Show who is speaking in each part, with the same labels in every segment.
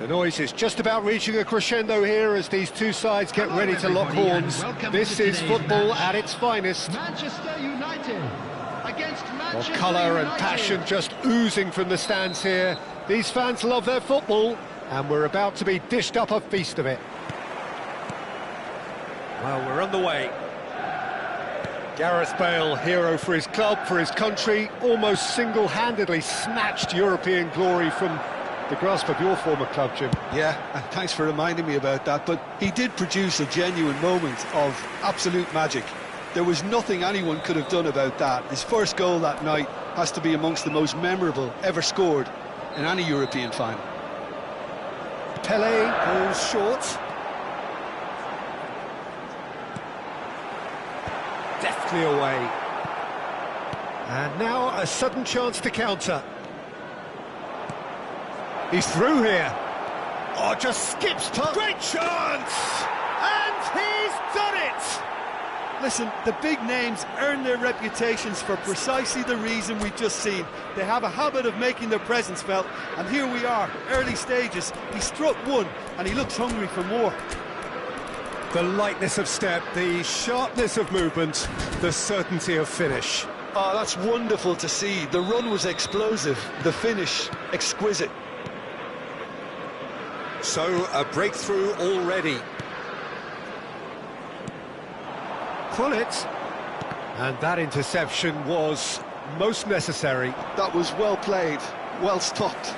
Speaker 1: The noise is just about reaching a crescendo here as these two sides get ready to lock horns. This is football at its finest.
Speaker 2: Manchester United against Manchester
Speaker 1: Colour and
Speaker 2: United.
Speaker 1: passion just oozing from the stands here. These fans love their football, and we're about to be dished up a feast of it. Well, we're on the way. Gareth Bale, hero for his club, for his country, almost single-handedly snatched European glory from the grasp of your former club, Jim.
Speaker 3: Yeah, thanks for reminding me about that, but he did produce a genuine moment of absolute magic. There was nothing anyone could have done about that. His first goal that night has to be amongst the most memorable ever scored in any European final.
Speaker 1: Pele goes short. Deftly away. And now a sudden chance to counter. He's through here. Oh, just skips past. Great chance! And he's done it!
Speaker 3: Listen, the big names earn their reputations for precisely the reason we've just seen. They have a habit of making their presence felt, and here we are, early stages. He struck one, and he looks hungry for more.
Speaker 1: The lightness of step, the sharpness of movement, the certainty of finish.
Speaker 3: Oh, that's wonderful to see. The run was explosive, the finish exquisite.
Speaker 1: So, a breakthrough already. Pull it. And that interception was most necessary.
Speaker 3: That was well played, well stopped.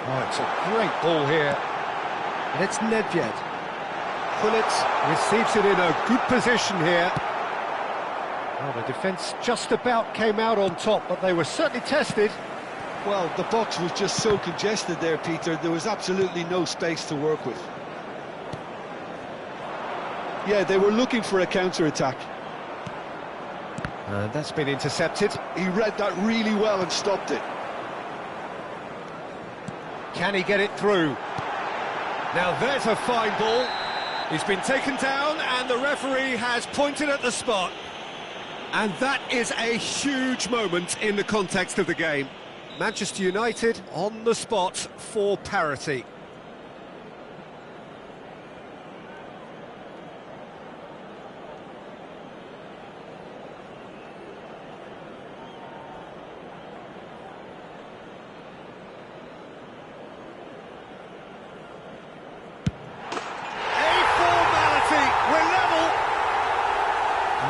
Speaker 1: Oh, it's a great ball here. And it's Nedved. Pullet receives it in a good position here. Well, the defence just about came out on top, but they were certainly tested.
Speaker 3: Well, the box was just so congested there, Peter. There was absolutely no space to work with. Yeah, they were looking for a counter-attack.
Speaker 1: And that's been intercepted.
Speaker 3: He read that really well and stopped it.
Speaker 1: Can he get it through? Now there's a fine ball. He's been taken down and the referee has pointed at the spot. And that is a huge moment in the context of the game. Manchester United on the spot for parity.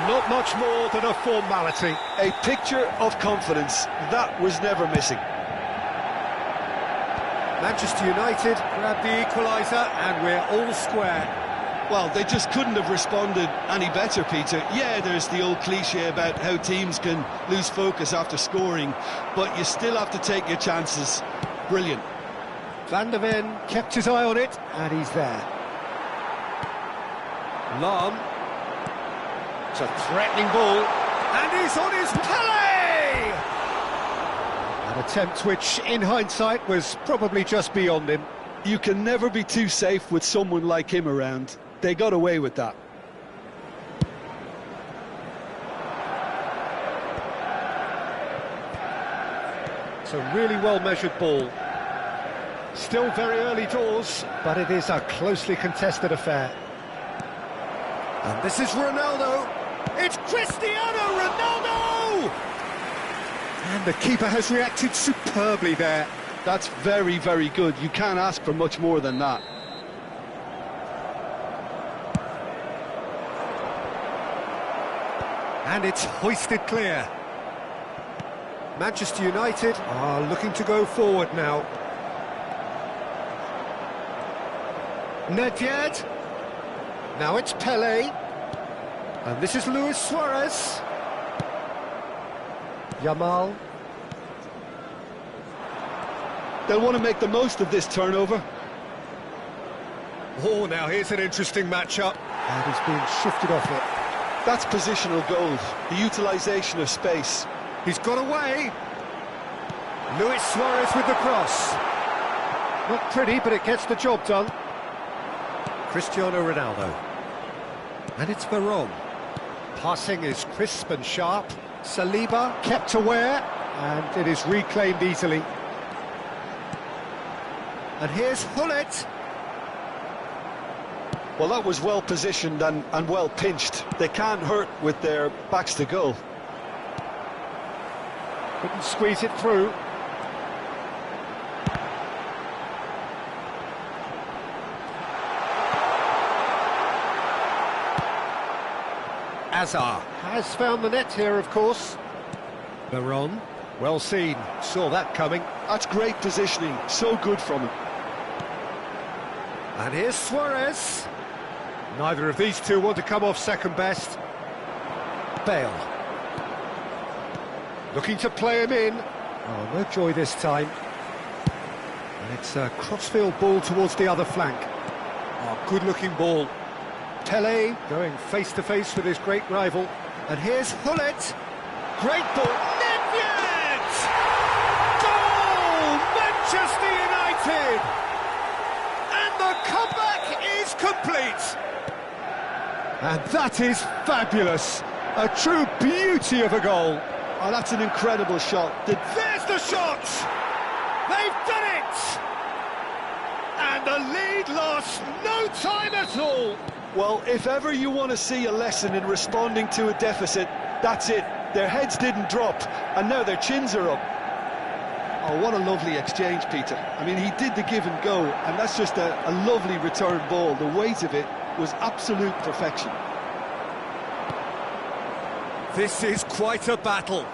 Speaker 1: Not much more than a formality.
Speaker 3: A picture of confidence. That was never missing.
Speaker 1: Manchester United grab the equaliser and we're all square.
Speaker 3: Well, they just couldn't have responded any better, Peter. Yeah, there's the old cliche about how teams can lose focus after scoring, but you still have to take your chances. Brilliant.
Speaker 1: Van der Ven kept his eye on it, and he's there. Lahm. It's a threatening ball, and he's on his Pele! An attempt which, in hindsight, was probably just beyond him.
Speaker 3: You can never be too safe with someone like him around. They got away with that.
Speaker 1: It's a really well-measured ball. Still very early doors, but it is a closely contested affair. And this is Ronaldo. It's Cristiano Ronaldo! And the keeper has reacted superbly there.
Speaker 3: That's very, very good. You can't ask for much more than that.
Speaker 1: And it's hoisted clear. Manchester United are looking to go forward now. Nedved. Now it's Pele. And this is Luis Suarez. Yamal.
Speaker 3: They'll want to make the most of this turnover.
Speaker 1: Oh, now here's an interesting matchup. And he's being shifted off it.
Speaker 3: That's positional gold, the utilisation of space.
Speaker 1: He's got away. Luis Suarez with the cross. Not pretty, but it gets the job done. Cristiano Ronaldo. And it's Veron. Passing is crisp and sharp. Saliba kept aware, and it is reclaimed easily. And here's Hullet.
Speaker 3: Well, that was well positioned and well pinched. They can't hurt with their backs to goal.
Speaker 1: Couldn't squeeze it through. Azar has found the net here, of course. Veron, well seen, saw that coming.
Speaker 3: That's great positioning, so good from him.
Speaker 1: And here's Suarez. Neither of these two want to come off second best. Bale. Looking to play him in. Oh, no joy this time. And it's a crossfield ball towards the other flank. Oh, good-looking ball. Pele going face-to-face with his great rival. And here's Hullet. Great ball. Nedved! Goal! Manchester United! And the comeback is complete. And that is fabulous. A true beauty of a goal.
Speaker 3: Oh, that's an incredible shot.
Speaker 1: There's the shot! They've done it! And the lead lost no time at all.
Speaker 3: Well, if ever you want to see a lesson in responding to a deficit, that's it. Their heads didn't drop, and now their chins are up. Oh, what a lovely exchange, Peter. I mean, he did the give and go, and that's just a lovely return ball. The weight of it was absolute perfection.
Speaker 1: This is quite a battle.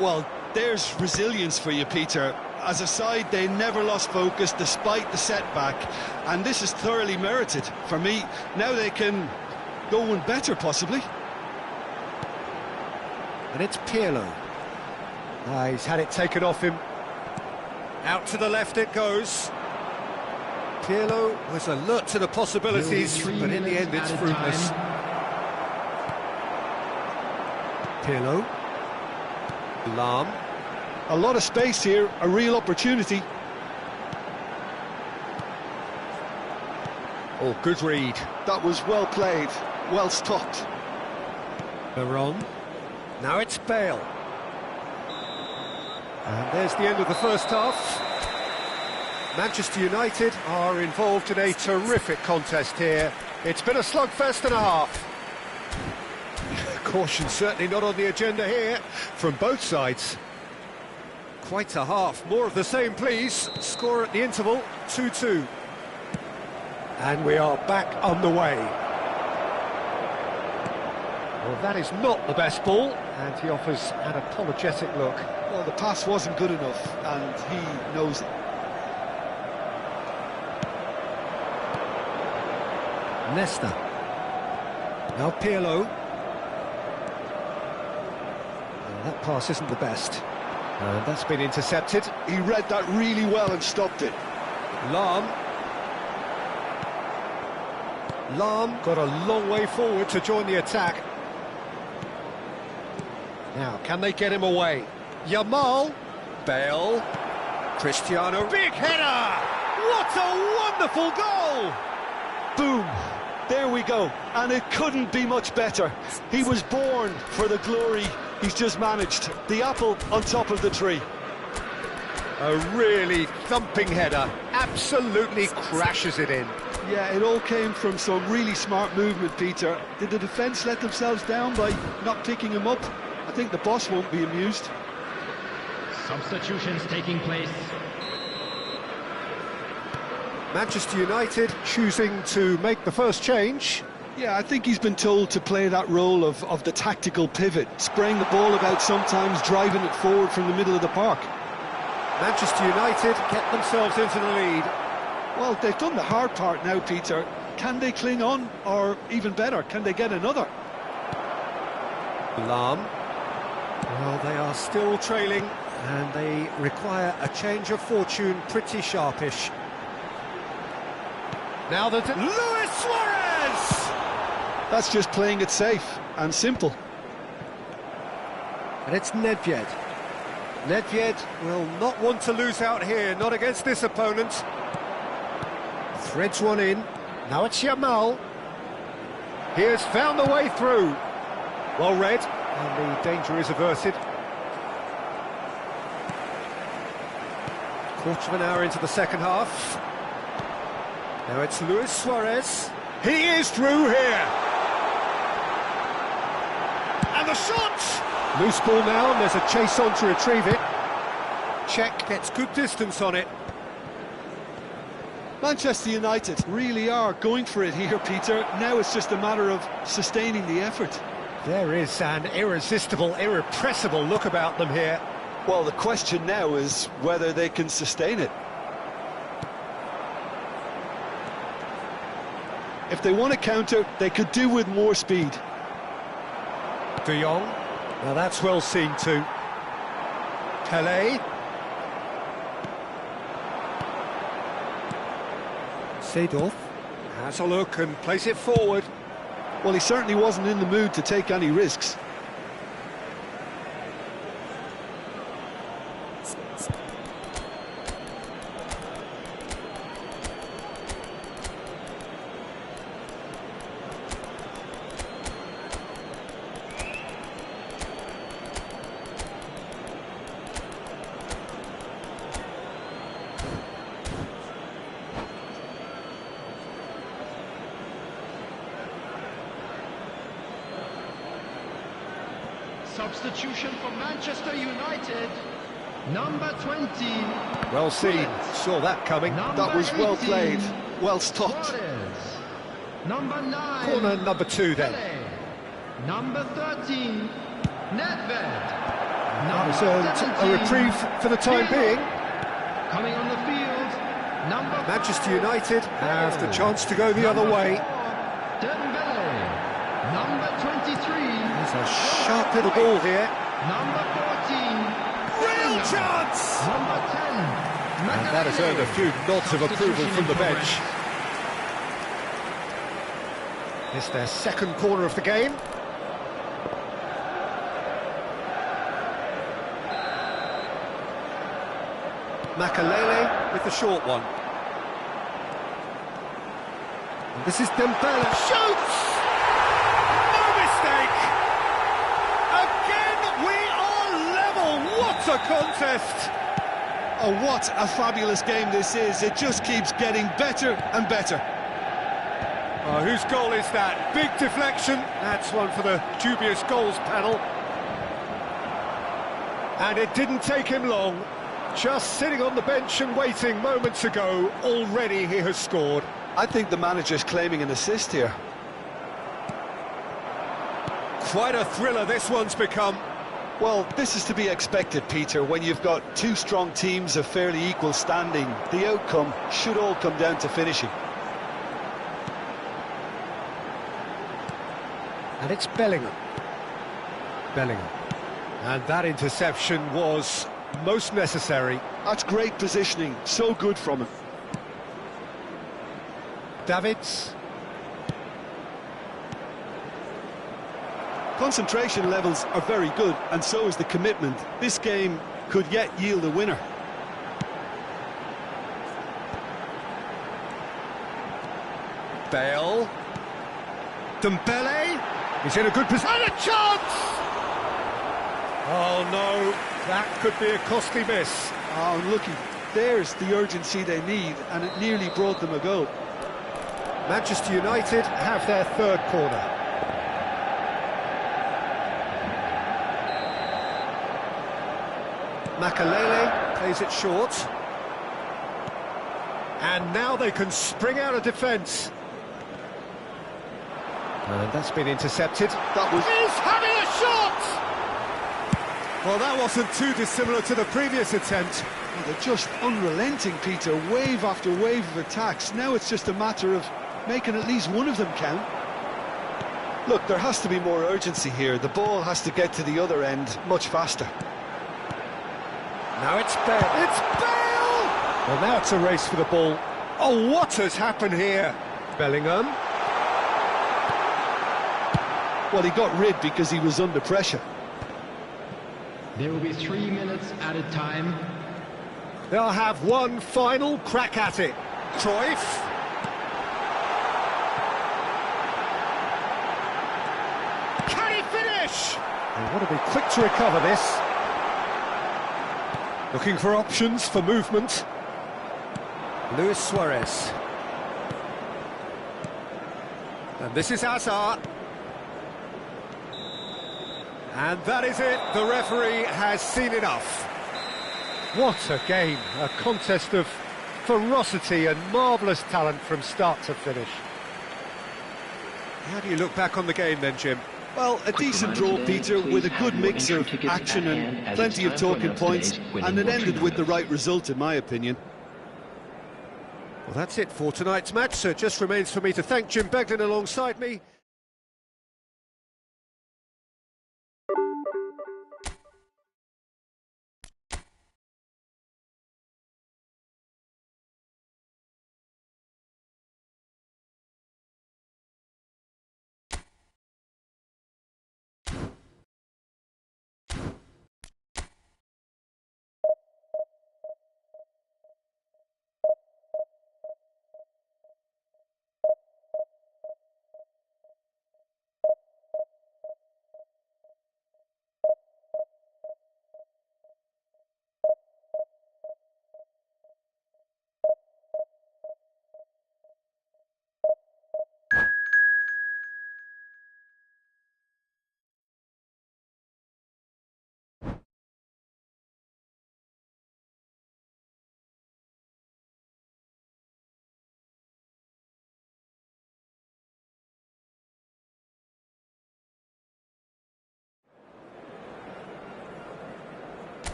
Speaker 3: Well, there's resilience for you, Peter. As a side, they never lost focus despite the setback, and this is thoroughly merited. For me, now they can go one better, possibly.
Speaker 1: And it's Pirlo. He's had it taken off him. Out to the left it goes. Pirlo was alert to the possibilities, but in the end it's fruitless. Pirlo. Lahm.
Speaker 3: A lot of space here, a real opportunity.
Speaker 1: Oh, good read.
Speaker 3: That was well played, well stopped.
Speaker 1: Veron. Now it's Bale. And there's the end of the first half. Manchester United are involved in a terrific contest here. It's been a slugfest and a half. Caution certainly not on the agenda here from both sides. Quite a half. More of the same, please. Score at the interval, 2-2. And we are back underway. Well, that is not the best ball, and he offers an apologetic look.
Speaker 3: Well, the pass wasn't good enough, and he knows it.
Speaker 1: Nesta. Now Pirlo. That pass isn't the best. And that's been intercepted.
Speaker 3: He read that really well and stopped it.
Speaker 1: Lahm. Lahm got a long way forward to join the attack. Now, can they get him away? Yamal. Bale. Cristiano. Big header! What a wonderful goal!
Speaker 3: Boom! There we go. And it couldn't be much better. He was born for the glory he's just managed. The apple on top of the tree.
Speaker 1: A really thumping header. Absolutely crashes it in.
Speaker 3: Yeah, it all came from some really smart movement, Peter. Did the defence let themselves down by not picking him up? I think the boss won't be amused.
Speaker 2: Substitutions taking place.
Speaker 1: Manchester United choosing to make the first change.
Speaker 3: Yeah, I think he's been told to play that role of the tactical pivot, spraying the ball about sometimes, driving it forward from the middle of the park.
Speaker 1: Manchester United get themselves into the lead.
Speaker 3: Well, they've done the hard part now, Peter. Can they cling on, or even better, can they get another?
Speaker 1: Lahm. Well, they are still trailing, and they require a change of fortune pretty sharpish. Now that Luis Suarez!
Speaker 3: That's just playing it safe and simple.
Speaker 1: And it's Nedved. Nedved will not want to lose out here, not against this opponent. Threads one in. Now it's Yamal. He has found the way through. Well read, and the danger is averted. Quarter of an hour into the second half. Now it's Luis Suarez. He is through here. And the shot! Loose ball now, and there's a chase on to retrieve it. Czech gets good distance on it.
Speaker 3: Manchester United really are going for it here, Peter. Now it's just a matter of sustaining the effort.
Speaker 1: There is an irresistible, irrepressible look about them here.
Speaker 3: Well, the question now is whether they can sustain it. If they want to counter, they could do with more speed.
Speaker 1: De Jong. Now that's well seen too. Pelé. Seedorf has a look and plays it forward.
Speaker 3: Well, he certainly wasn't in the mood to take any risks.
Speaker 2: Substitution for Manchester United. Number 20.
Speaker 1: Well seen. Saw that coming.
Speaker 3: That was well played. Well stopped.
Speaker 2: Suarez. Number 9.
Speaker 1: Corner number 2 then.
Speaker 2: Pelé. Number 13. Nedved.
Speaker 1: It's a reprieve for the time being.
Speaker 2: Coming on the field. Number
Speaker 1: Manchester United have the chance to go the other way.
Speaker 2: Dembele. Number 23.
Speaker 1: It's a sharp little ball here.
Speaker 2: Number 14.
Speaker 1: Real chance!
Speaker 2: Number 10.
Speaker 1: And that has earned a few nods of approval from the bench. It's their second corner of the game. Makalele with the short one. And this is Dembele. Shoots! No mistake! Again, we are level. What a contest!
Speaker 3: Oh, what a fabulous game this is. It just keeps getting better and better.
Speaker 1: Oh, whose goal is that? Big deflection. That's one for the dubious goals panel. And it didn't take him long. Just sitting on the bench and waiting moments ago, already he has scored.
Speaker 3: I think the manager's claiming an assist here.
Speaker 1: Quite a thriller this one's become.
Speaker 3: Well, this is to be expected, Peter. When you've got two strong teams of fairly equal standing, the outcome should all come down to finishing.
Speaker 1: And it's Bellingham. Bellingham. And that interception was most necessary.
Speaker 3: That's great positioning, so good from him.
Speaker 1: Davids.
Speaker 3: Concentration levels are very good, and so is the commitment. This game could yet yield a winner.
Speaker 1: Bale. Dembele. He's in a good position. And a chance! Oh no, that could be a costly miss.
Speaker 3: Oh, looky, there's the urgency they need, and it nearly brought them a goal.
Speaker 1: Manchester United have their third corner. Makalele plays it short. And now they can spring out of defence. And that's been intercepted.
Speaker 3: That was...
Speaker 1: He's having a shot! Well, that wasn't too dissimilar to the previous attempt.
Speaker 3: Well, they're just unrelenting, Peter. Wave after wave of attacks. Now it's just a matter of making at least one of them count. Look, there has to be more urgency here. The ball has to get to the other end much faster.
Speaker 1: Now it's Bale. It's Bale! Well, now it's a race for the ball. Oh, what has happened here? Bellingham.
Speaker 3: Well, he got rid because he was under pressure.
Speaker 2: There will be 3 minutes added time.
Speaker 1: They'll have one final crack at it. Cruyff. Can he finish? They want to be quick to recover this. Looking for options for movement. Luis Suarez. And this is Hazard. And that is it. The referee has seen enough. What a game. A contest of ferocity and marvellous talent from start to finish. How do you look back on the game then, Jim?
Speaker 3: Well, a decent draw, Peter, with a good mix of action and plenty of talking points, and it ended with the right result, in my opinion.
Speaker 1: Well, that's it for tonight's match, so it just remains for me to thank Jim Beglin alongside me.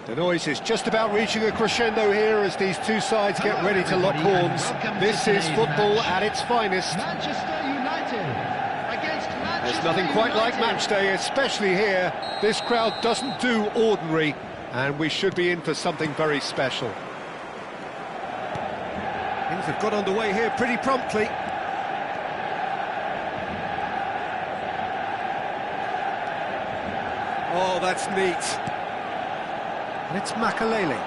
Speaker 1: The noise is just about reaching a crescendo here as these two sides get ready to lock horns. This is football at its finest.
Speaker 2: Manchester United against Manchester
Speaker 1: There's nothing quite like
Speaker 2: United.
Speaker 1: match day, especially here. This crowd doesn't do ordinary, and we should be in for something very special. Things have got underway here pretty promptly. Oh, that's neat. And it's Makalele.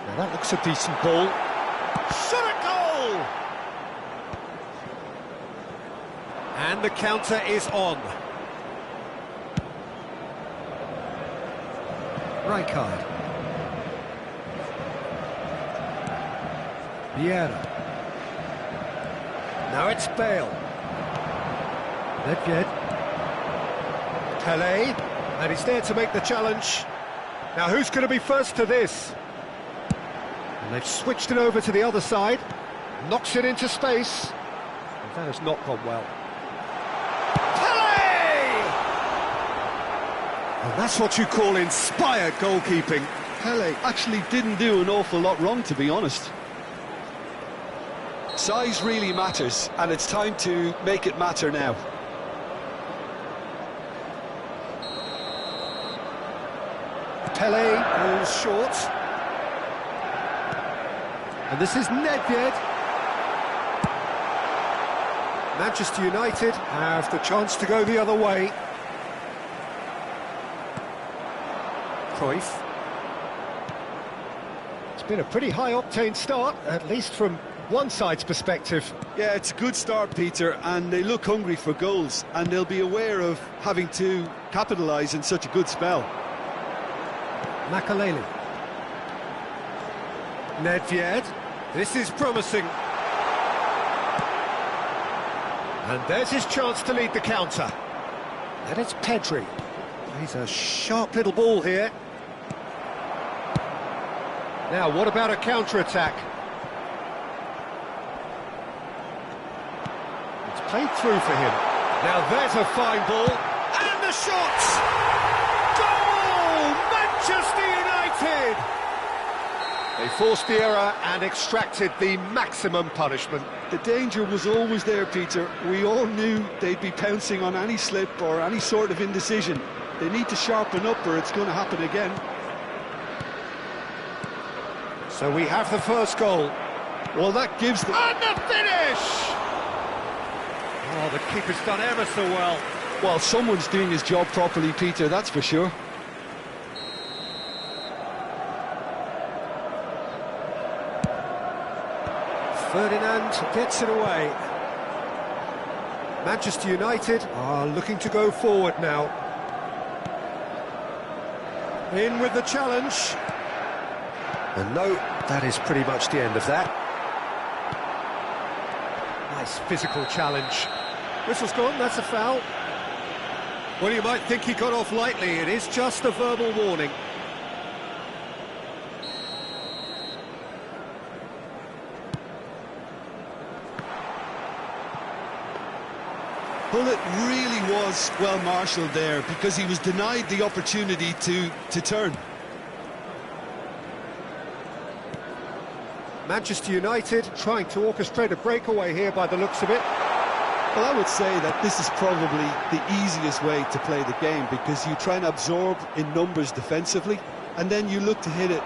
Speaker 1: Now that looks a decent ball. Shot a goal! And the counter is on. Rijkaard. Vieira. Now it's Bale. Nedved. Pelé. And he's there to make the challenge. Now who's going to be first to this? And they've switched it over to the other side. Knocks it into space. And that has not gone well. Pelé! And that's what you call inspired goalkeeping.
Speaker 3: Pelé actually didn't do an awful lot wrong, to be honest. Size really matters, and it's time to make it matter now.
Speaker 1: Pelé goes short. And this is Nedved. Manchester United have the chance to go the other way. Cruyff. It's been a pretty high-octane start, at least from one side's perspective.
Speaker 3: Yeah, it's a good start, Peter, and they look hungry for goals, and they'll be aware of having to capitalise in such a good spell.
Speaker 1: Makalele. Nedved, this is promising. And there's his chance to lead the counter. And it's Pedri. He's a sharp little ball here. Now, what about a counter-attack? It's played through for him. Now there's a fine ball. And the shot! Goal! Manchester United! They forced the error and extracted the maximum punishment.
Speaker 3: The danger was always there, Peter. We all knew they'd be pouncing on any slip or any sort of indecision. They need to sharpen up or it's going to happen again.
Speaker 1: So we have the first goal.
Speaker 3: Well, that gives them...
Speaker 1: And the finish! Oh, the keeper's done ever so well.
Speaker 3: Well, someone's doing his job properly, Peter, that's for sure.
Speaker 1: Ferdinand gets it away. Manchester United are looking to go forward now. In with the challenge. And no, that is pretty much the end of that. Nice physical challenge. Whistle's gone, that's a foul. Well, you might think he got off lightly. It is just a verbal warning.
Speaker 3: Well, it really was well marshalled there because he was denied the opportunity to turn.
Speaker 1: Manchester United trying to orchestrate a breakaway here by the looks of it.
Speaker 3: Well, I would say that this is probably the easiest way to play the game because you try and absorb in numbers defensively and then you look to hit it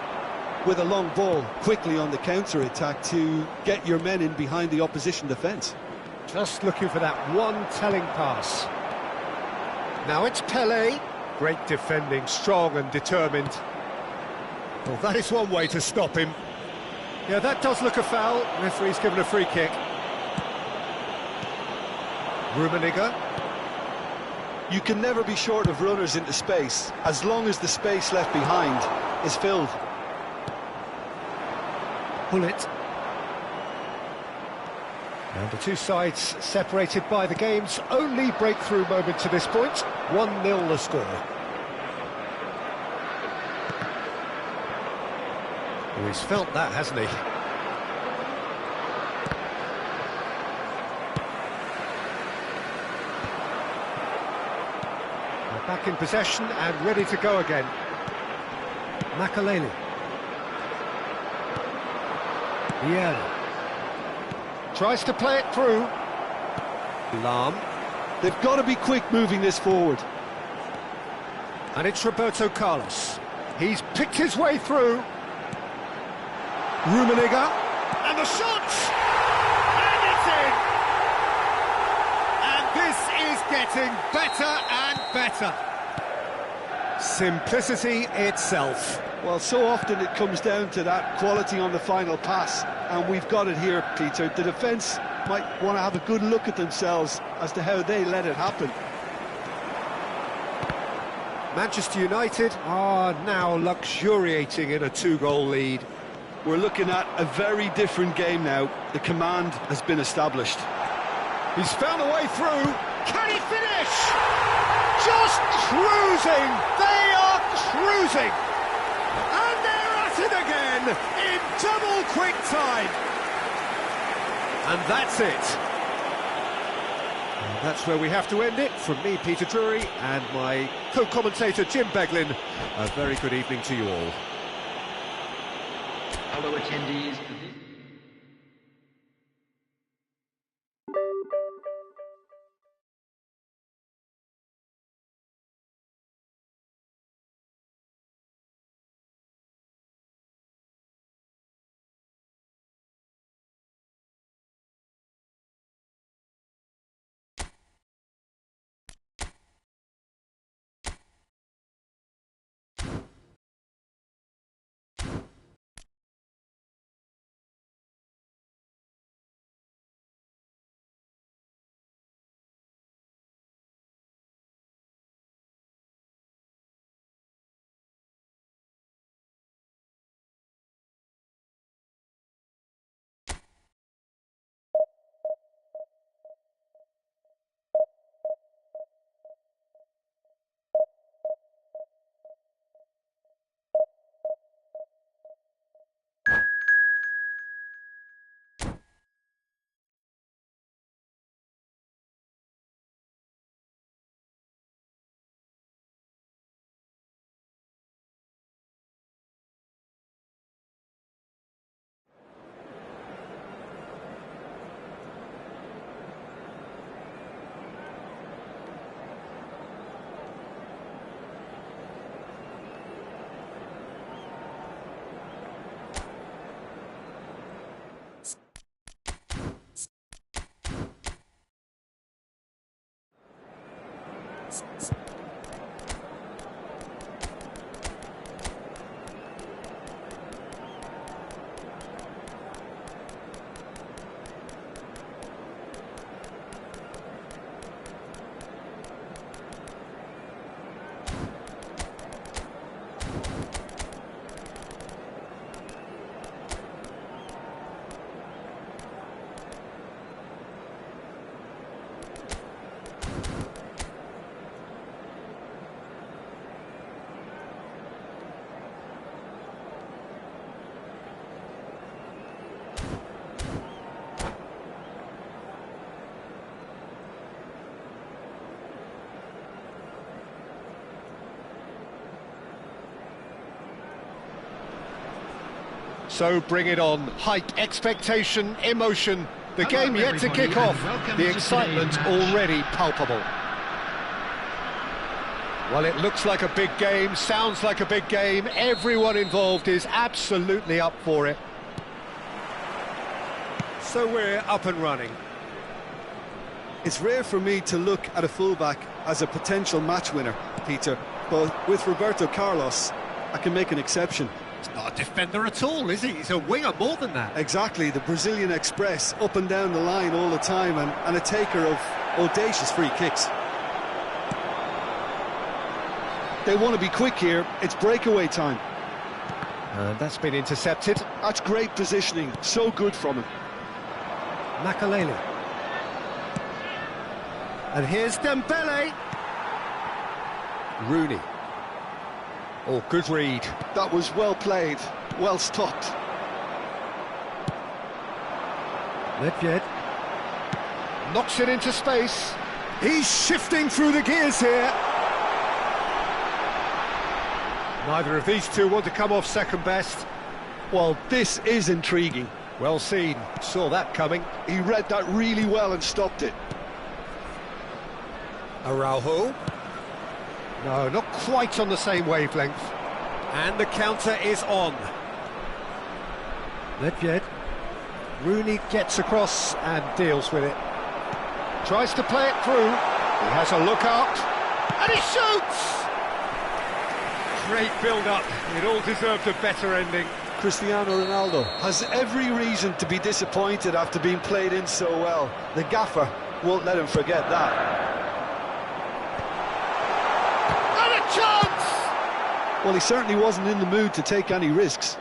Speaker 3: with a long ball quickly on the counter-attack to get your men in behind the opposition defence.
Speaker 1: Just looking for that one telling pass. Now it's Pelé. Great defending, strong and determined. Well, that is one way to stop him. Yeah, that does look a foul. Referee's given a free kick. Rummenigge.
Speaker 3: You can never be short of runners into space, as long as the space left behind is filled.
Speaker 1: Gullit. And the two sides separated by the game's only breakthrough moment to this point. 1-0 the score. Oh, he's felt that, hasn't he? We're back in possession and ready to go again. Makaleli. Vieira. Tries to play it through. Lahm.
Speaker 3: They've got to be quick moving this forward.
Speaker 1: And it's Roberto Carlos. He's picked his way through. Rummenigge. And the shot! And it's in! And this is getting better and better. Simplicity itself.
Speaker 3: Well, so often it comes down to that quality on the final pass, and we've got it here, Peter. The defence might want to have a good look at themselves as to how they let it happen.
Speaker 1: Manchester United are now luxuriating in a 2-goal lead.
Speaker 3: We're looking at a very different game now. The command has been established.
Speaker 1: He's found a way through. Can he finish? Just cruising. They are cruising. And they're at it again in double quick time. And that's it. And that's where we have to end it. From me, Peter Drury, and my co-commentator, Jim Beglin. A very good evening to you all.
Speaker 2: Hello, attendees.
Speaker 1: So bring it on. Height, expectation, emotion. The
Speaker 2: Hello,
Speaker 1: game yet to
Speaker 2: everybody,
Speaker 1: kick off.
Speaker 2: and welcome
Speaker 1: The
Speaker 2: to
Speaker 1: excitement
Speaker 2: today's match.
Speaker 1: already palpable. Well, it looks like a big game, sounds like a big game. Everyone involved is absolutely up for it. So we're up and running.
Speaker 3: It's rare for me to look at a fullback as a potential match winner, Peter, but with Roberto Carlos, I can make an exception.
Speaker 1: He's not a defender at all, is he? He's a winger more than that.
Speaker 3: Exactly, the Brazilian Express, up and down the line all the time, and a taker of audacious free kicks. They want to be quick here, it's breakaway time.
Speaker 1: And that's been intercepted.
Speaker 3: That's great positioning, so good from him.
Speaker 1: Makalele. And here's Dembele. Rooney. Oh, good read.
Speaker 3: That was well played, well stopped.
Speaker 1: Nedved. Knocks it into space. He's shifting through the gears here. Neither of these two want to come off second best.
Speaker 3: Well, this is intriguing.
Speaker 1: Well seen. Saw that coming.
Speaker 3: He read that really well and stopped it.
Speaker 1: Araujo. No, not quite on the same wavelength. And the counter is on. Nedved. Rooney gets across and deals with it. Tries to play it through. He has a look out. And he shoots! Great build-up. It all deserved a better ending.
Speaker 3: Cristiano Ronaldo has every reason to be disappointed after being played in so well. The gaffer won't let him forget that.
Speaker 1: And a chance!
Speaker 3: Well, he certainly wasn't in the mood to take any risks.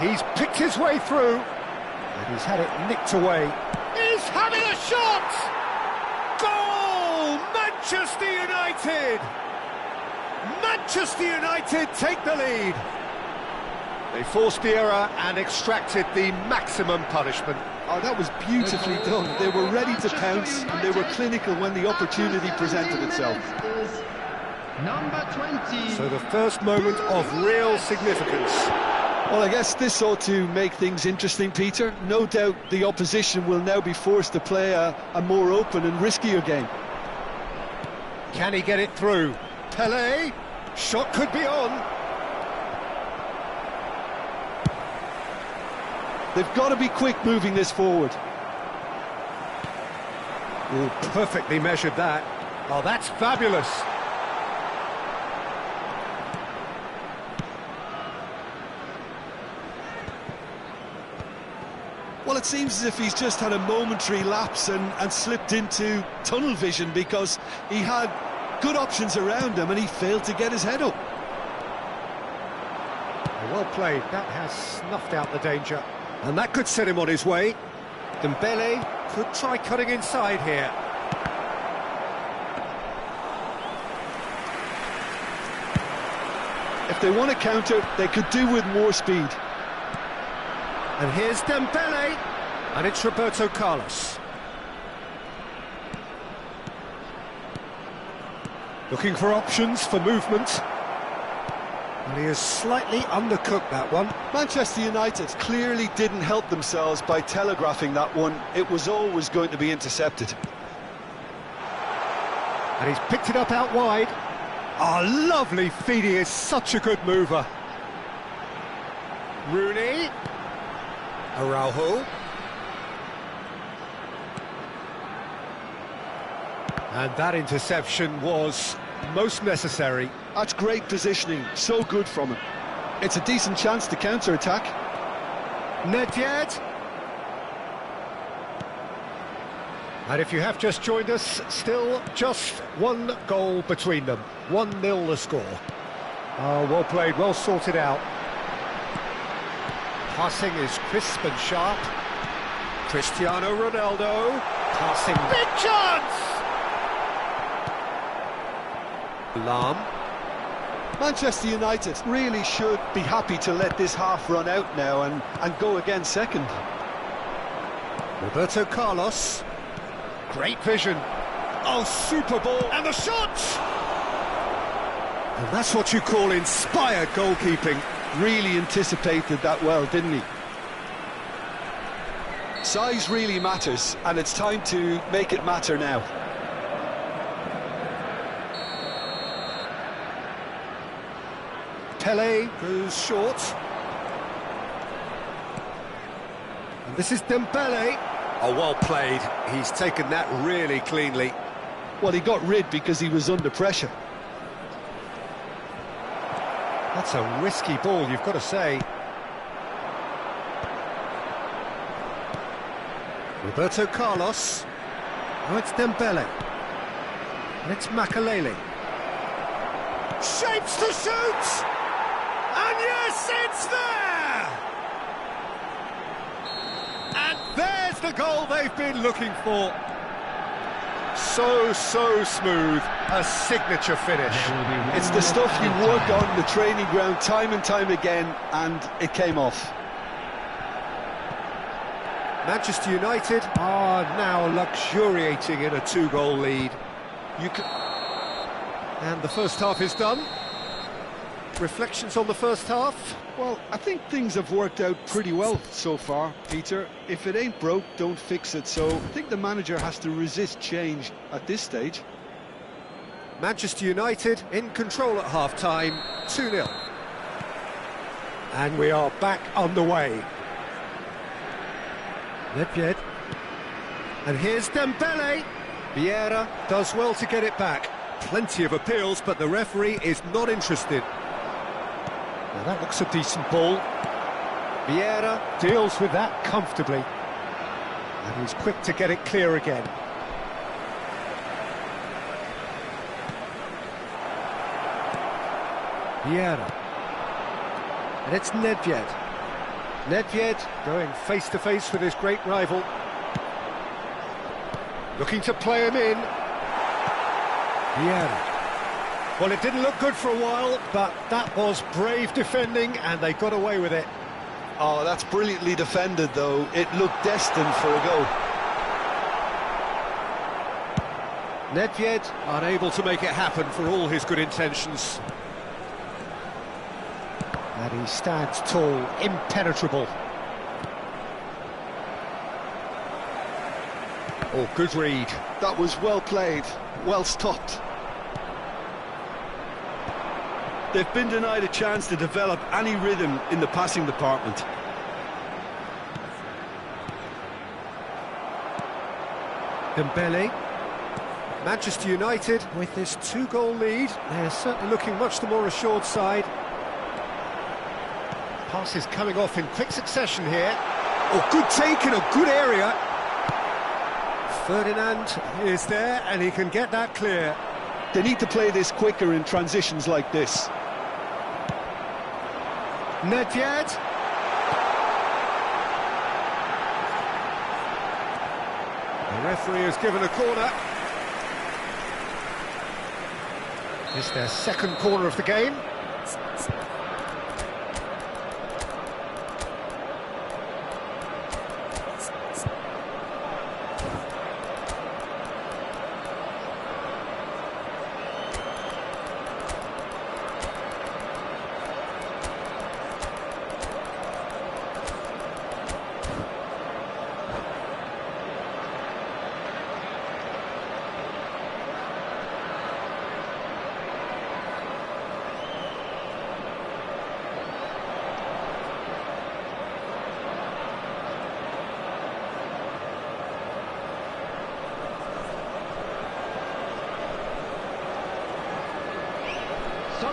Speaker 1: He's picked his way through, and he's had it nicked away. He's having a shot! Goal! Manchester United! Manchester United take the lead. They forced the error and extracted the maximum punishment.
Speaker 3: Oh, that was beautifully done. They were ready to pounce, and they were clinical when the opportunity presented itself.
Speaker 2: Number 20.
Speaker 1: So the first moment of real significance.
Speaker 3: Well, I guess this ought to make things interesting, Peter. No doubt the opposition will now be forced to play a more open and riskier game.
Speaker 1: Can he get it through? Pelé, shot could be on.
Speaker 3: They've got to be quick moving this forward.
Speaker 1: Oh, perfectly measured that. Oh, that's fabulous.
Speaker 3: Well, it seems as if he's just had a momentary lapse and slipped into tunnel vision because he had good options around him and he failed to get his head up.
Speaker 1: Well played, that has snuffed out the danger. And that could set him on his way. Dembele could try cutting inside here.
Speaker 3: If they want to counter, they could do with more speed.
Speaker 1: And here's Dembele, and it's Roberto Carlos. Looking for options for movement. And he has slightly undercooked that one.
Speaker 3: Manchester United clearly didn't help themselves by telegraphing that one. It was always going to be intercepted.
Speaker 1: And he's picked it up out wide. Oh, lovely feed, he is such a good mover. Rooney. Araujo. And that interception was most necessary.
Speaker 3: That's great positioning, so good from him. It's a decent chance to counter-attack.
Speaker 1: Nedved. And if you have just joined us, still just one goal between them. 1-0 the score. Oh, well played, well sorted out. Passing is crisp and sharp. Cristiano Ronaldo. Passing. Big chance! Lahm.
Speaker 3: Manchester United really should be happy to let this half run out now and go again second.
Speaker 1: Roberto Carlos. Great vision. Oh, super ball. And the shot! And that's what you call inspired goalkeeping.
Speaker 3: Really anticipated that well, didn't he? Size really matters, and it's time to make it matter now.
Speaker 1: Pele goes short. And this is Dembele. Oh, well played. He's taken that really cleanly.
Speaker 3: Well, he got rid because he was under pressure.
Speaker 1: That's a risky ball, you've got to say. Roberto Carlos. Oh, it's Dembele. And it's Makalele. Shapes to shoot! And yes, it's there! And there's the goal they've been looking for. So smooth. A signature finish.
Speaker 3: It's the stuff you work on the training ground time and time again, and it came off.
Speaker 1: Manchester United are now luxuriating in a 2-goal lead. And the first half is done. Reflections on the first half?
Speaker 3: Well, I think things have worked out pretty well so far, Peter. If it ain't broke, don't fix it. So I think the manager has to resist change at this stage.
Speaker 1: Manchester United in control at half-time, 2-0. And we are back on the way. Nedved. And here's Dembele. Vieira does well to get it back. Plenty of appeals, but the referee is not interested. Now that looks a decent ball. Vieira deals with that comfortably. And he's quick to get it clear again. Vieira. And it's Nedved. Nedved going face-to-face with his great rival. Looking to play him in. Vieira. Well, it didn't look good for a while, but that was brave defending, and they got away with it.
Speaker 3: Oh, that's brilliantly defended, though. It looked destined for a goal.
Speaker 1: Nedved unable to make it happen for all his good intentions. And he stands tall, impenetrable. Oh, good read.
Speaker 3: That was well played, well stopped. They've been denied a chance to develop any rhythm in the passing department.
Speaker 1: Dembele. Manchester United with this 2-goal lead. They're certainly looking much the more assured side. Passes coming off in quick succession here. Oh, good take in a good area. Ferdinand is there and he can get that clear.
Speaker 3: They need to play this quicker in transitions like this.
Speaker 1: Nedved. The referee has given a corner. It's their second corner of the game.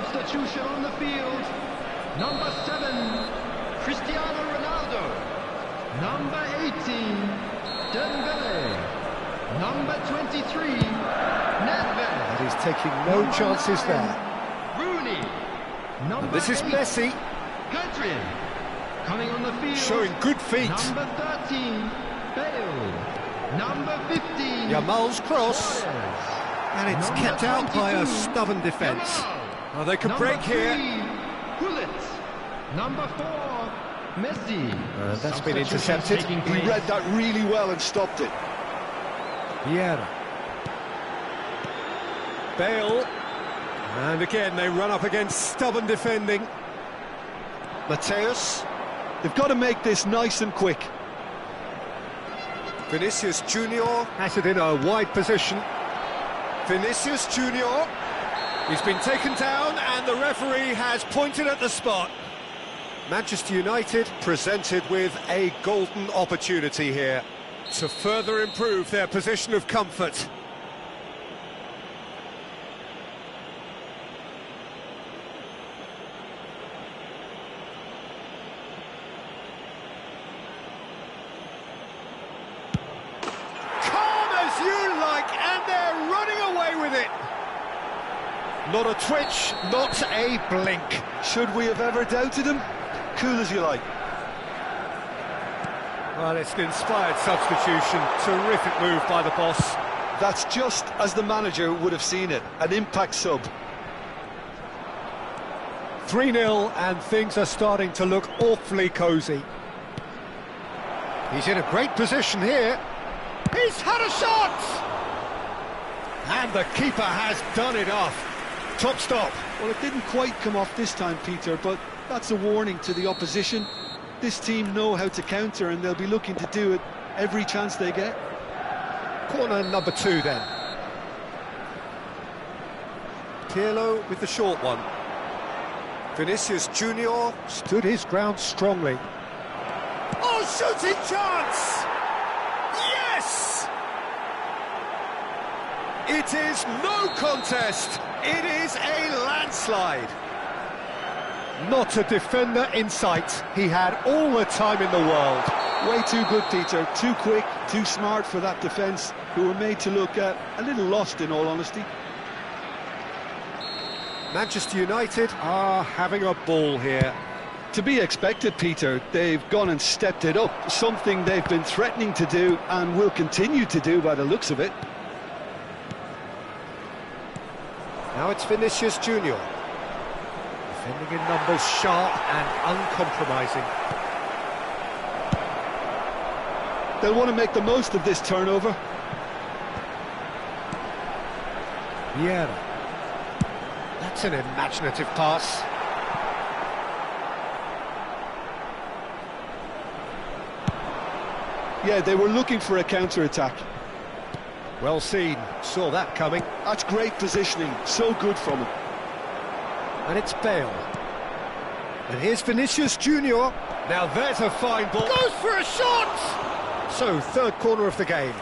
Speaker 2: substitution on the field. Number 7, Cristiano Ronaldo. Number 18, Dembele. Number 23, Nedved.
Speaker 1: And he's taking no
Speaker 2: Number
Speaker 1: chances
Speaker 2: 9,
Speaker 1: there.
Speaker 2: Rooney. Number
Speaker 1: And this is
Speaker 2: 8,
Speaker 1: Messi,
Speaker 2: Pedri. Coming on the field.
Speaker 1: showing good feet.
Speaker 2: Number 13, Bale. Number 15,
Speaker 1: Yamal's cross.
Speaker 2: Suarez.
Speaker 1: And it's
Speaker 2: Number
Speaker 1: kept out by a
Speaker 2: 22,
Speaker 1: stubborn defence.
Speaker 2: Yamal.
Speaker 1: Oh, they could
Speaker 2: Number
Speaker 1: break here.
Speaker 2: 3, Gullit. Number 4, Messi.
Speaker 1: That's been
Speaker 2: Substitution
Speaker 1: intercepted.
Speaker 2: taking
Speaker 3: He
Speaker 2: place.
Speaker 3: read that really well and stopped it.
Speaker 1: Vieira. Bale. And again, they run up against stubborn defending. Mateus.
Speaker 3: They've got to make this nice and quick.
Speaker 1: Vinicius Junior has it in a wide position. Vinicius Junior. He's been taken down and the referee has pointed at the spot. Manchester United presented with a golden opportunity here to further improve their position of comfort. Calm as you like, and they're running away with it. Not a twitch, not a blink.
Speaker 3: Should we have ever doubted him? Cool as you like.
Speaker 1: Well, it's an inspired substitution. Terrific move by the boss.
Speaker 3: That's just as the manager would have seen it, an impact sub.
Speaker 1: 3-0, and things are starting to look awfully cosy. He's in a great position here. He's had a shot! And the keeper has done it off. Top stop.
Speaker 3: Well, it didn't quite come off this time, Peter, but that's a warning to the opposition. This team know how to counter, and they'll be looking to do it every chance they get.
Speaker 1: Corner number 2 then. Pirlo with the short one. Vinicius Junior stood his ground strongly. Oh, shooting chance! Yes! It is no contest. It is a landslide. Not a defender in sight. He had all the time in the world.
Speaker 3: Way too good, Peter. Too quick, too smart for that defence, who were made to look a little lost, in all honesty.
Speaker 1: Manchester United are having a ball here.
Speaker 3: To be expected, Peter. They've gone and stepped it up, something they've been threatening to do and will continue to do by the looks of it.
Speaker 1: Now it's Vinicius Junior. Defending in numbers, sharp and uncompromising.
Speaker 3: They'll want to make the most of this turnover.
Speaker 1: Vieira. That's an imaginative pass.
Speaker 3: Yeah, they were looking for a counter-attack.
Speaker 1: Well seen, saw that coming.
Speaker 3: That's great positioning, so good from him.
Speaker 1: And it's Bale. And here's Vinicius Junior. Now there's a fine ball. Goes for a shot! So, third corner of the game.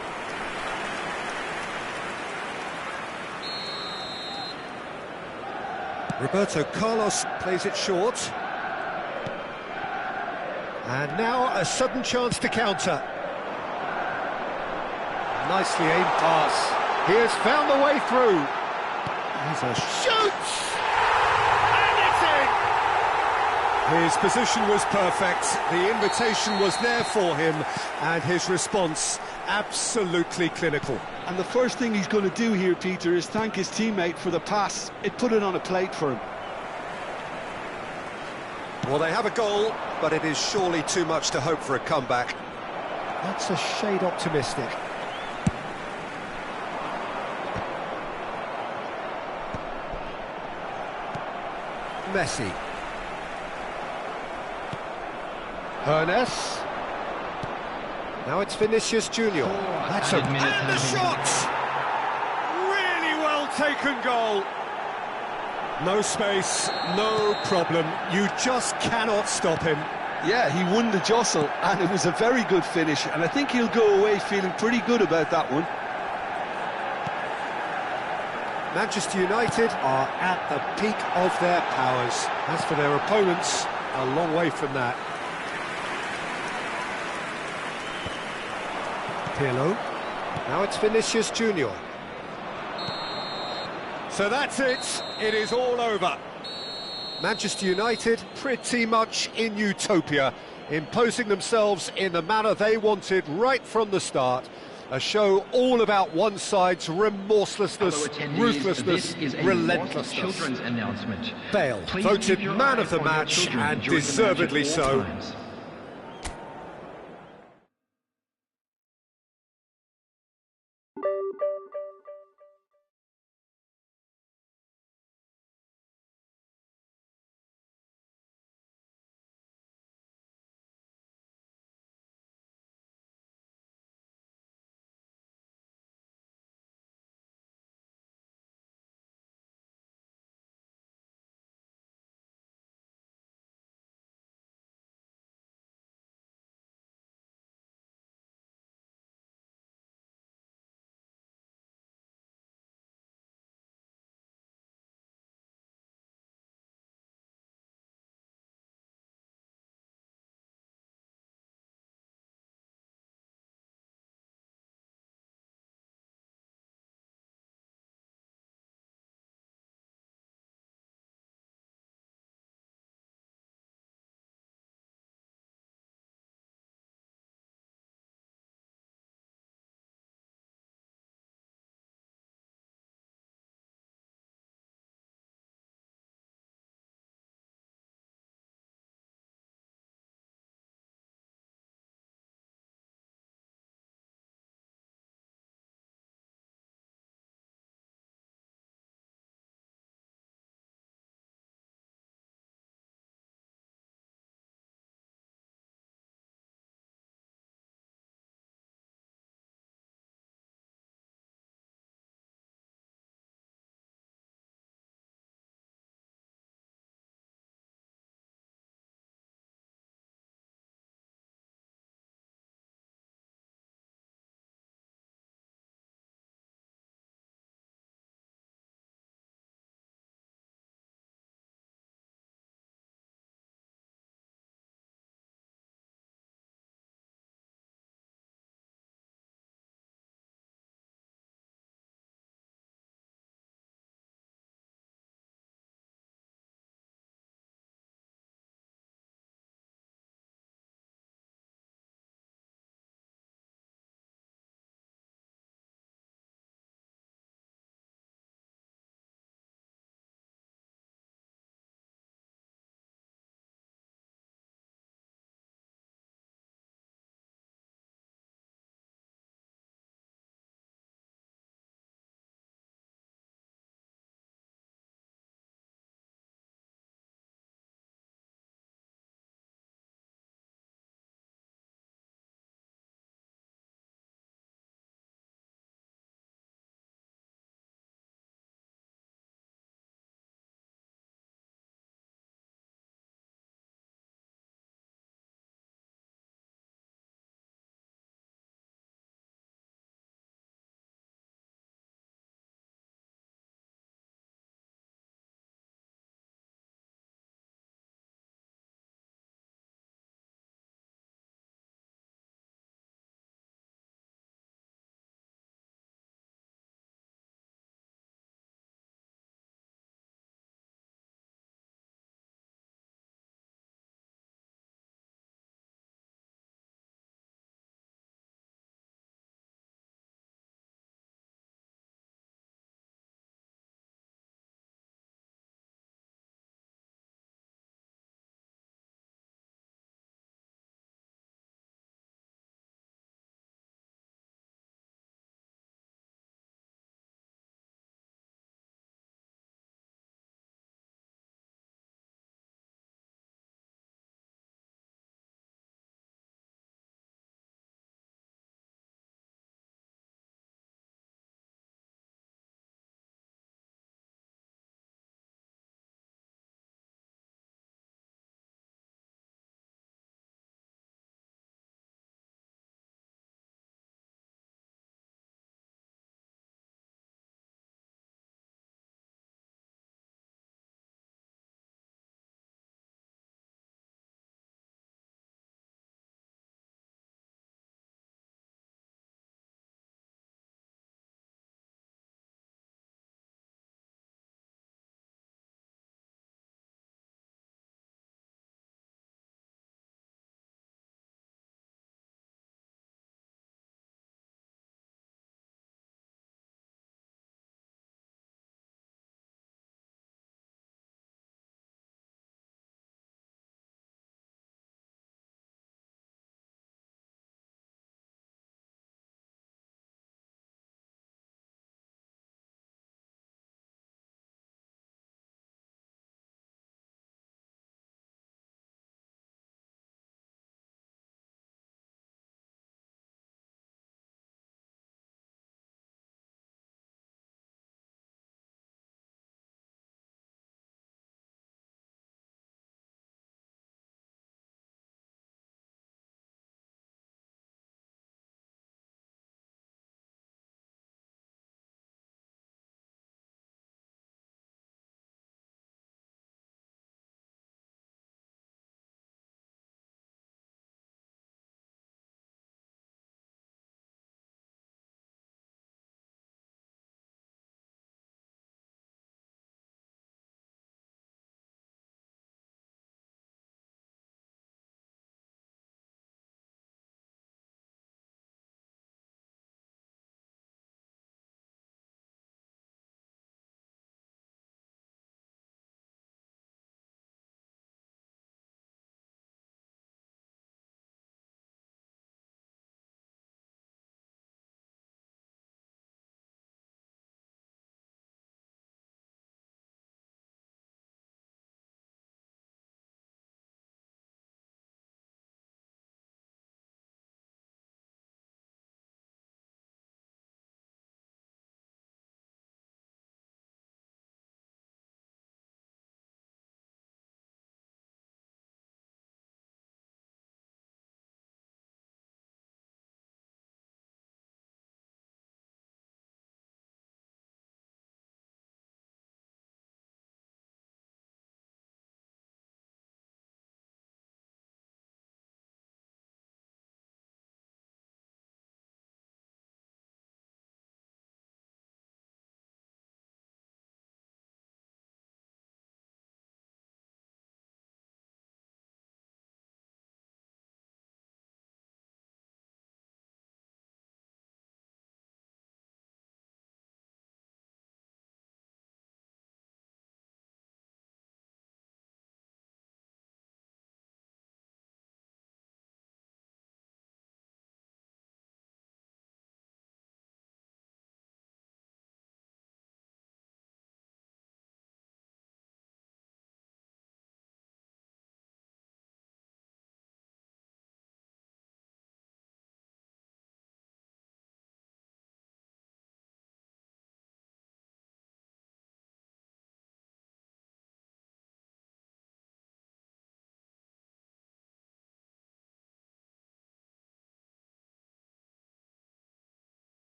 Speaker 1: Roberto Carlos plays it short. And now a sudden chance to counter. Nicely aimed pass. He has found the way through. Here's a shoot! And it's in! His position was perfect. The invitation was there for him, and his response absolutely clinical.
Speaker 3: And the first thing he's going to do here, Peter, is thank his teammate for the pass. It put it on a plate for him.
Speaker 1: Well, they have a goal, but it is surely too much to hope for a comeback. That's a shade optimistic. Messi. Hernes. Now it's Vinicius Junior. That's a... And the shot! Really well taken goal. No space, no problem. You just cannot stop him.
Speaker 3: Yeah, he won the jostle, and it was a very good finish, and I think he'll go away feeling pretty good about that one.
Speaker 1: Manchester United are at the peak of their powers. As for their opponents, a long way from that. Pirlo. Now it's Vinicius Junior. So that's it. It is all over. Manchester United pretty much in utopia, imposing themselves in the manner they wanted right from the start. A show all about one side's remorselessness, ruthlessness, relentlessness.
Speaker 2: Children's announcement.
Speaker 1: Bale
Speaker 2: Please
Speaker 1: voted
Speaker 2: keep your
Speaker 1: man
Speaker 2: eye
Speaker 1: of the
Speaker 2: for your
Speaker 1: match,
Speaker 2: children
Speaker 1: and
Speaker 2: during the match at
Speaker 1: deservedly
Speaker 2: all
Speaker 1: so.
Speaker 2: times.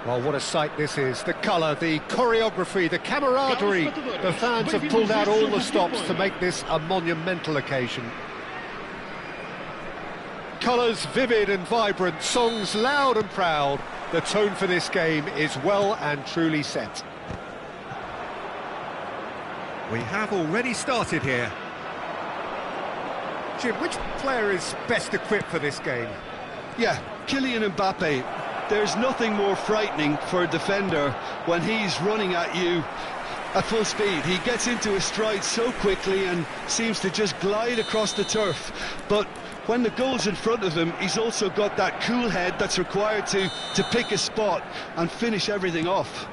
Speaker 1: Well, what a sight this is. The colour, the choreography, the camaraderie. The fans have pulled out all the stops to make this a monumental occasion. Colours vivid and vibrant, songs loud and proud. The tone for this game is well and truly set. We have already started here. Jim, which player is best equipped for this game?
Speaker 3: Yeah, Kylian Mbappe. There's nothing more frightening for a defender when he's running at you at full speed. He gets into a stride so quickly and seems to just glide across the turf. But when the goal's in front of him, he's also got that cool head that's required to pick a spot and finish everything off.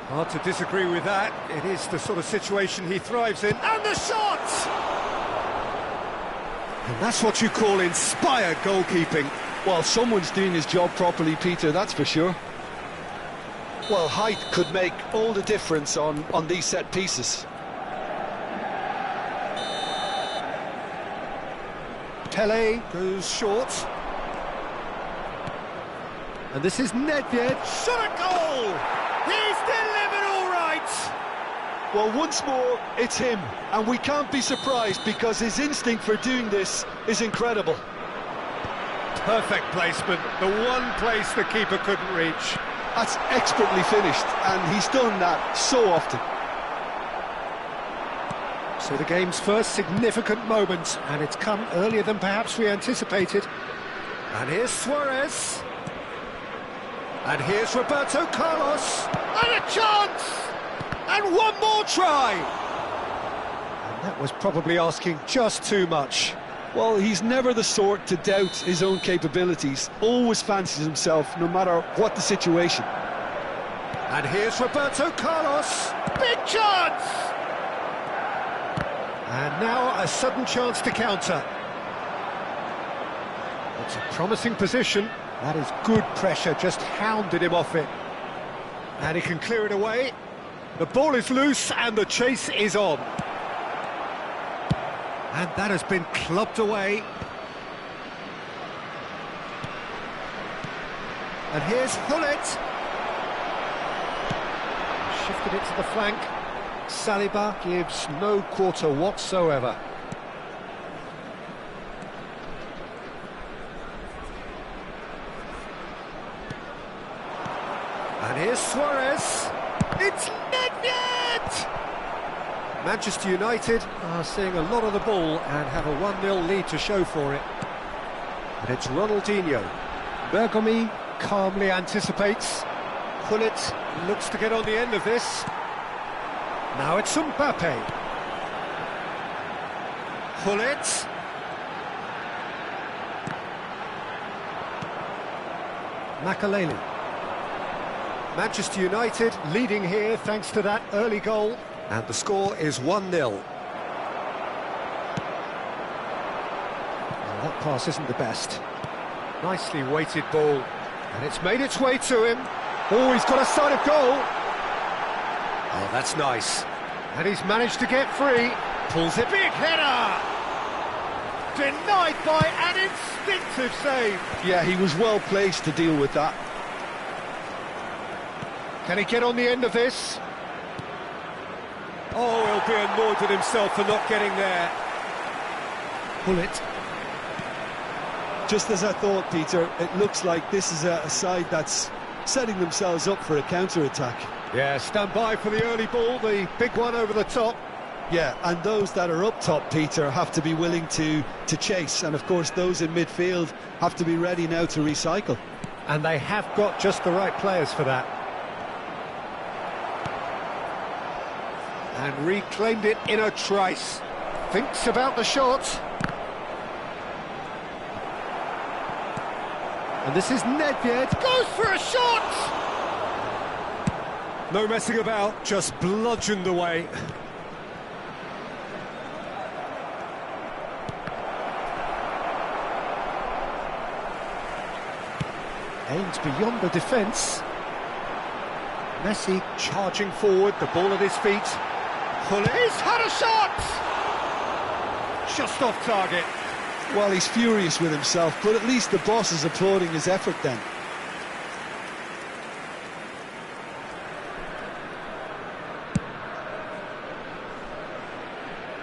Speaker 1: Hard to disagree with that. It is the sort of situation he thrives in. And the shot! And that's what you call inspired goalkeeping.
Speaker 3: Well, someone's doing his job properly, Peter, that's for sure. Well, height could make all the difference on these set pieces.
Speaker 1: Tele goes short. And this is Nedved. Shot a goal! He's delivered all right!
Speaker 3: Well, once more, it's him. And we can't be surprised because his instinct for doing this is incredible.
Speaker 1: Perfect placement, the one place the keeper couldn't reach.
Speaker 3: That's expertly finished, and he's done that so often.
Speaker 1: So the game's first significant moment, and it's come earlier than perhaps we anticipated. And here's Suarez. And here's Roberto Carlos. And a chance! And one more try! And that was probably asking just too much.
Speaker 3: Well, he's never the sort to doubt his own capabilities. Always fancies himself, no matter what the situation.
Speaker 1: And here's Roberto Carlos. Big chance! And now a sudden chance to counter. It's a promising position. That is good pressure, just hounded him off it. And he can clear it away. The ball is loose and the chase is on. And that has been clubbed away. And here's Hullet. Shifted it to the flank. Saliba gives no quarter whatsoever. And here's Suarez. It's Nedved! Manchester United are seeing a lot of the ball and have a 1-0 lead to show for it. And it's Ronaldinho. Bergomi calmly anticipates. Hullet looks to get on the end of this. Now it's Mbappe. Hullet. Makaleli. Manchester United leading here thanks to that early goal. And the score is 1-0. Well, that pass isn't the best. Nicely weighted ball. And it's made its way to him. Oh, he's got a sight of goal. Oh, that's nice. And he's managed to get free. Pulls it. Big header! Denied by an instinctive save.
Speaker 3: Yeah, he was well placed to deal with that.
Speaker 1: Can he get on the end of this? Oh, he'll be annoyed at himself for not getting there. Hullet.
Speaker 3: Just as I thought, Peter, it looks like this is a side that's setting themselves up for a counter-attack.
Speaker 1: Yeah, stand by for the early ball, the big one over the top.
Speaker 3: Yeah, and those that are up top, Peter, have to be willing to chase. And, of course, those in midfield have to be ready now to recycle.
Speaker 1: And they have got just the right players for that. And reclaimed it in a trice. Thinks about the shot. And this is Nedved. Goes for a shot! No messing about, just bludgeoned away. Aims beyond the defence. Messi charging forward, the ball at his feet. He's had a shot! Just off target.
Speaker 3: Well, he's furious with himself, but at least the boss is applauding his effort then.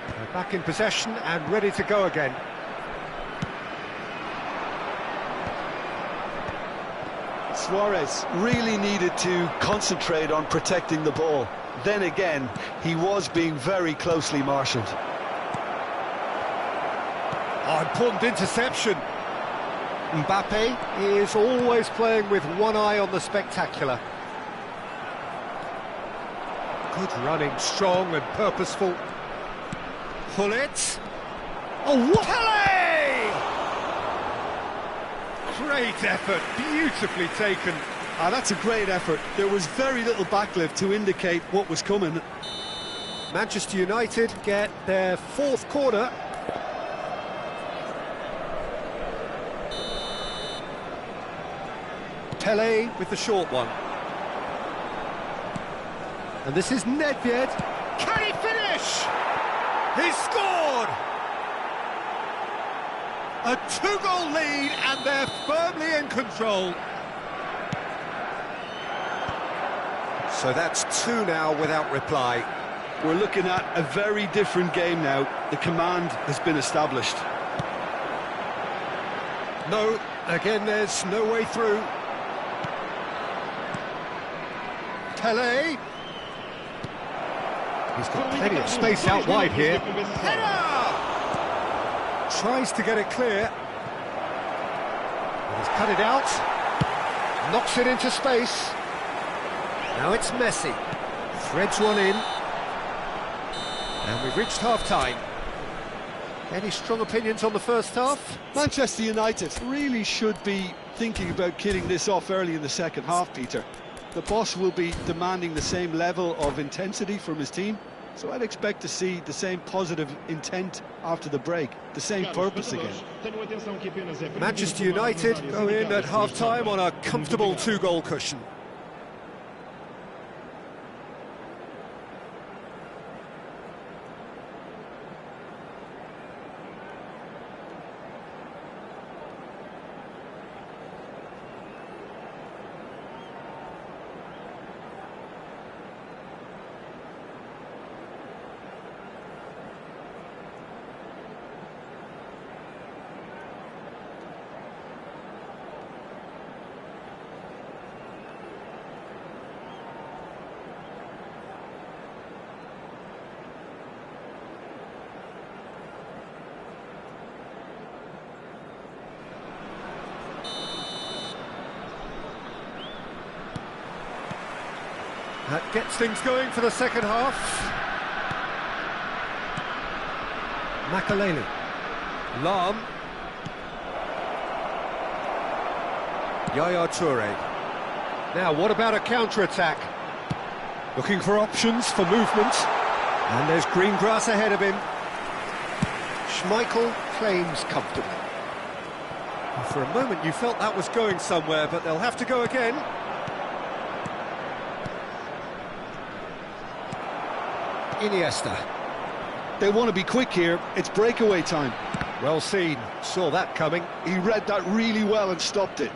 Speaker 1: They're back in possession and ready to go again.
Speaker 3: Suarez really needed to concentrate on protecting the ball. Then again, he was being very closely marshalled.
Speaker 1: Oh, important interception. Mbappe is always playing with one eye on the spectacular. Good running, strong and purposeful. Gullit. Oh, what? Pele! Great effort, beautifully taken.
Speaker 3: That's a great effort. There was very little backlift to indicate what was coming.
Speaker 1: Manchester United get their fourth corner. Pele with the short one. And this is Nedved. Can he finish? He's scored! A two-goal lead and they're firmly in control. So that's two now without reply.
Speaker 3: We're looking at a very different game now. The command has been established.
Speaker 1: No, again there's no way through. Pele. He's got plenty of space out wide here. Header! Tries to get it clear. But he's cut it out. Knocks it into space. Now it's Messi. Threads one in. And we've reached half-time. Any strong opinions on the first half?
Speaker 3: Manchester United really should be thinking about killing this off early in the second half, Peter. The boss will be demanding the same level of intensity from his team, so I'd expect to see the same positive intent after the break, the same purpose again.
Speaker 1: Manchester United go in at half-time on a comfortable two-goal cushion. That gets things going for the second half. Makaleli. Lahm. Yaya Toure. Now, what about a counter-attack? Looking for options for movement. And there's green grass ahead of him. Schmeichel claims comfortably. And for a moment you felt that was going somewhere, but they'll have to go again. Iniesta.
Speaker 3: They want to be quick here. It's breakaway time.
Speaker 1: Well seen. Saw that coming.
Speaker 3: He read that really well and stopped it.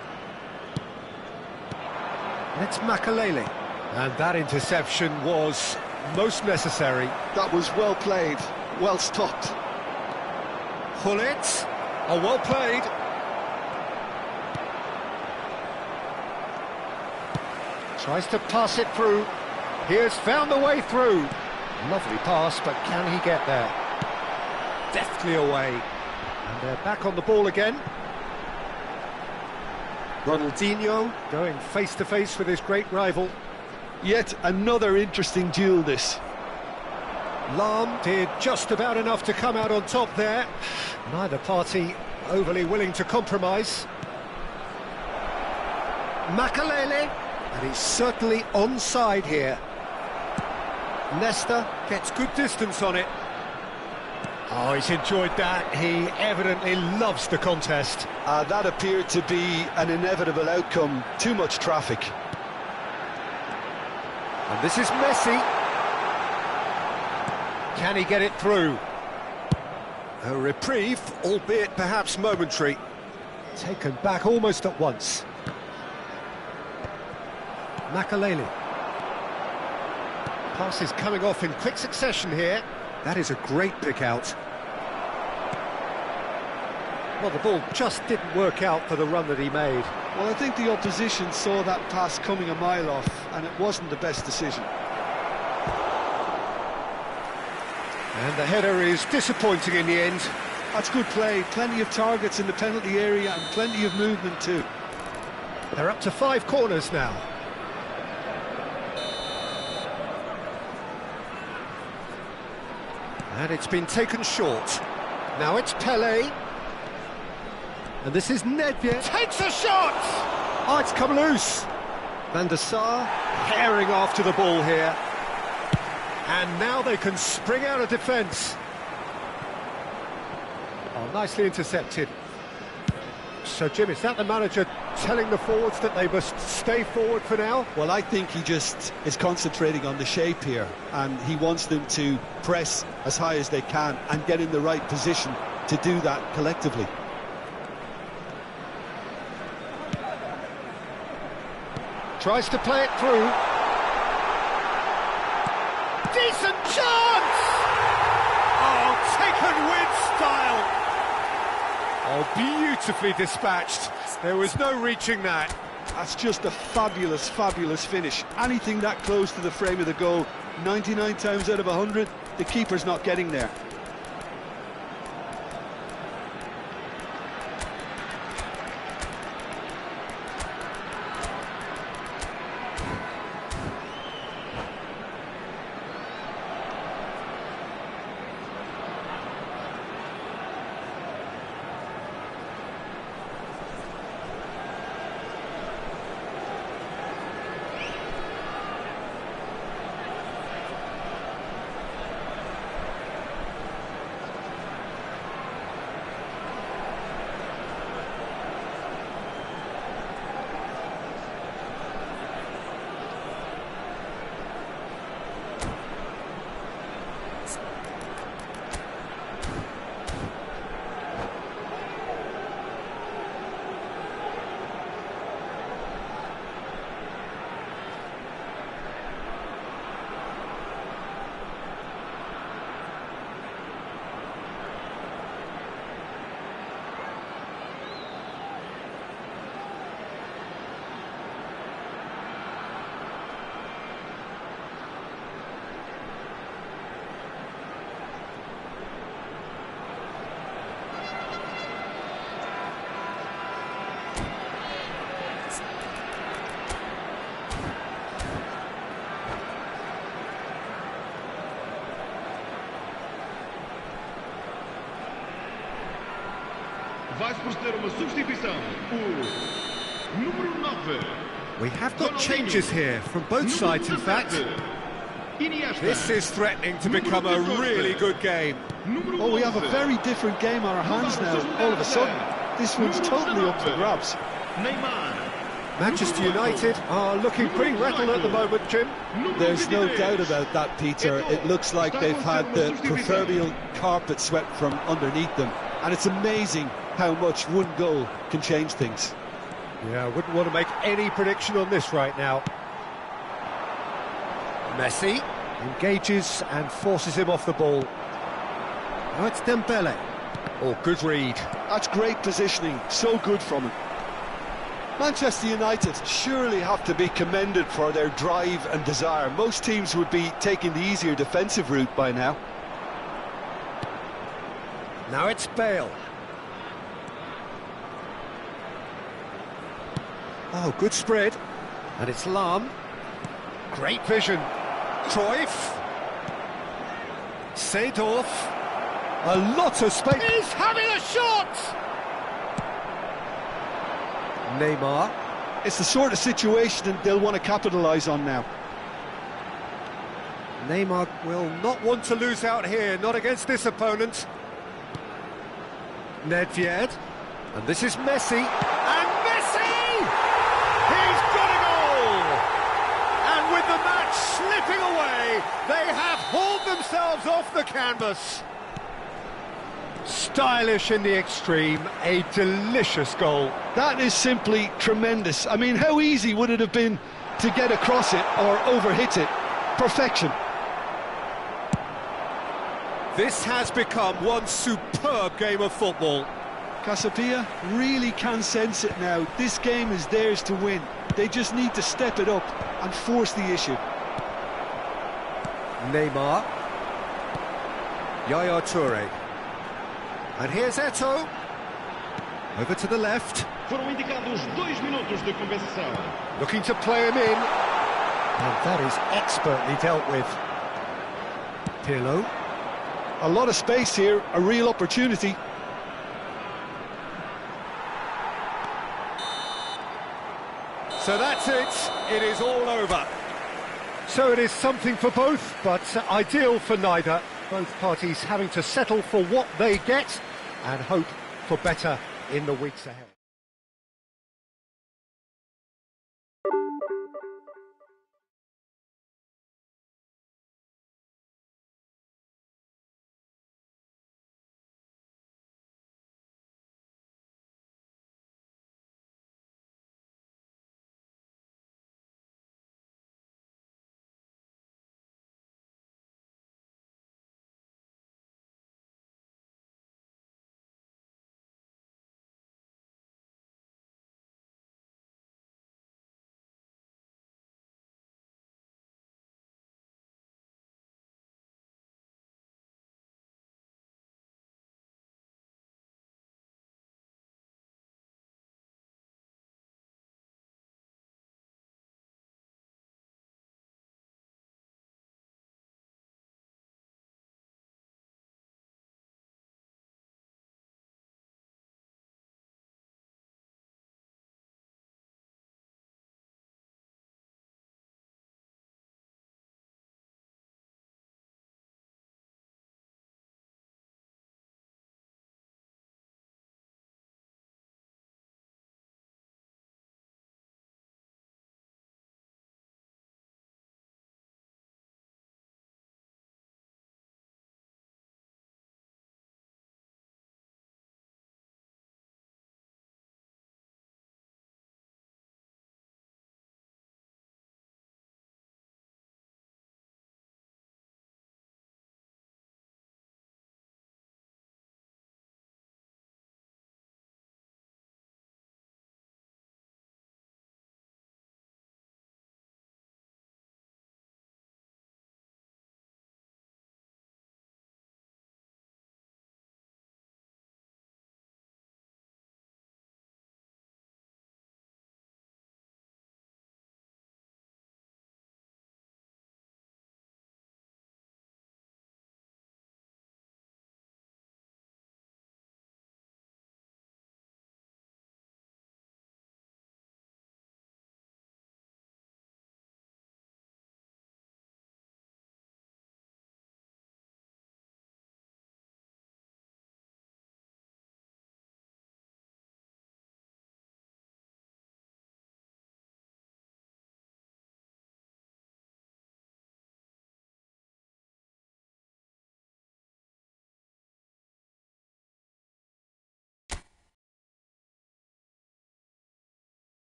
Speaker 1: It's Makaleli. And that interception was most necessary.
Speaker 3: That was well played, well stopped.
Speaker 1: Gullit. Oh, well played. Tries to pass it through. He has found the way through. Lovely pass, but can he get there? Deftly away. And they're back on the ball again. Ronaldinho going face-to-face with his great rival.
Speaker 3: Yet another interesting duel, this.
Speaker 1: Lahm did just about enough to come out on top there. Neither party overly willing to compromise. Makalele, and he's certainly onside here. Nesta gets good distance on it. Oh, he's enjoyed that. He evidently loves the contest.
Speaker 3: That appeared to be an inevitable outcome. Too much traffic.
Speaker 1: And this is Messi. Can he get it through? A reprieve, albeit perhaps momentary. Taken back almost at once. Makalele. Passes coming off in quick succession here. That is a great pick out. Well, the ball just didn't work out for the run that he made.
Speaker 3: Well, I think the opposition saw that pass coming a mile off, and it wasn't the best decision.
Speaker 1: And the header is disappointing in the end.
Speaker 3: That's good play. Plenty of targets in the penalty area and plenty of movement too.
Speaker 1: They're up to 5 corners now. And it's been taken short. Now it's Pele. And this is Nedved. Takes a shot! Oh, it's come loose. Van der Sar herring after the ball here. And now they can spring out of defence. Oh, nicely intercepted. So, Jim, is that the manager telling the forwards that they must stay forward for now?
Speaker 3: Well, I think he just is concentrating on the shape here, and he wants them to press as high as they can and get in the right position to do that collectively.
Speaker 1: Tries to play it through. Decent chance! Oh, taken with style! Oh, beautifully dispatched. There was no reaching that.
Speaker 3: That's just a fabulous, fabulous finish. Anything that close to the frame of the goal, 99 times out of 100, the keeper's not getting there.
Speaker 4: Vai-se proceder uma substituição. O número 9.
Speaker 1: We have got changes here from both sides, in fact. This is threatening to become a really good game.
Speaker 3: Oh, we have a very different game on our hands now, all of a sudden. This one's totally up for grabs.
Speaker 1: Manchester United are looking pretty rattled at the moment, Jim.
Speaker 3: There's no doubt about that, Peter. It looks like they've had the proverbial carpet swept from underneath them. And it's amazing how much one goal can change things.
Speaker 1: Yeah, I wouldn't want to make any prediction on this right now. Messi engages and forces him off the ball. Now it's Dembele. Oh, good read.
Speaker 3: That's great positioning, so good from him. Manchester United surely have to be commended for their drive and desire. Most teams would be taking the easier defensive route by now.
Speaker 1: Now it's Bale. Oh, good spread. And it's Lahm. Great vision. Cruyff. Seedorf. A lot of space. He's having a shot! Neymar.
Speaker 3: It's the sort of situation that they'll want to capitalise on now.
Speaker 1: Neymar will not want to lose out here, not against this opponent. Nedved. And this is Messi. And Messi! He's got a goal! And with the match slipping away, they have hauled themselves off the canvas. Stylish in the extreme, a delicious goal.
Speaker 3: That is simply tremendous. I mean, how easy would it have been to get across it or overhit it? Perfection.
Speaker 1: This has become one superb game of football.
Speaker 3: Casapia really can sense it now. This game is theirs to win. They just need to step it up and force the issue.
Speaker 1: Neymar. Yaya Toure. And here's Eto'o. Over to the left.
Speaker 4: Foram indicados 2 minutos de compensação.
Speaker 1: Looking to play him in. And that is expertly dealt with. Pirlo.
Speaker 3: A lot of space here, a real opportunity.
Speaker 1: So that's it. It is all over. So it is something for both, but ideal for neither. Both parties having to settle for what they get and hope for better in the weeks ahead.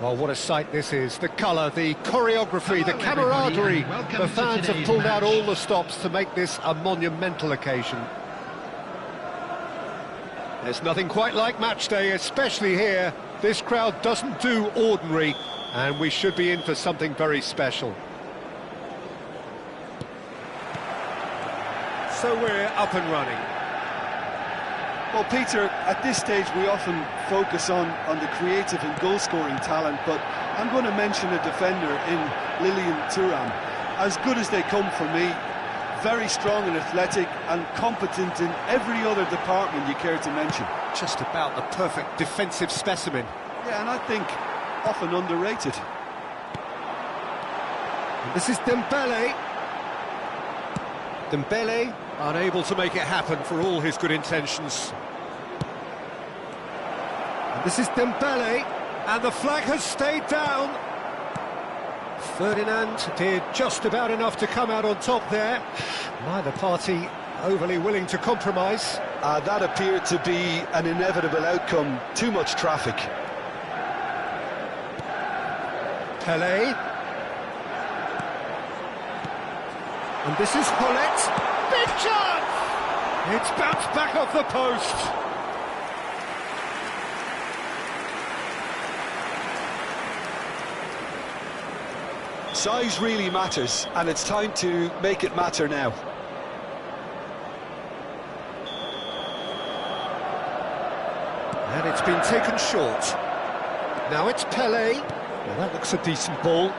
Speaker 1: Well, what a sight this is. The colour, the choreography, the
Speaker 2: Hello,
Speaker 1: camaraderie.
Speaker 2: everybody, and welcome
Speaker 1: The
Speaker 2: to
Speaker 1: fans have
Speaker 2: today's
Speaker 1: pulled out
Speaker 2: match.
Speaker 1: all the stops to make this a monumental occasion. There's nothing quite like match day, especially here. This crowd doesn't do ordinary, and we should be in for something very special. So we're up and running.
Speaker 3: Well, Peter, at this stage we often focus on the creative and goal-scoring talent, but I'm going to mention a defender in Lilian Thuram. As good as they come for me, very strong and athletic and competent in every other department you care to mention.
Speaker 1: Just about the perfect defensive specimen.
Speaker 3: Yeah, and I think often underrated.
Speaker 1: And this is Dembele. Dembele unable to make it happen for all his good intentions. And this is Dembele, and the flag has stayed down. Ferdinand did just about enough to come out on top there. Neither party overly willing to compromise.
Speaker 3: That appeared to be an inevitable outcome. Too much traffic.
Speaker 1: Pelé. And this is Hollett. Big chance! It's bounced back off the post.
Speaker 3: Size really matters, and it's time to make it matter now.
Speaker 1: And it's been taken short. Now it's Pelé. Well, that looks a decent ball.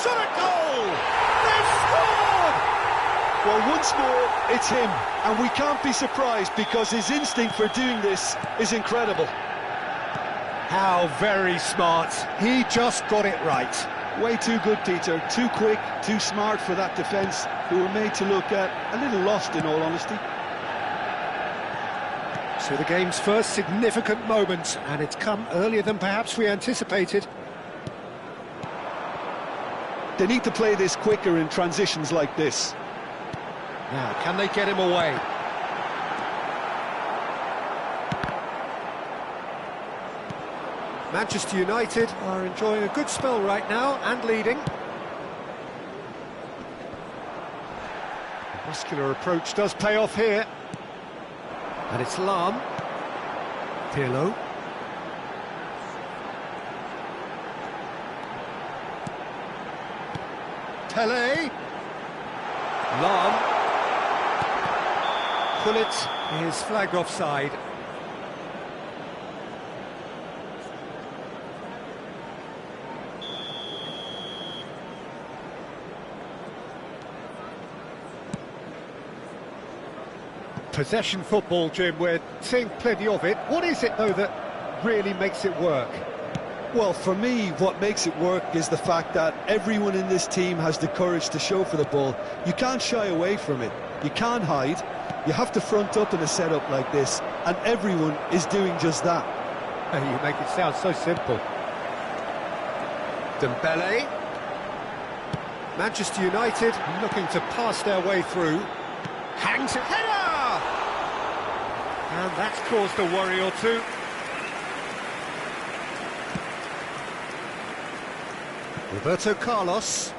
Speaker 1: Shot a goal! They've scored!
Speaker 3: Well, once more, it's him, and we can't be surprised because his instinct for doing this is incredible.
Speaker 1: How very smart. He just got it right.
Speaker 3: Way too good, Peter. Too quick, too smart for that defence, who were made to look a little lost, in all honesty.
Speaker 1: So the game's first significant moment, and it's come earlier than perhaps we anticipated.
Speaker 3: They need to play this quicker in transitions like this.
Speaker 1: Now, can they get him away? Manchester United are enjoying a good spell right now and leading. The muscular approach does pay off here. And it's Lahm. Pirlo. Pelé. Lahm. Gullit is flagged offside. Possession football, Jim, we're seeing plenty of it. What is it, though, that really makes it work?
Speaker 3: Well, for me, what makes it work is the fact that everyone in this team has the courage to show for the ball. You can't shy away from it. You can't hide. You have to front up in a setup like this, and everyone is doing just that.
Speaker 1: You make it sound so simple. Dembele. Manchester United looking to pass their way through. Hangs it. Header! And that's caused a worry or two. Roberto Carlos.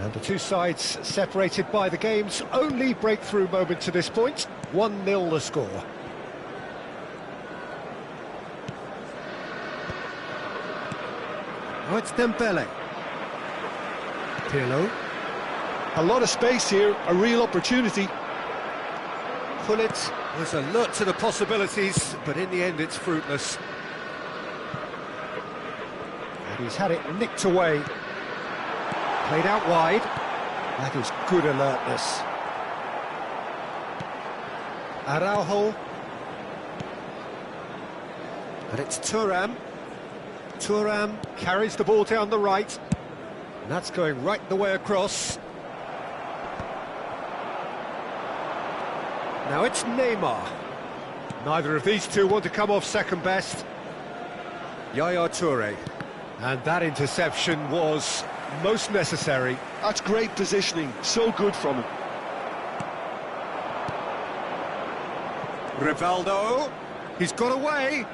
Speaker 1: And the two sides separated by the game's only breakthrough moment to this point. 1-0 the score. Oh, it's Dembele. Pirlo.
Speaker 3: A lot of space here, a real opportunity.
Speaker 1: Gullit was alert to the possibilities, but in the end it's fruitless. And he's had it nicked away. Played out wide. That is good alertness. Araujo. And it's Thuram. Thuram carries the ball down the right. And that's going right the way across. Now it's Neymar. Neither of these two want to come off second best. Yaya Toure. And that interception was most necessary.
Speaker 3: That's great positioning, so good from him.
Speaker 1: Rivaldo. He's got away.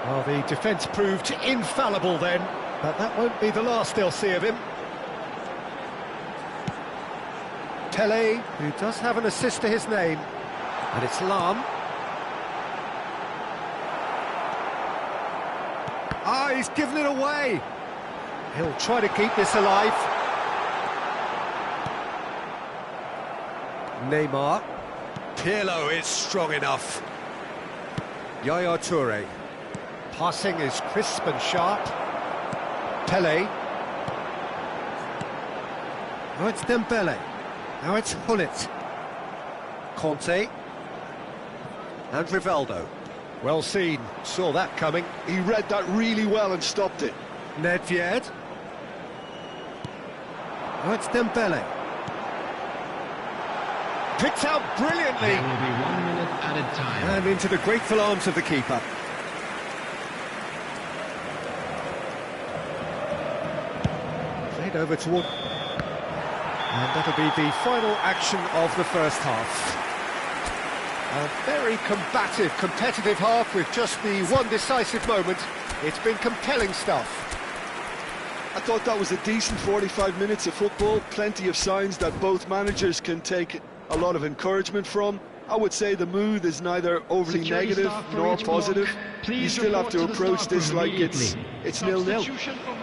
Speaker 1: Well, the defence proved infallible then, but that won't be the last they'll see of him. Pele, who does have an assist to his name, and it's Lahm. Ah, he's given it away. He'll try to keep this alive. Neymar. Pirlo is strong enough. Yaya Toure. Passing is crisp and sharp. Pele. Now it's Dembele. Now it's Gullit. Conte. And Rivaldo. Well seen. Saw that coming.
Speaker 3: He read that really well and stopped it.
Speaker 1: Nedved. Now it's Dembele. Picked out brilliantly.
Speaker 2: There will be 1 minute added time.
Speaker 1: And into the grateful arms of the keeper. Played over toward... And that'll be the final action of the first half. A very combative, competitive half with just the one decisive moment. It's been compelling stuff.
Speaker 3: I thought that was a decent 45 minutes of football. Plenty of signs that both managers can take a lot of encouragement from. I would say the mood is neither overly
Speaker 2: Security
Speaker 3: negative
Speaker 2: staff for
Speaker 3: nor
Speaker 2: each block,
Speaker 3: positive.
Speaker 2: please
Speaker 3: You still have
Speaker 2: report
Speaker 3: to
Speaker 2: to the
Speaker 3: approach
Speaker 2: staff
Speaker 3: this
Speaker 2: room
Speaker 3: like it's
Speaker 2: immediately.
Speaker 3: 0-0.
Speaker 4: Substitution for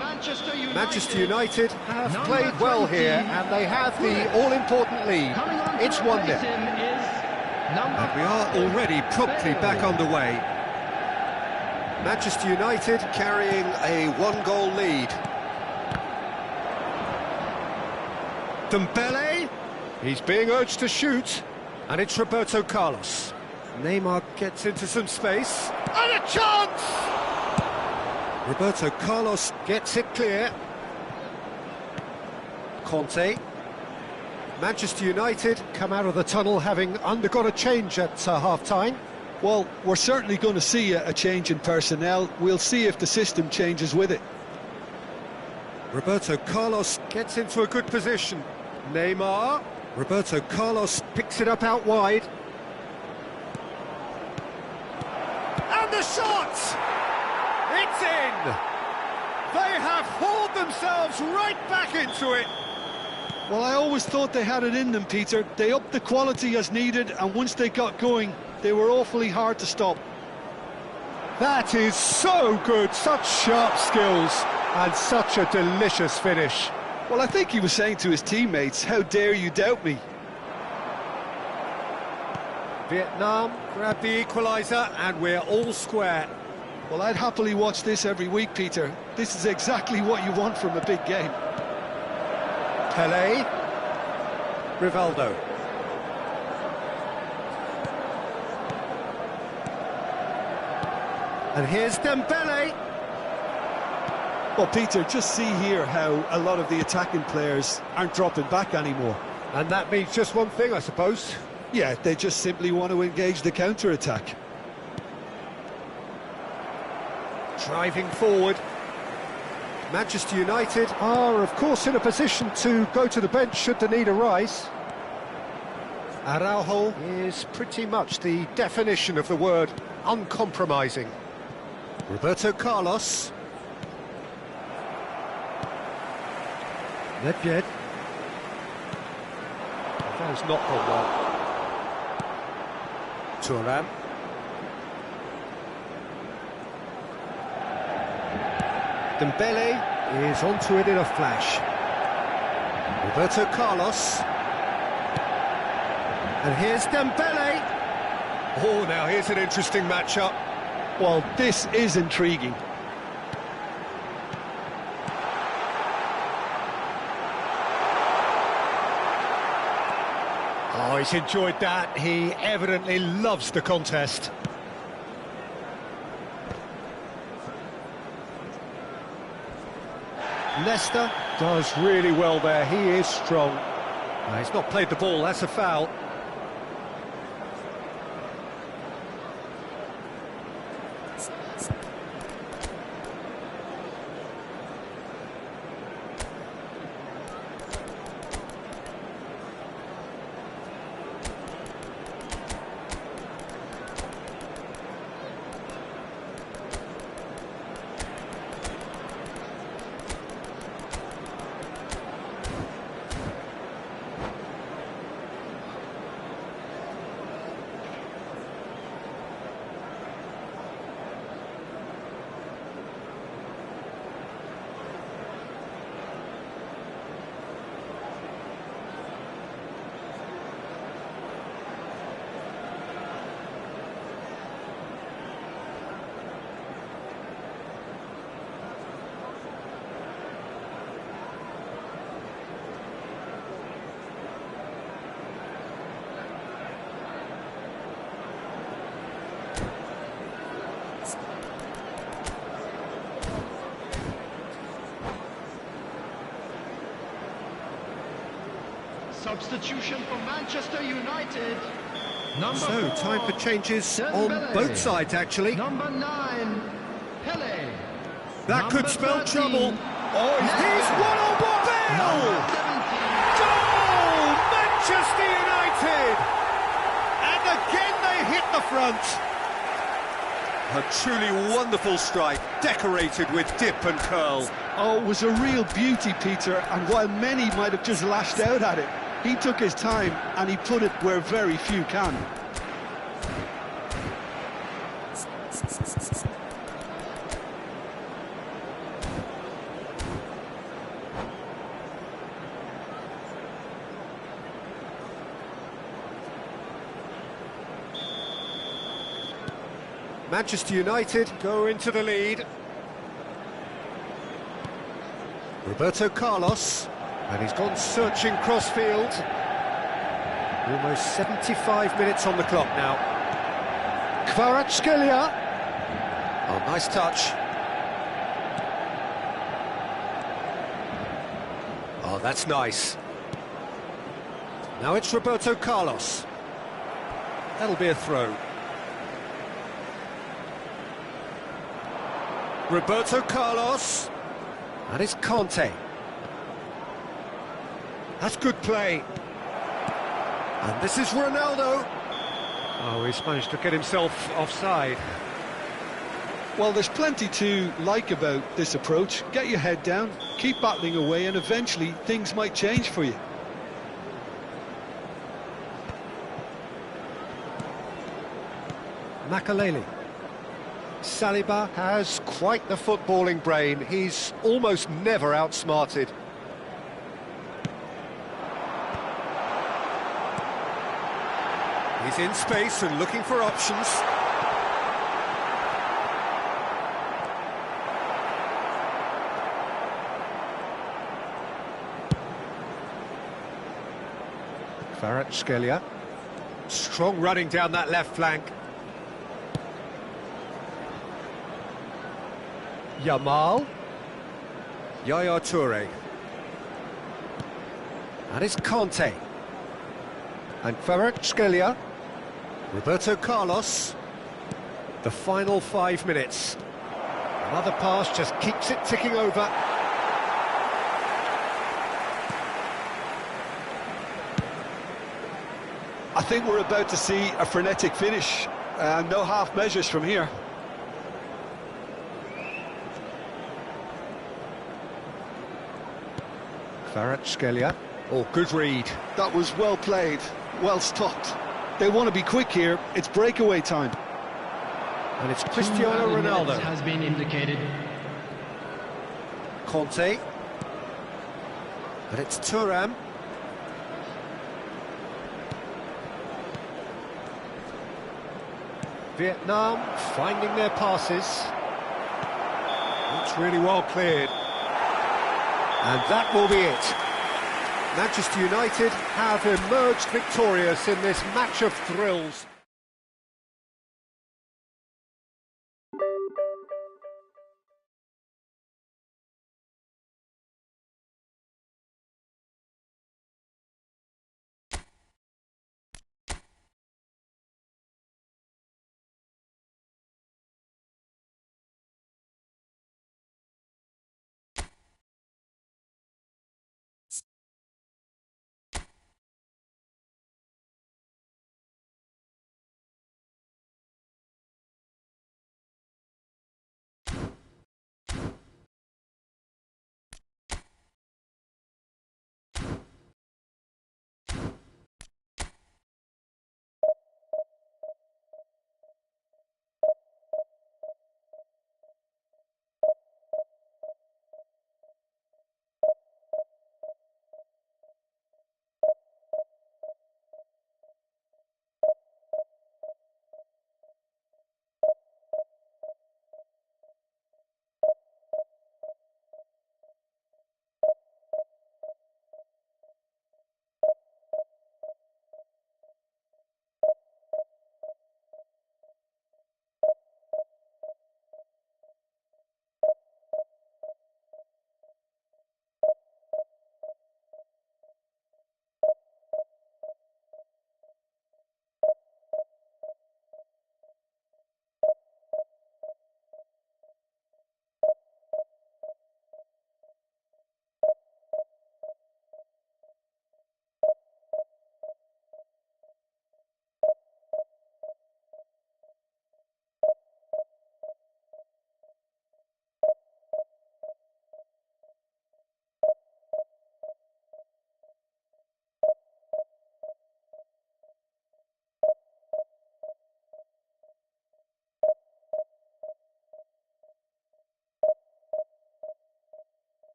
Speaker 1: Manchester United have
Speaker 4: Number
Speaker 1: played well
Speaker 4: 20,
Speaker 1: here, and they have the all-important lead.
Speaker 4: Coming on to
Speaker 1: It's
Speaker 4: replace
Speaker 1: 1-0.
Speaker 4: him is number
Speaker 1: And we are already promptly back underway. Manchester United carrying a one-goal lead. Dembele, he's being urged to shoot, and it's Roberto Carlos. Neymar gets into some space, and a chance! Roberto Carlos gets it clear. Conte. Manchester United come out of the tunnel having undergone a change at half-time.
Speaker 3: Well, we're certainly going to see a change in personnel. We'll see if the system changes with it.
Speaker 1: Roberto Carlos gets into a good position. Neymar. Roberto Carlos picks it up out wide. And the shot! It's in! They have hauled themselves right back into it.
Speaker 3: Well, I always thought they had it in them, Peter. They upped the quality as needed, and once they got going, they were awfully hard to stop.
Speaker 1: That is so good, such sharp skills, and such a delicious finish.
Speaker 3: Well, I think he was saying to his teammates, how dare you doubt me?
Speaker 1: Vietnam grab the equaliser, and we're all square.
Speaker 3: Well, I'd happily watch this every week, Peter. This is exactly what you want from a big game.
Speaker 1: Pele. Rivaldo. And here's Dembele.
Speaker 3: Well, Peter, just see here how a lot of the attacking players aren't dropping back anymore.
Speaker 1: And that means just one thing, I suppose.
Speaker 3: Yeah, they just simply want to engage the counter-attack.
Speaker 1: Driving forward. Manchester United are, of course, in a position to go to the bench should the need arise. Araujo is pretty much the definition of the word uncompromising. Roberto Carlos. Ledvied. That has not gone well. Thuram. Dembele is onto it in a flash. Roberto Carlos. And here's Dembele. Oh, now here's an interesting matchup.
Speaker 3: Well, this is intriguing.
Speaker 1: Oh, he's enjoyed that. He evidently loves the contest. Leicester does really well there. He is strong. He's not played the ball, that's a foul.
Speaker 2: Substitution for Manchester United.
Speaker 1: So, time for changes on both sides, actually.
Speaker 2: Number 9, Pele.
Speaker 1: That could spell
Speaker 2: 13,
Speaker 1: trouble. Oh, he's one-on-one! Bale! Goal! Manchester United! And again they hit the front. A truly wonderful strike, decorated with dip and curl.
Speaker 3: Oh, it was a real beauty, Peter, and while many might have just lashed out at it, he took his time and he put it where very few can.
Speaker 1: Manchester United go into the lead. Roberto Carlos, and he's gone searching crossfield. Almost 75 minutes on the clock now. Kvaratskhelia. Oh, nice touch. Oh, that's nice. Now it's Roberto Carlos. That'll be a throw. Roberto Carlos. That is Conte. That's good play. And this is Ronaldo. Oh, he's managed to get himself offside.
Speaker 3: Well, there's plenty to like about this approach. Get your head down, keep battling away, and eventually things might change for you.
Speaker 1: Makaleli. Saliba has quite the footballing brain. He's almost never outsmarted. He's in space and looking for options. Kvaratskhelia. Strong running down that left flank. Yamal. Yaya Toure. That is Conte. And Kvaratskhelia. Roberto Carlos. The final 5 minutes. Another pass just keeps it ticking over.
Speaker 3: I think we're about to see a frenetic finish. No half measures from here.
Speaker 1: Kvaratskhelia. Oh, good read.
Speaker 3: That was well played, well stopped. They want to be quick here. It's breakaway time.
Speaker 1: And it's
Speaker 2: 2
Speaker 1: Cristiano
Speaker 2: added minutes
Speaker 1: Ronaldo.
Speaker 2: has been indicated.
Speaker 1: Conte. And it's Thuram. Vietnam finding their passes. It's really well cleared. And that will be it. Manchester United have emerged victorious in this match of thrills.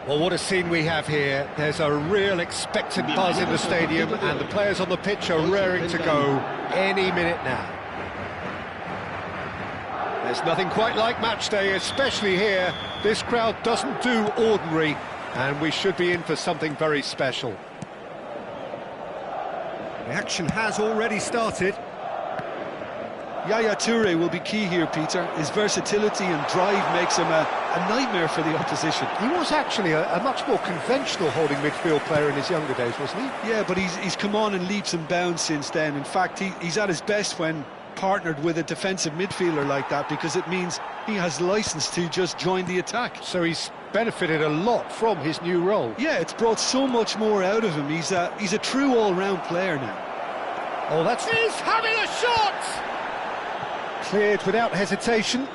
Speaker 1: Well, what a scene we have here. There's a real expectant buzz in the stadium, and the players on the pitch are raring to go any minute now. There's nothing quite like match day, especially here. This crowd doesn't do ordinary, and we should be in for something very special. The action has already started.
Speaker 3: Yaya Toure will be key here, Peter. His versatility and drive makes him a nightmare for the opposition.
Speaker 1: He was actually a much more conventional holding midfield player in his younger days, wasn't he?
Speaker 3: Yeah, but he's come on in leaps and bounds since then. In fact, he's at his best when partnered with a defensive midfielder like that, because it means he has license to just join the attack.
Speaker 1: So he's benefited a lot from his new role.
Speaker 3: Yeah, it's brought so much more out of him. He's a true all-round player now.
Speaker 1: Oh, that's...
Speaker 4: He's having a shot!
Speaker 1: Cleared without hesitation.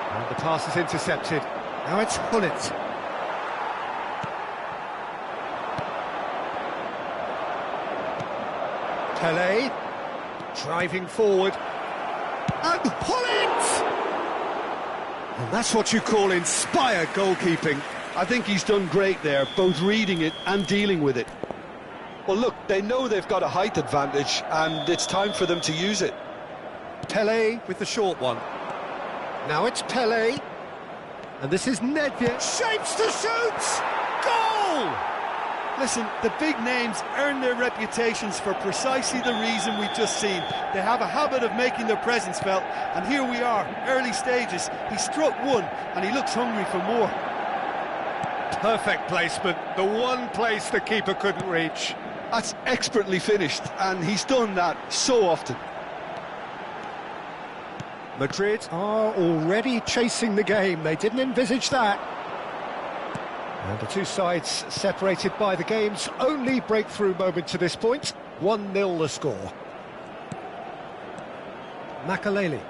Speaker 1: And the pass is intercepted. Now it's Gullit. Pelé, driving forward. And Gullit! And that's what you call inspired goalkeeping.
Speaker 3: I think he's done great there, both reading it and dealing with it. Well, look, they know they've got a height advantage, and it's time for them to use it.
Speaker 1: Pelé with the short one. Now it's Pelé. And this is Nedved. Shapes to shoot! Goal!
Speaker 3: Listen, the big names earn their reputations for precisely the reason we've just seen. They have a habit of making their presence felt, and here we are, early stages. He struck one, and he looks hungry for more.
Speaker 1: Perfect placement, the one place the keeper couldn't reach.
Speaker 3: That's expertly finished, and he's done that so often.
Speaker 1: Madrid are already chasing the game. They didn't envisage that. And the two sides separated by the game's only breakthrough moment to this point. 1-0 the score. Makelele.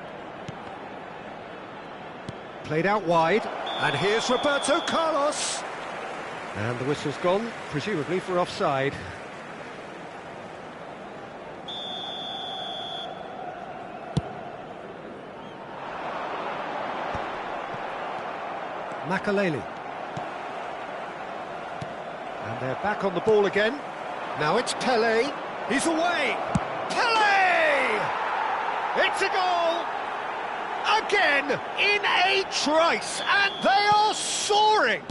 Speaker 1: Played out wide. And here's Roberto Carlos. And the whistle's gone, presumably for offside. Makelele. And they're back on the ball again. Now it's Pelé. He's away. Pelé! It's a goal! Again, in a trice, and they are soaring!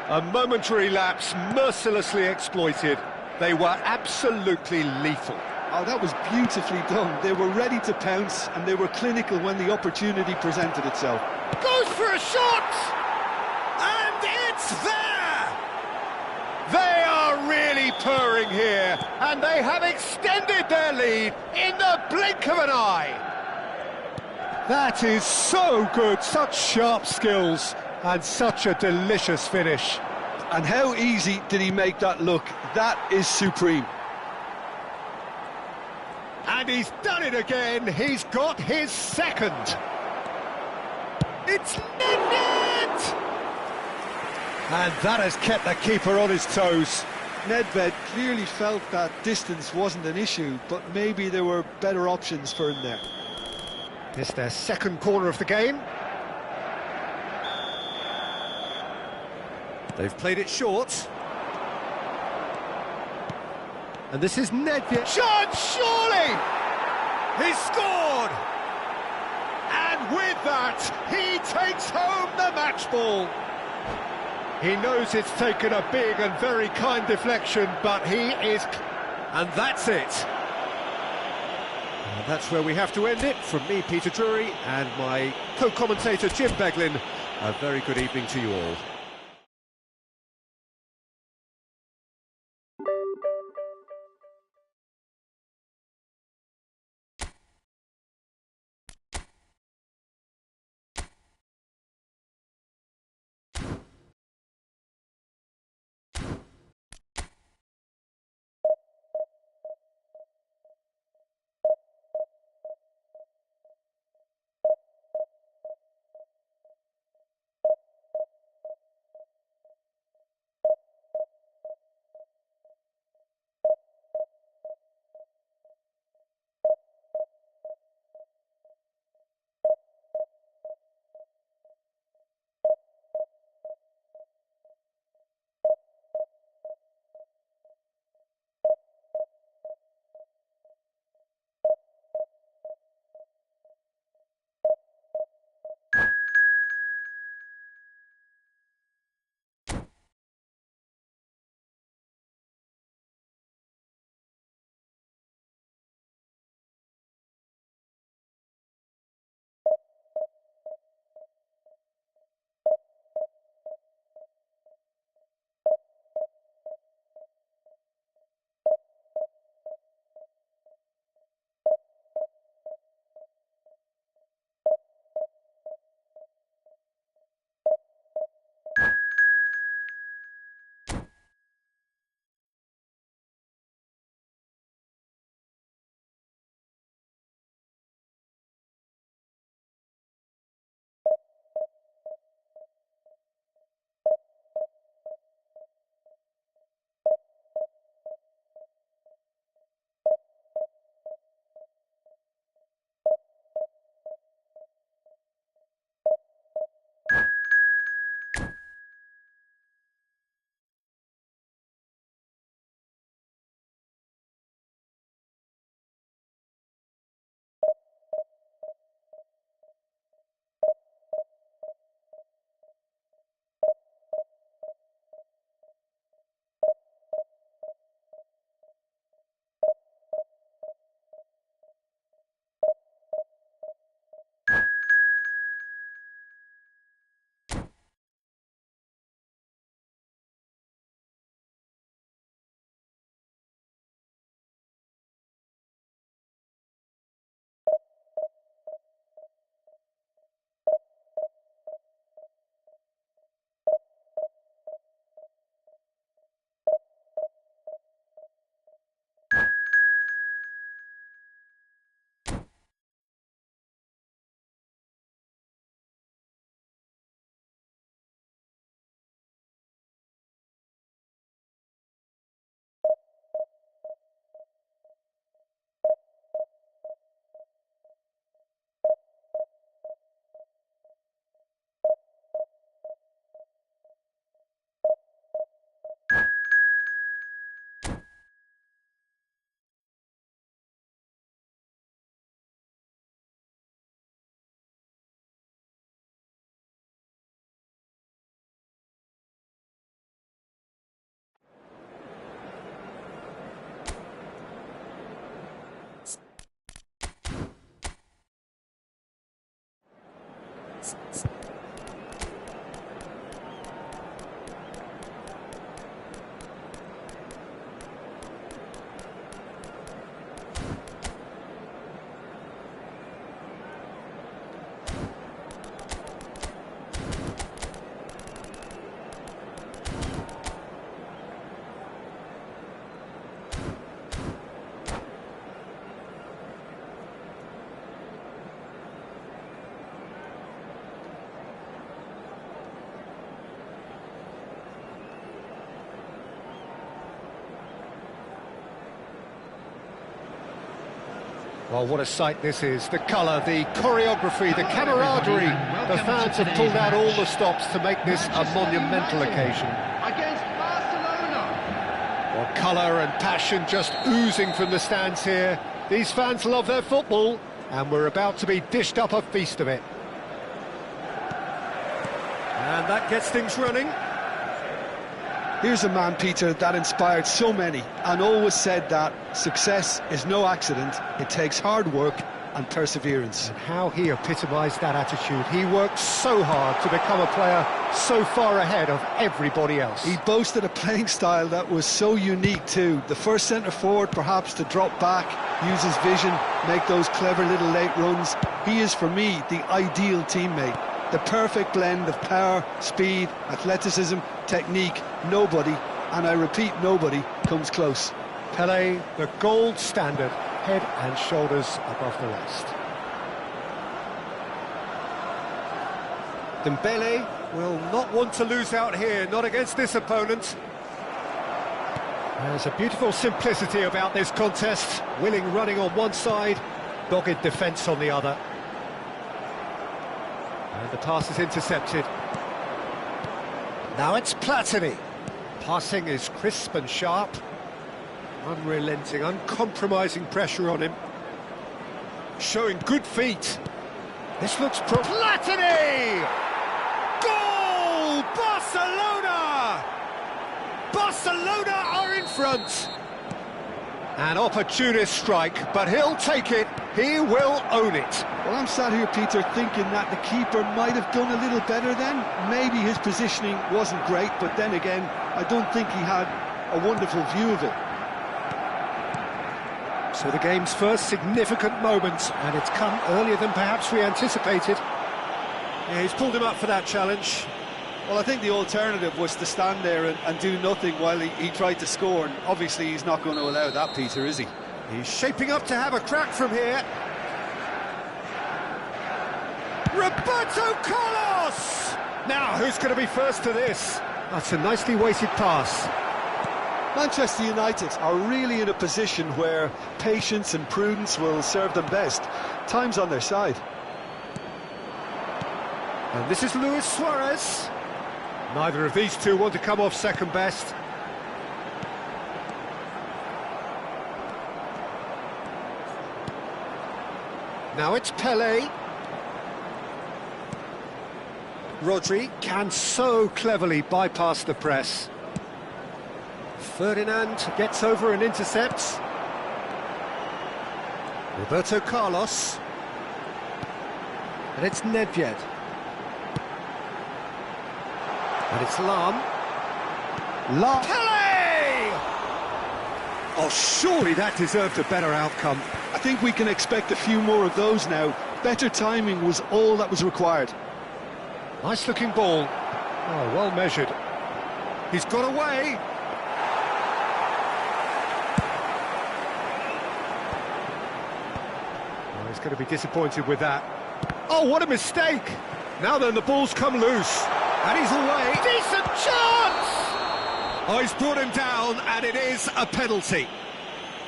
Speaker 1: A momentary lapse mercilessly exploited. They were absolutely lethal.
Speaker 3: Oh, that was beautifully done. They were ready to pounce, and they were clinical when the opportunity presented itself.
Speaker 1: Goes for a shot! And it's there! They are really purring here, and they have extended their lead in the blink of an eye. That is so good, such sharp skills, and such a delicious finish.
Speaker 3: And how easy did he make that look? That is supreme.
Speaker 1: And he's done it again, he's got his second. It's Nedved! And that has kept the keeper on his toes.
Speaker 3: Nedved clearly felt that distance wasn't an issue, but maybe there were better options for him there.
Speaker 1: It's their second corner of the game. They've played it short. And this is Nedved. Shot, surely! He scored! And with that, he takes home the match ball. He knows it's taken a big and very kind deflection, but he is... And that's it. And that's where we have to end it. From me, Peter Drury, and my co-commentator, Jim Beglin. A very good evening to you all. Well, what a sight this is. The colour, the choreography, the camaraderie. The fans have pulled out all the stops to make this a monumental occasion.
Speaker 4: Against Barcelona.
Speaker 1: Well, colour and passion just oozing from the stands here. These fans love their football, and we're about to be dished up a feast of it. And that gets things running.
Speaker 3: Here's a man, Peter, that inspired so many and always said that success is no accident, it takes hard work and perseverance.
Speaker 1: And how he epitomised that attitude. He worked so hard to become a player so far ahead of everybody else.
Speaker 3: He boasted a playing style that was so unique too. The first centre-forward perhaps to drop back, use his vision, make those clever little late runs. He is, for me, the ideal teammate. The perfect blend of power, speed, athleticism, technique. Nobody, and I repeat nobody, comes close.
Speaker 1: Pelé, the gold standard, head and shoulders above the rest. Dembele will not want to lose out here, not against this opponent. There's a beautiful simplicity about this contest. Willing running on one side, dogged defence on the other. And the pass is intercepted. Now it's Platini. Passing is crisp and sharp. Unrelenting, uncompromising pressure on him. Showing good feet. This looks Platini! Goal! Barcelona! Barcelona are in front. An opportunist strike, but he'll take it. He will own it.
Speaker 3: Well, I'm sat here, Peter, thinking that the keeper might have done a little better then. Maybe his positioning wasn't great, but then again, I don't think he had a wonderful view of it.
Speaker 1: So the game's first significant moment, and it's come earlier than perhaps we anticipated. Yeah, he's pulled him up for that challenge.
Speaker 3: Well, I think the alternative was to stand there and do nothing while he tried to score, and obviously he's not going to allow that, Peter, is he?
Speaker 1: He's shaping up to have a crack from here. Roberto Carlos! Now, who's going to be first to this? That's a nicely weighted pass.
Speaker 3: Manchester United are really in a position where patience and prudence will serve them best. Time's on their side.
Speaker 1: And this is Luis Suarez. Neither of these two want to come off second best. Now it's Pelé. Rodri can so cleverly bypass the press. Ferdinand gets over and intercepts. Roberto Carlos. And it's Nedved. And it's Lam. Pelé! Oh, surely that deserved a better outcome.
Speaker 3: I think we can expect a few more of those now. Better timing was all that was required.
Speaker 1: Nice looking ball. Oh, well measured. He's got away. Oh, he's going to be disappointed with that. Oh, what a mistake! Now then, the ball's come loose. And he's away. Decent chance! Oh, he's brought him down, and it is a penalty.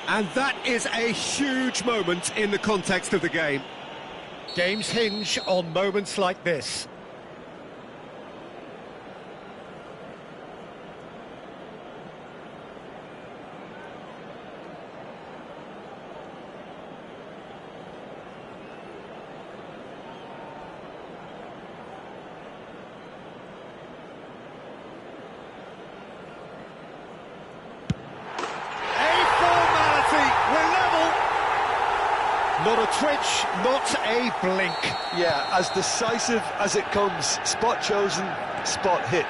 Speaker 1: And that is a huge moment in the context of the game. Games hinge on moments like this. Not a twitch, not a blink.
Speaker 3: Yeah, as decisive as it comes. Spot chosen, spot hit.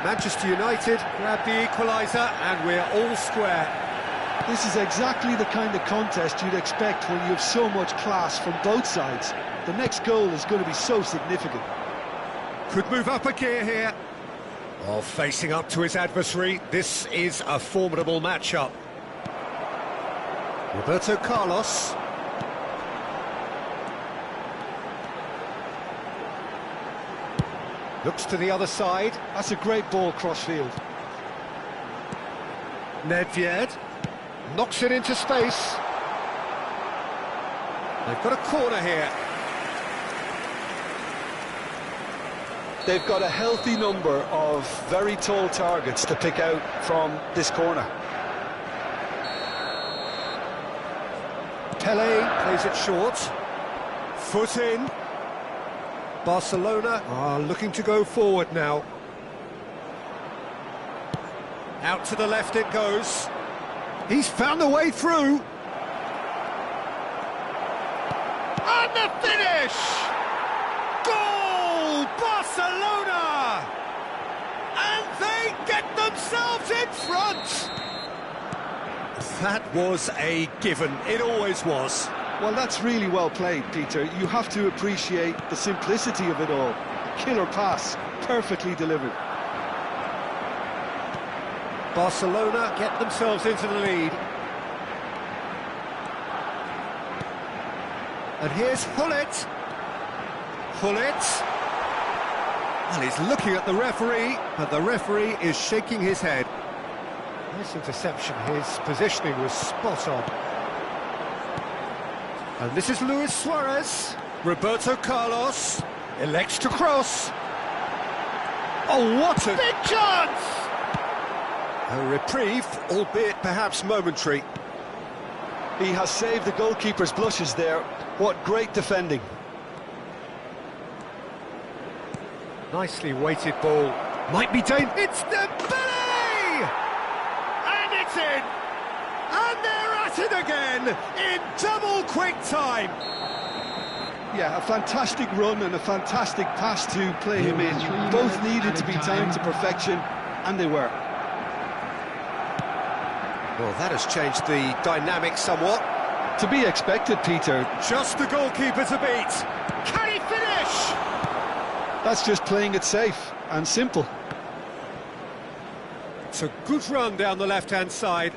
Speaker 1: Manchester United grab the equaliser and we're all square.
Speaker 3: This is exactly the kind of contest you'd expect when you have so much class from both sides. The next goal is going to be so significant.
Speaker 1: Could move up a gear here. While facing up to his adversary, this is a formidable matchup. Roberto Carlos. Looks to the other side.
Speaker 3: That's a great ball crossfield.
Speaker 1: Nedved knocks it into space. They've got a corner here.
Speaker 3: They've got a healthy number of very tall targets to pick out from this corner.
Speaker 1: Pele plays it short. Foot in. Barcelona are looking to go forward now. Out to the left it goes. He's found the way through. And the finish! Goal! Barcelona! And they get themselves in front! That was a given. It always was.
Speaker 3: Well, that's really well played, Peter. You have to appreciate the simplicity of it all. Killer pass, perfectly delivered.
Speaker 1: Barcelona get themselves into the lead. And here's Hullet. Hullet. Well, he's looking at the referee, but the referee is shaking his head. Nice interception. His positioning was spot on. And this is Luis Suarez. Roberto Carlos elects to cross. Oh, what a big chance! A reprieve, albeit perhaps momentary.
Speaker 3: He has saved the goalkeeper's blushes there. What great defending.
Speaker 1: Nicely weighted ball. Might be dangerous. It's Dembele! And it's in! And they're at it again in double quick time.
Speaker 3: Yeah, a fantastic run and a fantastic pass to play him in. Both needed to be timed to perfection, and they were.
Speaker 1: Well, that has changed the dynamic somewhat.
Speaker 3: To be expected, Peter.
Speaker 1: Just the goalkeeper to beat. Can he finish?
Speaker 3: That's just playing it safe and simple.
Speaker 1: It's a good run down the left-hand side.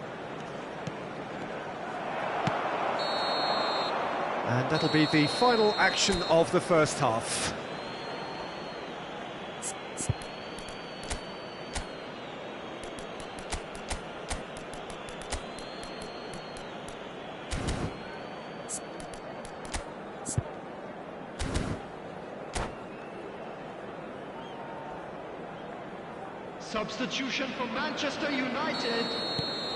Speaker 1: And that'll be the final action of the first half.
Speaker 2: Substitution for Manchester United,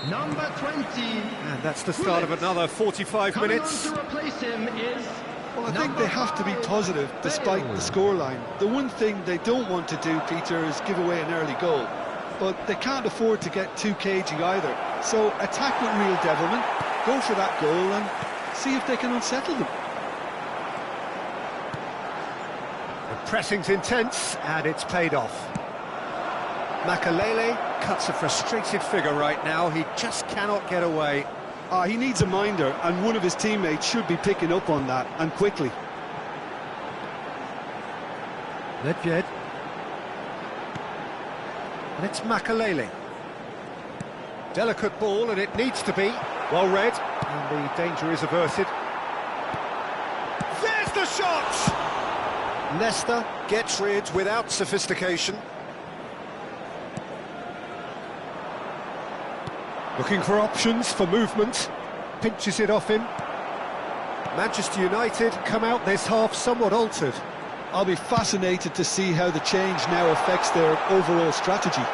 Speaker 2: number 20.
Speaker 1: And that's the start of another 45 minutes.
Speaker 2: Coming on to replace him is...
Speaker 3: Well, I think they have to be positive despite the scoreline. The one thing they don't want to do, Peter, is give away an early goal. But they can't afford to get too cagey either. So attack with real devilment, go for that goal and see if they can unsettle them.
Speaker 1: The pressing's intense and it's paid off. Makalele cuts a frustrated figure right now. He just cannot get away.
Speaker 3: He needs a minder, and one of his teammates should be picking up on that, and quickly.
Speaker 1: Nedved. And it's Makalele. Delicate ball, and it needs to be. Well read, and the danger is averted. There's the shot! Nesta gets rid without sophistication. Looking for options for movement. Pinches it off him. Manchester United come out this half somewhat altered.
Speaker 3: I'll be fascinated to see how the change now affects their overall strategy.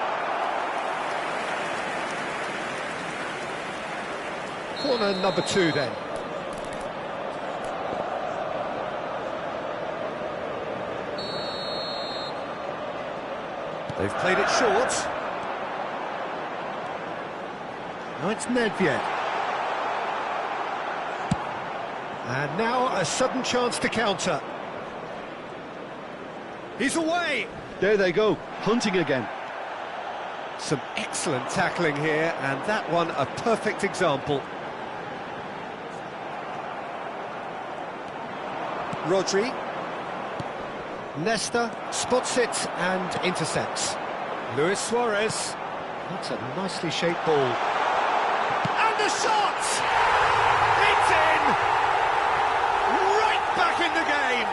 Speaker 1: Corner number 2 then. They've played it short. Now it's Nedved. And now a sudden chance to counter. He's away!
Speaker 3: There they go, hunting again.
Speaker 1: Some excellent tackling here, and that one a perfect example. Rodri. Nesta spots it and intercepts. Luis Suarez. That's a nicely shaped ball. And the shot! It's in! Right back in the game!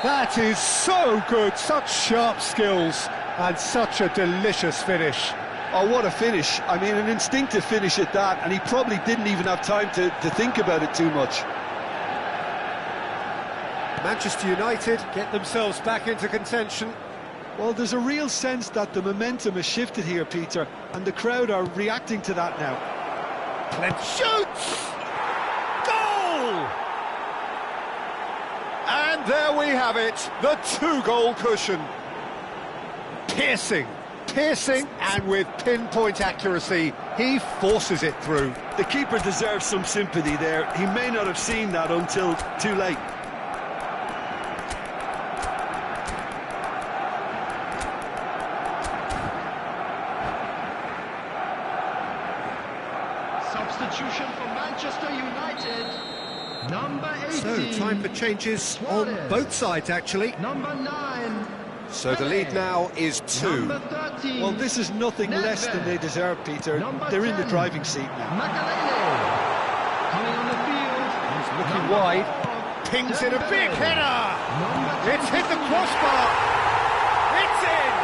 Speaker 1: That is so good, such sharp skills, and such a delicious finish.
Speaker 3: Oh, what a finish. I mean, an instinctive finish at that, and he probably didn't even have time to think about it too much.
Speaker 1: Manchester United get themselves back into contention.
Speaker 3: Well, there's a real sense that the momentum has shifted here, Peter, and the crowd are reacting to that now.
Speaker 1: Clint shoots! Goal! And there we have it, the two-goal cushion. Piercing, and with pinpoint accuracy, he forces it through.
Speaker 3: The keeper deserves some sympathy there. He may not have seen that until too late.
Speaker 2: Substitution for Manchester United. Number 18.
Speaker 1: So, time for changes on both sides, actually.
Speaker 2: Number 9.
Speaker 1: So the lead now is 2.
Speaker 2: Number 13.
Speaker 3: Well, this is nothing less than they deserve, Peter. They're in the driving seat now.
Speaker 2: Makalele. Coming on the field.
Speaker 1: He's looking wide. Pings in a big header. It's hit the crossbar. It's in.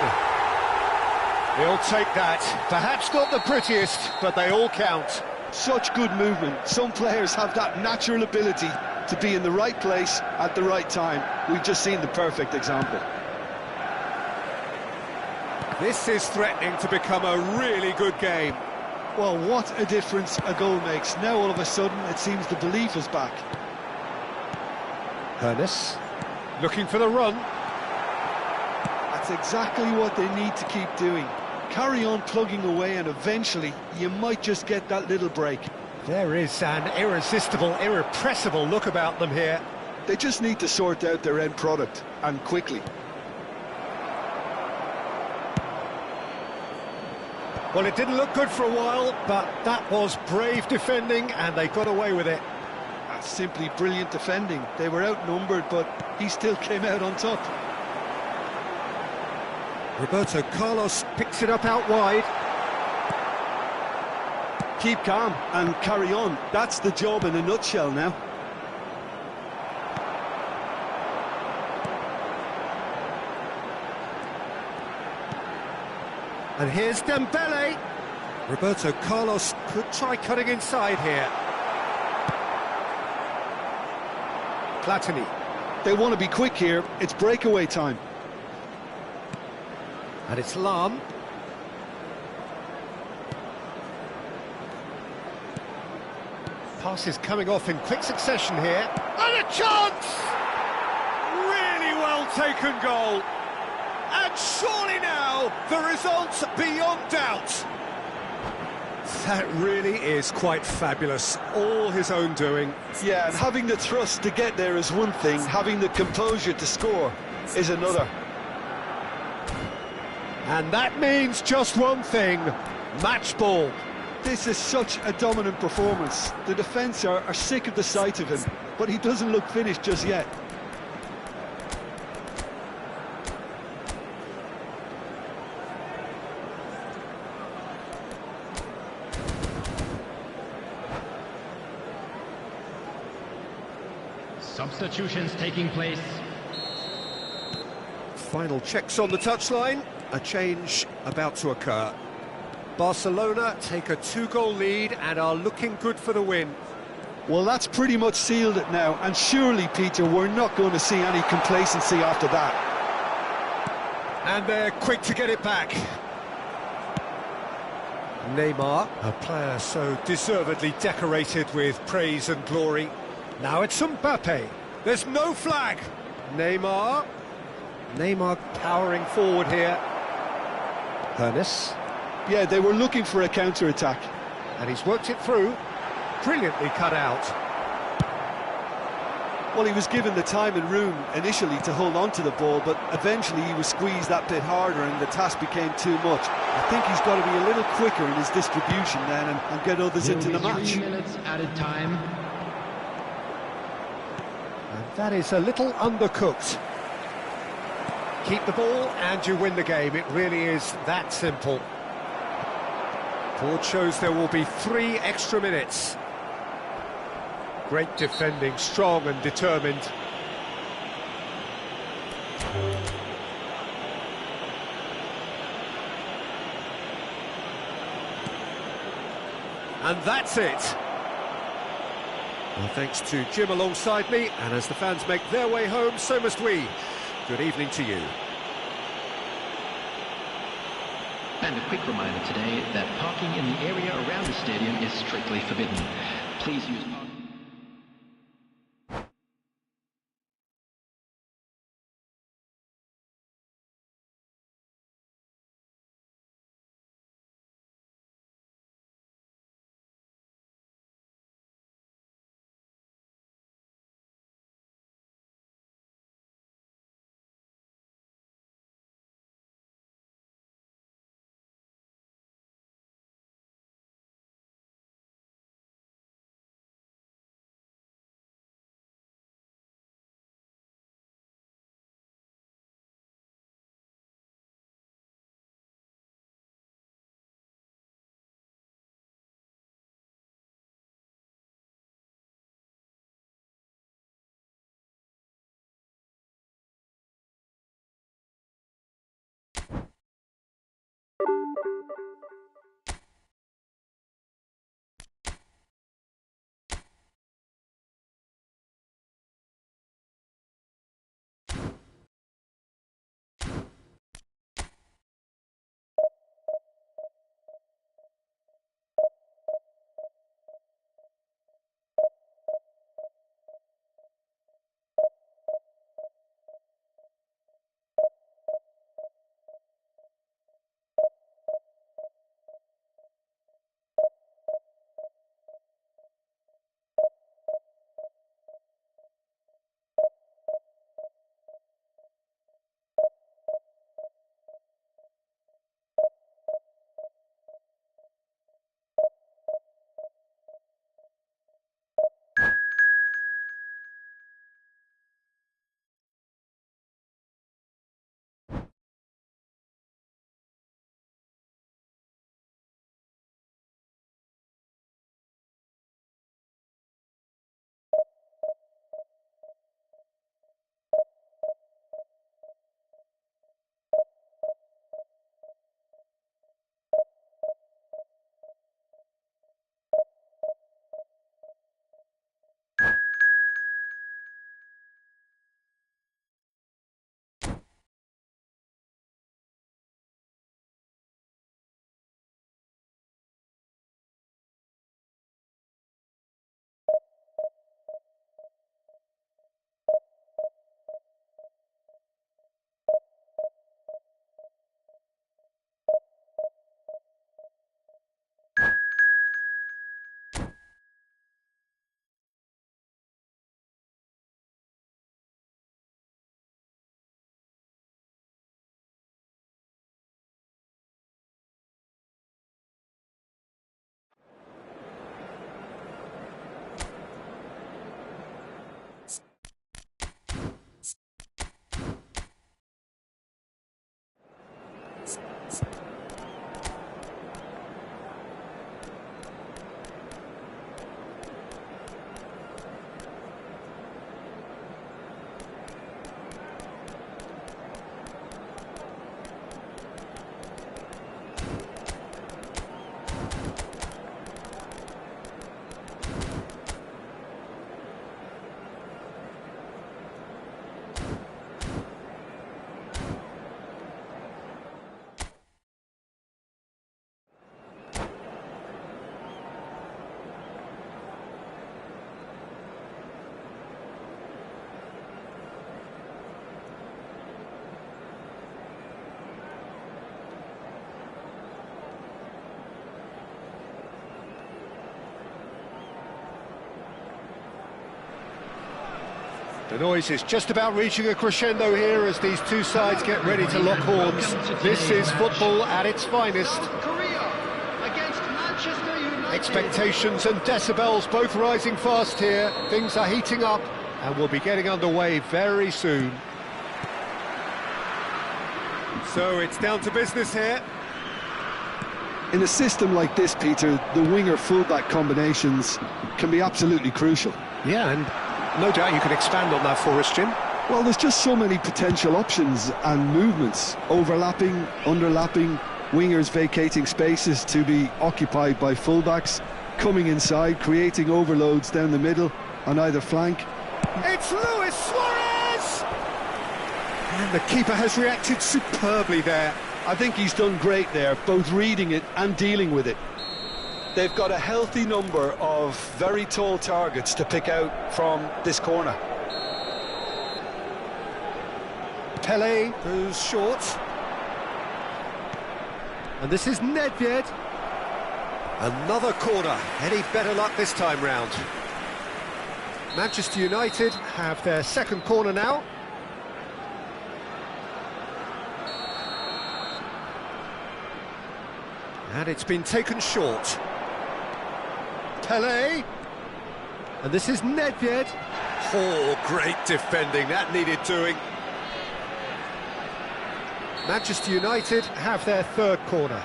Speaker 1: He'll take that. Perhaps not the prettiest, but they all count.
Speaker 3: Such good movement. Some players have that natural ability to be in the right place at the right time. We've just seen the perfect example.
Speaker 1: This is threatening to become a really good game.
Speaker 3: Well, what a difference a goal makes. Now all of a sudden it seems the belief is back.
Speaker 1: Hernes looking for the run.
Speaker 3: That's exactly what they need to keep doing. Carry on plugging away and eventually you might just get that little break.
Speaker 1: There is an irresistible, irrepressible look about them here.
Speaker 3: They just need to sort out their end product, and quickly.
Speaker 1: Well, it didn't look good for a while, but that was brave defending and they got away with it.
Speaker 3: That's simply brilliant defending. They were outnumbered, but he still came out on top.
Speaker 1: Roberto Carlos picks it up out wide.
Speaker 3: Keep calm and carry on. That's the job in a nutshell now.
Speaker 1: And here's Dembele. Roberto Carlos could try cutting inside here. Platini.
Speaker 3: They want to be quick here. It's breakaway time.
Speaker 1: And it's Lahm. Passes coming off in quick succession here. And a chance! Really well taken goal. And surely now, the result's beyond doubt. That really is quite fabulous. All his own doing.
Speaker 3: Yeah, and having the thrust to get there is one thing. Having the composure to score is another.
Speaker 1: And that means just one thing. Match ball.
Speaker 3: This is such a dominant performance. The defence are sick of the sight of him, but he doesn't look finished just yet.
Speaker 2: Substitutions taking place.
Speaker 1: Final checks on the touchline. A change about to occur. Barcelona take a 2-goal lead and are looking good for the win.
Speaker 3: Well, that's pretty much sealed it now, and surely, Peter, we're not going to see any complacency after that.
Speaker 1: And they're quick to get it back. Neymar, a player so deservedly decorated with praise and glory. Now it's Mbappe. There's no flag. Neymar powering forward here. Hernes.
Speaker 3: Yeah, they were looking for a counter-attack.
Speaker 1: And he's worked it through. Brilliantly cut out.
Speaker 3: Well, he was given the time and room initially to hold on to the ball, but eventually he was squeezed that bit harder and the task became too much. I think he's got to be a little quicker in his distribution then and get others into the match.
Speaker 2: 3 minutes added time.
Speaker 1: And that is a little undercooked. Keep the ball and you win the game. It really is that simple. Board shows there will be 3 extra minutes. Great defending, strong and determined. And that's it. Well, thanks to Jim alongside me, and as the fans make their way home, so must we. Good evening to you.
Speaker 2: And a quick reminder today that parking in the area around the stadium is strictly forbidden. Please use parking.
Speaker 1: The noise is just about reaching a crescendo here as these two sides get ready to lock horns. This is football at its finest.
Speaker 4: South Korea against Manchester United.
Speaker 1: Expectations and decibels both rising fast here. Things are heating up and we'll be getting underway very soon. So it's down to business here.
Speaker 3: In a system like this, Peter, the winger-fullback combinations can be absolutely crucial.
Speaker 1: Yeah, and no doubt you can expand on that for us, Jim.
Speaker 3: Well, there's just so many potential options and movements, overlapping, underlapping, wingers vacating spaces to be occupied by fullbacks, coming inside, creating overloads down the middle on either flank.
Speaker 1: It's Luis Suarez! And the keeper has reacted superbly there.
Speaker 3: I think he's done great there, both reading it and dealing with it. They've got a healthy number of very tall targets to pick out from this corner.
Speaker 1: Pele goes short. And this is Nedved. Another corner. Any better luck this time round? Manchester United have their second corner now. And it's been taken short. Pele. And this is Nedved. Oh, great defending. That needed doing. Manchester United have their third corner.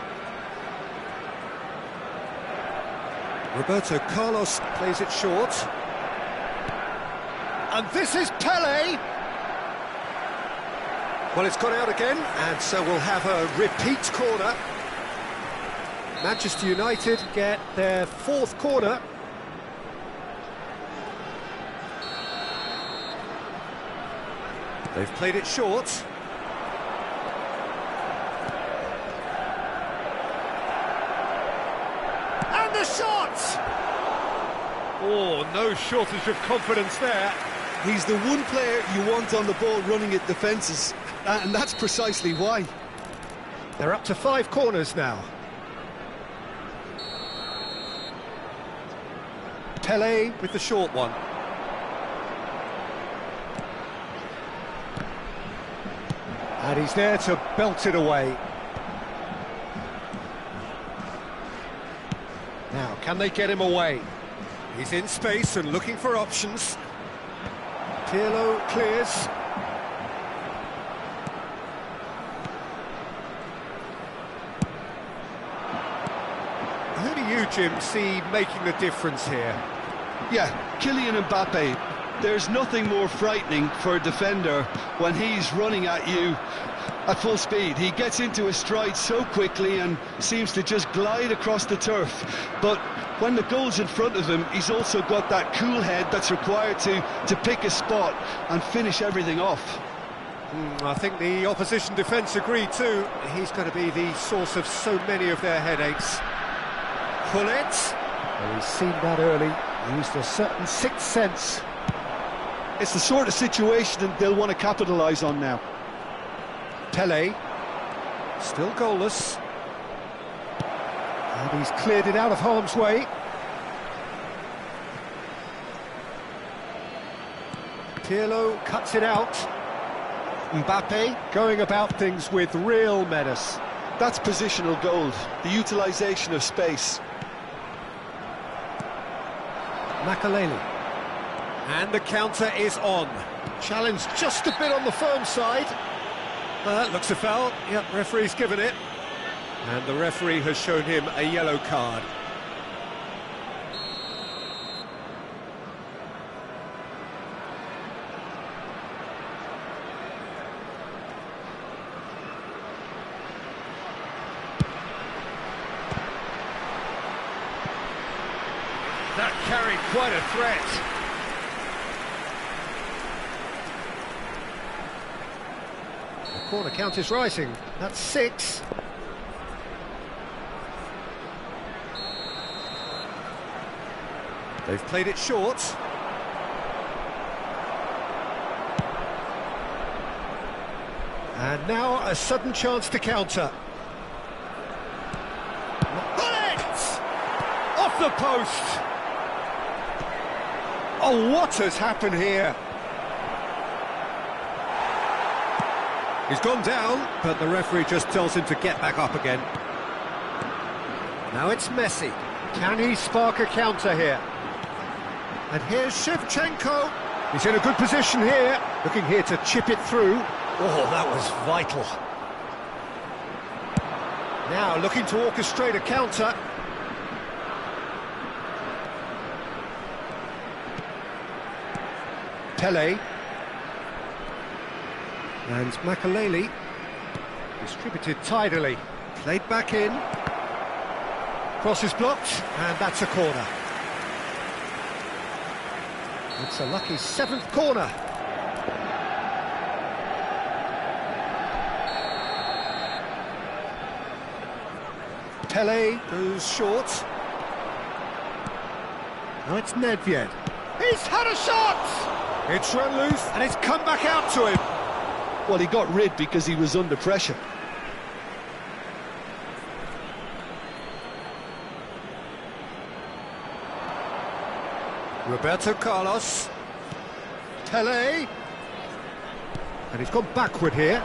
Speaker 1: Roberto Carlos plays it short. And this is Pele. Well, it's gone out again, and so we'll have a repeat corner. Manchester United get their fourth corner. They've played it short. And the shot! Oh, no shortage of confidence there.
Speaker 3: He's the one player you want on the ball running at defences, and that's precisely why.
Speaker 1: They're up to 5 corners now. Pele with the short one. And he's there to belt it away. Now, can they get him away? He's in space and looking for options. Pirlo clears. Who do you, Jim, see making the difference here?
Speaker 3: Yeah, Kylian Mbappe. There's nothing more frightening for a defender when he's running at you at full speed. He gets into a stride so quickly and seems to just glide across the turf. But when the goal's in front of him, he's also got that cool head that's required to pick a spot and finish everything off.
Speaker 1: I think the opposition defence agree too. He's going to be the source of so many of their headaches. Pull it. Well, he's seen that early. Used a certain sixth sense.
Speaker 3: It's the sort of situation that they'll want to capitalise on now.
Speaker 1: Pele, still goalless. And he's cleared it out of harm's way. Pirlo cuts it out. Mbappe going about things with real menace.
Speaker 3: That's positional gold, the utilisation of space.
Speaker 1: Makaleli. And the counter is on. Challenge just a bit on the firm side. Looks a foul. Yep, referee's given it. And the referee has shown him a yellow card. That carried quite a threat. The corner count is rising. That's 6. They've played it short. And now a sudden chance to counter. Bullet! Off the post! Oh, what has happened here? He's gone down, but the referee just tells him to get back up again. Now it's Messi. Can he spark a counter here? And here's Shevchenko. He's in a good position here, looking here to chip it through. Oh, that was vital. Now looking to orchestrate a counter. Pele. And Makaleli. Distributed tidily. Played back in. Cross is blocked, and that's a corner. It's a lucky 7th corner. Pele goes short. Now it's Nedved. He's had a shot! It's run loose, and it's come back out to him.
Speaker 3: Well, he got rid because he was under pressure.
Speaker 1: Roberto Carlos. Pele. And he's gone backward here.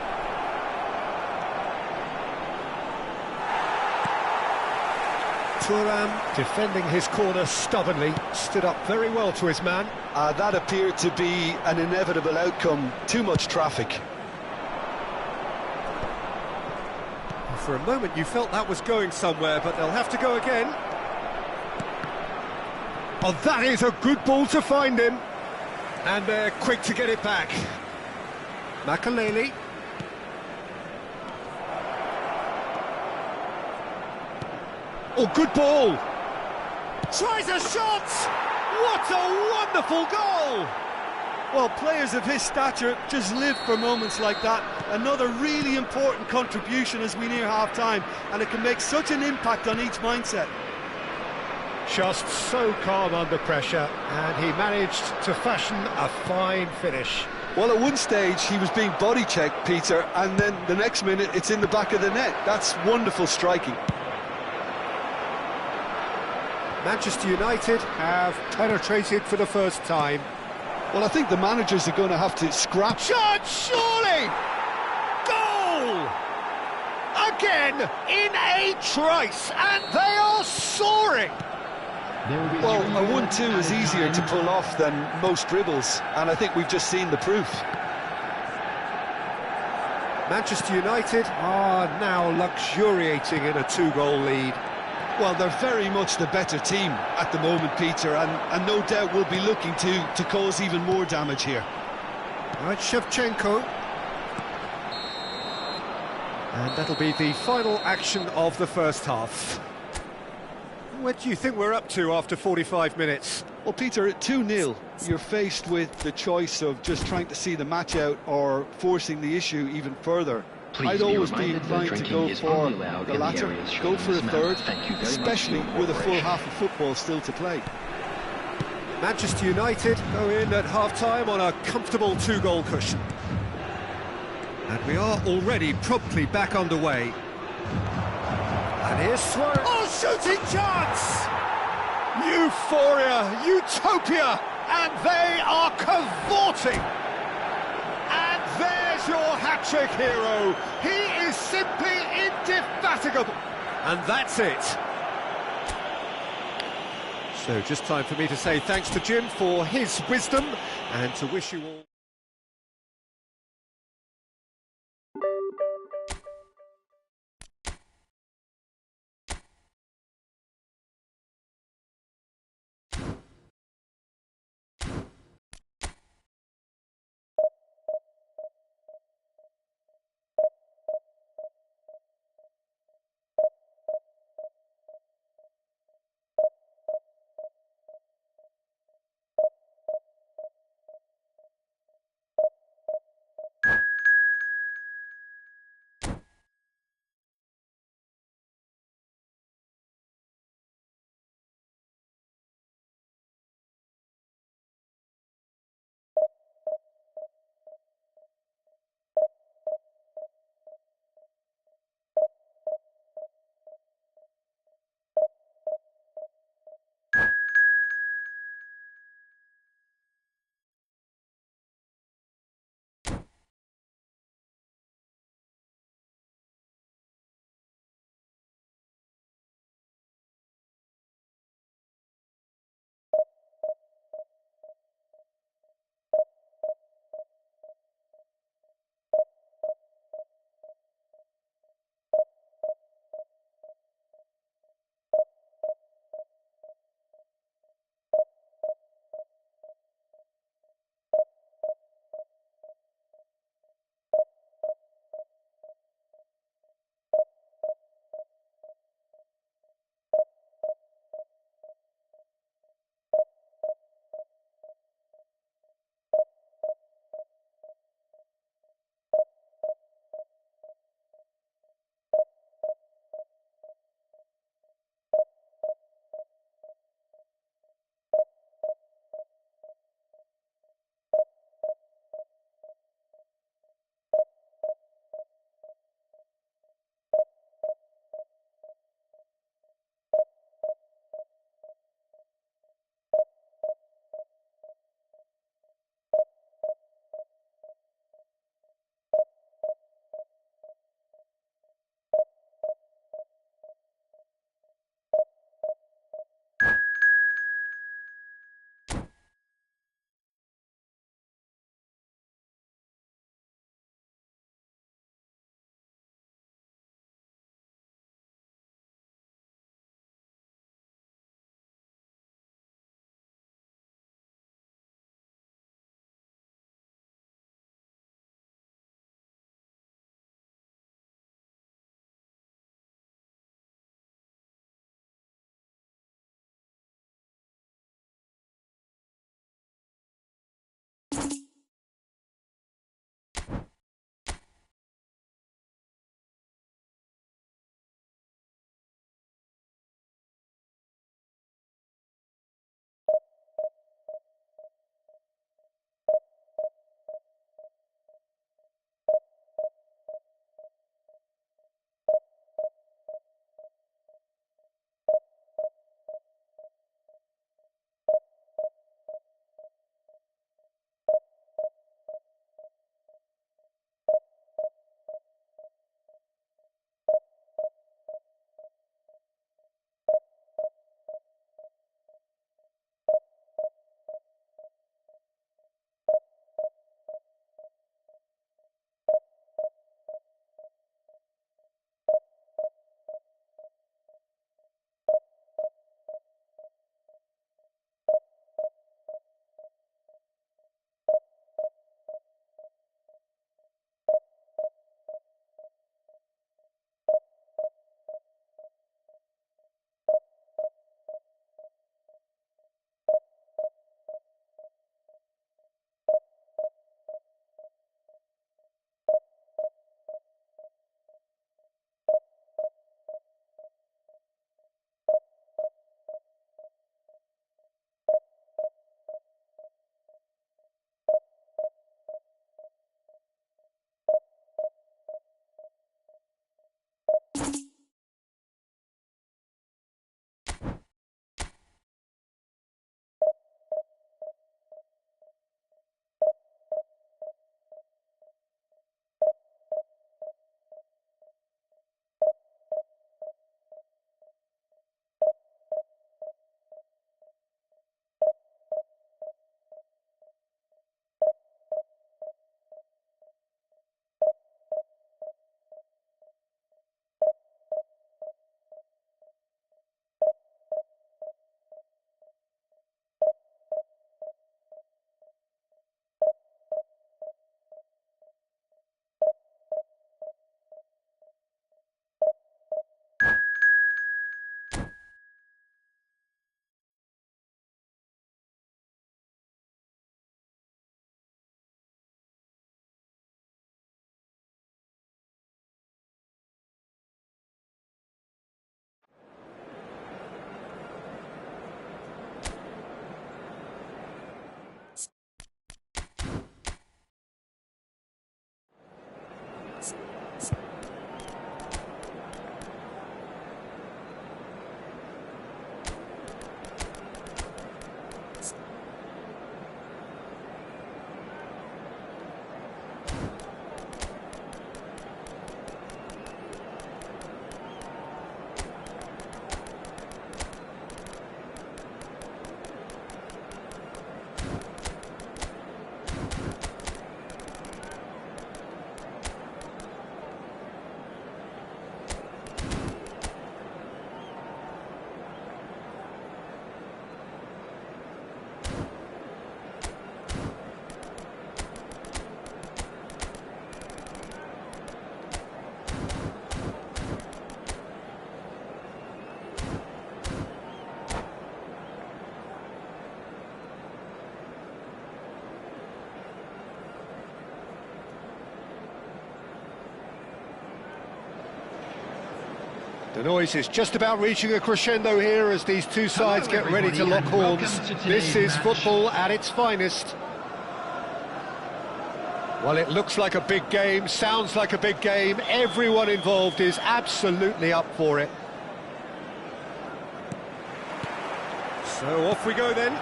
Speaker 1: Thuram defending his corner stubbornly, stood up very well to his man.
Speaker 3: That appeared to be an inevitable outcome. Too much traffic.
Speaker 1: For a moment you felt that was going somewhere, but they'll have to go again. Oh, that is a good ball to find him. And they're quick to get it back. Makaleli. Oh, good ball. Tries a shot. What a wonderful goal.
Speaker 3: Well, players of his stature just live for moments like that. Another really important contribution as we near half-time, and it can make such an impact on each mindset.
Speaker 1: Just so calm under pressure, and he managed to fashion a fine finish.
Speaker 3: Well, at one stage he was being body-checked, Peter, and then the next minute it's in the back of the net. That's wonderful striking.
Speaker 1: Manchester United have penetrated for the first time.
Speaker 3: Well, I think the managers are going to have to scrap.
Speaker 1: Shot, surely! Goal! Again, in a trice, and they are soaring!
Speaker 3: Well, a 1-2 is easier to pull off than most dribbles, and I think we've just seen the proof.
Speaker 1: Manchester United are now luxuriating in a 2-goal lead.
Speaker 3: Well, they're very much the better team at the moment, Peter, and no doubt will be looking to cause even more damage here.
Speaker 1: All right, Shevchenko. And that'll be the final action of the first half. What do you think we're up to after 45 minutes?
Speaker 3: Well, Peter, at 2-0, you're faced with the choice of just trying to see the match out or forcing the issue even further. I'd always be inclined to go for the latter, go for a third, especially with a full half of football still to play.
Speaker 1: Manchester United go in at half-time on a comfortable 2-goal cushion. And we are already promptly back underway. And here's Suarez. Oh, shooting chance! Euphoria, utopia, and they are cavorting. And there's your hat-trick hero. He is simply indefatigable. And that's it. So just time for me to say thanks to Jim for his wisdom and to wish you all... The noise is just about reaching a crescendo here as these two sides get ready to lock horns. This is football at its finest. Well, it looks like a big game, sounds like a big game. Everyone involved is absolutely up for it. So off we go then.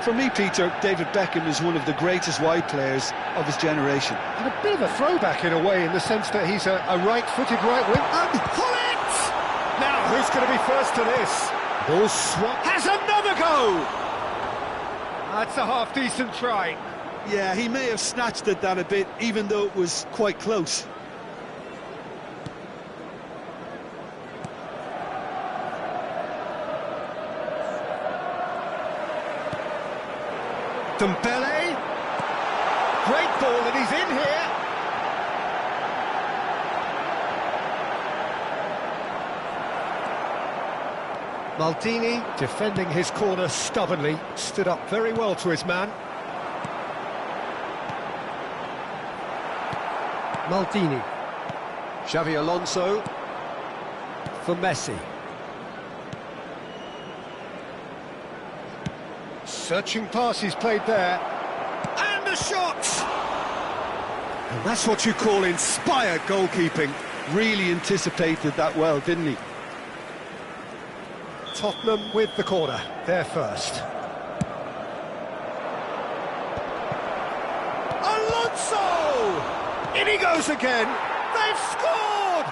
Speaker 3: For me, Peter, David Beckham is one of the greatest wide players of his generation.
Speaker 1: And a bit of a throwback in a way, in the sense that he's a right-footed right wing. And pull it! Now, who's going to be first to this? Ball swap. Has another go! That's a half-decent try.
Speaker 3: Yeah, he may have snatched at that a bit, even though it was quite close.
Speaker 1: Dembele, great ball, and he's in here. Maldini, defending his corner stubbornly, stood up very well to his man. Maldini, Xavi Alonso for Messi. Searching pass he's played there. And the shot! And that's what you call inspired goalkeeping.
Speaker 3: Really anticipated that well, didn't he?
Speaker 1: Tottenham with the corner, they're first. Alonso! In he goes again. They've scored!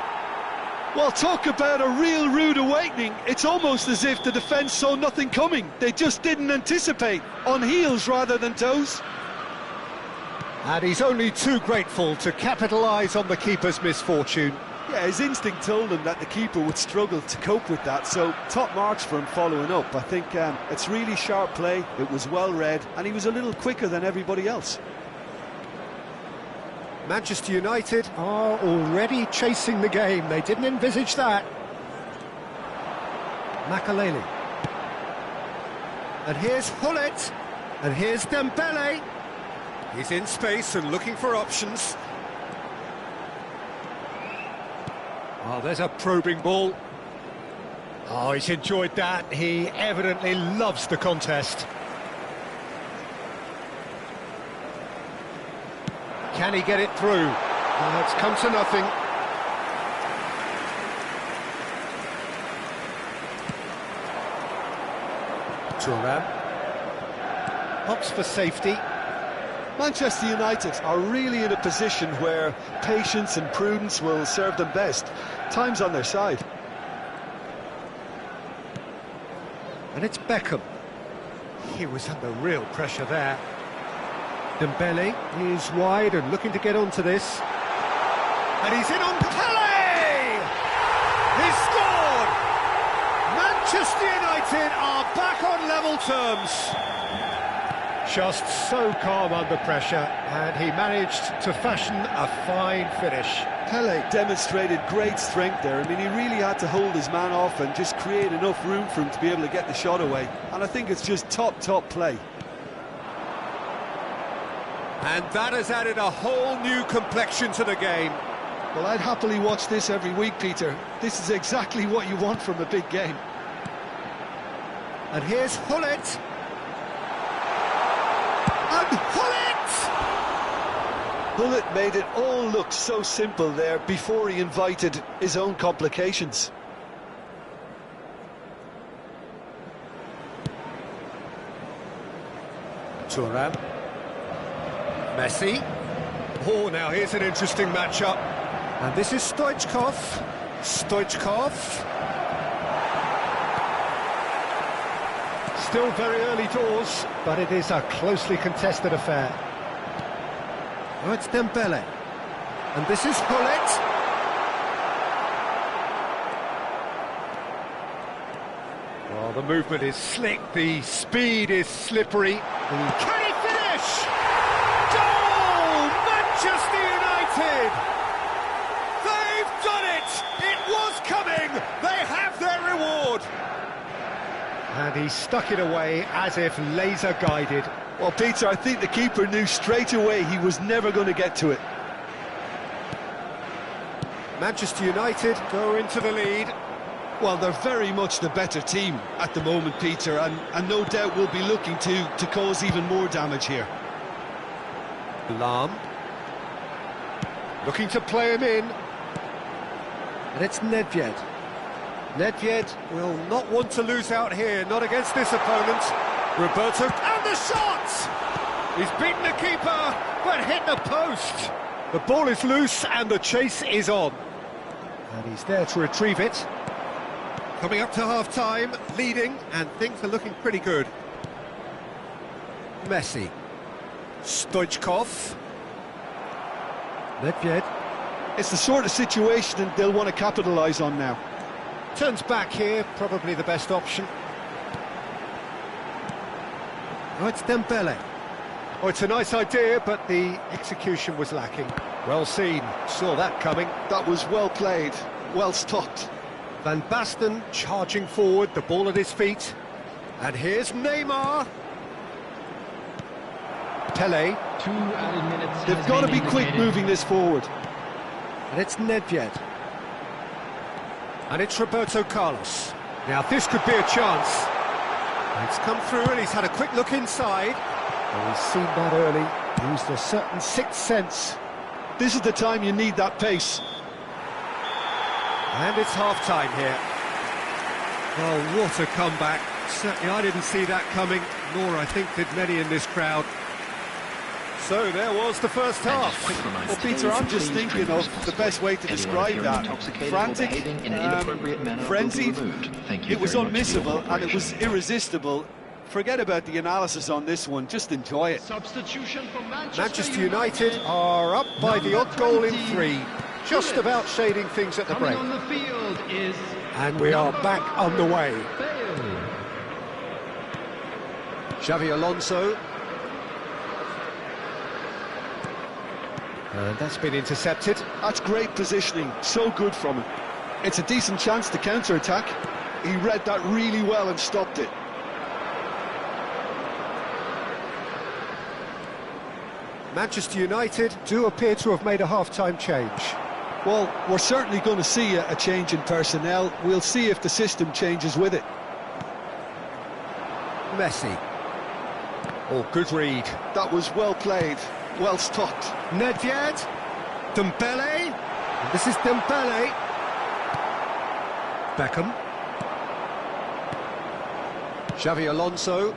Speaker 3: Well, talk about a real rude awakening. It's almost as if the defence saw nothing coming. They just didn't anticipate, on heels rather than toes.
Speaker 1: And he's only too grateful to capitalise on the keeper's misfortune.
Speaker 3: Yeah, his instinct told him that the keeper would struggle to cope with that, so top marks for him following up. I think it's really sharp play, it was well read, and he was a little quicker than everybody else.
Speaker 1: Manchester United are already chasing the game. They didn't envisage that. Makaleli. And here's Hullet. And here's Dembele. He's in space and looking for options. Oh, there's a probing ball. Oh, he's enjoyed that. He evidently loves the contest. Can he get it through? It's come to nothing. Thuram. Hops for safety.
Speaker 3: Manchester United are really in a position where patience and prudence will serve them best. Time's on their side.
Speaker 1: And it's Beckham. He was under real pressure there. Dembele is wide and looking to get onto this. And he's in on Pele! He's scored! Manchester United are back on level terms. Just so calm under pressure, and he managed to fashion a fine finish.
Speaker 3: Pele demonstrated great strength there. I mean, he really had to hold his man off and just create enough room for him to be able to get the shot away. And I think it's just top play.
Speaker 1: And that has added a whole new complexion to the game.
Speaker 3: Well, I'd happily watch this every week, Peter. This is exactly what you want from a big game.
Speaker 1: And here's Hullet. And Hullet!
Speaker 3: Bullet made it all look so simple there before he invited his own complications.
Speaker 1: Thuram. Messi. Oh, now here's an interesting matchup. And this is Stoichkov. Stoichkov. Still very early doors, but it is a closely contested affair. Oh, it's Dembele. And this is Hullet. Well, the movement is slick, the speed is slippery. Can he finish? Goal! Manchester United! They've done it! It was coming! They have their reward! And he stuck it away as if laser-guided.
Speaker 3: Well, Peter, I think the keeper knew straight away he was never going to get to it.
Speaker 1: Manchester United go into the lead.
Speaker 3: Well, they're very much the better team at the moment, Peter, and no doubt will be looking to cause even more damage here.
Speaker 1: Lahm. Looking to play him in. And it's Nedved. Nedved will not want to lose out here, not against this opponent. Roberto, and the shot! He's beaten the keeper, but hit the post. The ball is loose and the chase is on. And he's there to retrieve it. Coming up to half-time, leading, and things are looking pretty good. Messi. Stoichkov. Nedved.
Speaker 3: It's the sort of situation they'll want to capitalise on now.
Speaker 1: Turns back here, probably the best option. Oh, it's Dembele. Oh, it's a nice idea, but the execution was lacking. Well seen, saw that coming.
Speaker 3: That was well played, well stopped.
Speaker 1: Van Basten charging forward, the ball at his feet. And here's Neymar. Pele.
Speaker 2: 2 added minutes.
Speaker 3: They've got to be quick moving this forward.
Speaker 1: And it's Nedved. And it's Roberto Carlos. Now this could be a chance. It's come through and he's had a quick look inside. Well, he's seen that early, used a certain sixth sense.
Speaker 3: This is the time you need that pace.
Speaker 1: And it's half-time here. Oh, what a comeback. Certainly I didn't see that coming, nor I think did many in this crowd. So there was the first half.
Speaker 3: Well, Peter, I'm just thinking of the best way to describe that. Frantic, frenzied, it was unmissable and it was irresistible. Forget about the analysis on this one, just enjoy it.
Speaker 4: Substitution for
Speaker 1: Manchester United are up by the odd goal in 3, just about shading things at the break.
Speaker 4: on the field is
Speaker 1: And we are back underway. Xavi Alonso. And that's been intercepted.
Speaker 3: That's great positioning, so good from him. It's a decent chance to counter-attack. He read that really well and stopped it.
Speaker 1: Manchester United do appear to have made a half-time change.
Speaker 3: Well, we're certainly going to see a change in personnel. We'll see if the system changes with it.
Speaker 1: Messi. Oh, good read.
Speaker 3: That was well played, well stopped.
Speaker 1: Nedved. Dembele. This is Dembele. Beckham. Xavi Alonso.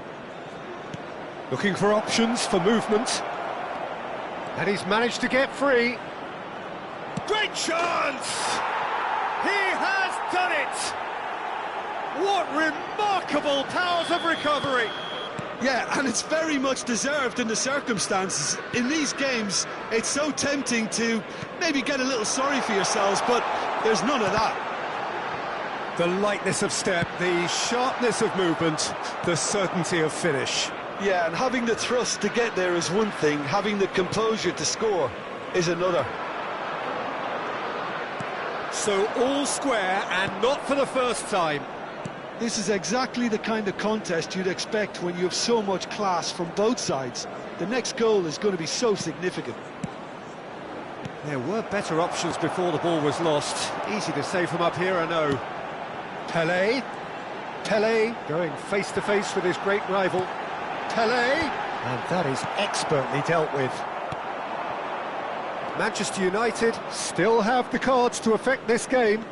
Speaker 1: Looking for options for movement. And he's managed to get free. Great chance! He has done it! What remarkable powers of recovery!
Speaker 3: Yeah, and it's very much deserved in the circumstances. In these games, it's so tempting to maybe get a little sorry for yourselves, but there's none of that.
Speaker 1: The lightness of step, the sharpness of movement, the certainty of finish.
Speaker 3: Yeah, and having the thrust to get there is one thing, having the composure to score is another.
Speaker 1: So all square, and not for the first time.
Speaker 3: This is exactly the kind of contest you'd expect when you have so much class from both sides. The next goal is going to be so significant.
Speaker 1: There were better options before the ball was lost. Easy to say from up here, I know. Pele. Pele going face-to-face with his great rival. Pele. And that is expertly dealt with. Manchester United still have the cards to affect this game.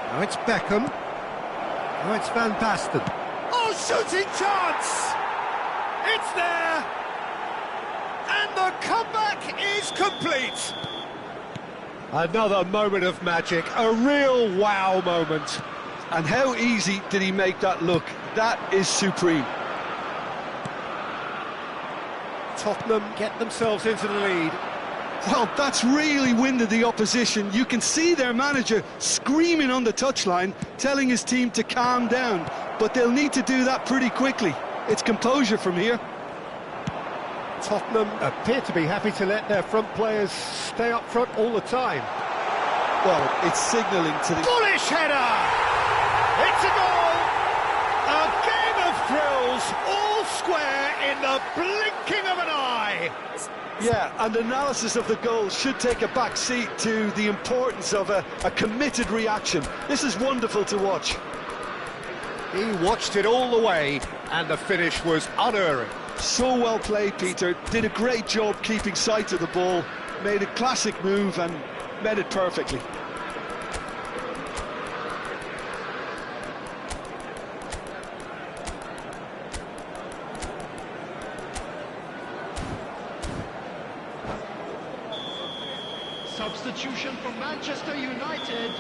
Speaker 1: Now it's Beckham. Now it's Van Basten. Oh, shooting chance! It's there! And the comeback is complete! Another moment of magic, a real wow moment.
Speaker 3: And how easy did he make that look? That is supreme.
Speaker 1: Tottenham get themselves into the lead.
Speaker 3: Well, that's really winded the opposition. You can see their manager screaming on the touchline, telling his team to calm down. But they'll need to do that pretty quickly. It's composure from here.
Speaker 1: Tottenham appear to be happy to let their front players stay up front all the time.
Speaker 3: Well, it's signalling to the...
Speaker 1: Bullish header! It's a goal! A game of thrills, all square in the blinking of an eye!
Speaker 3: Yeah, and analysis of the goal should take a back seat to the importance of a committed reaction. This is wonderful to watch.
Speaker 1: He watched it all the way, and the finish was unerring.
Speaker 3: So well played, Peter. Did a great job keeping sight of the ball, made a classic move and met it perfectly.
Speaker 4: Substitution for Manchester United.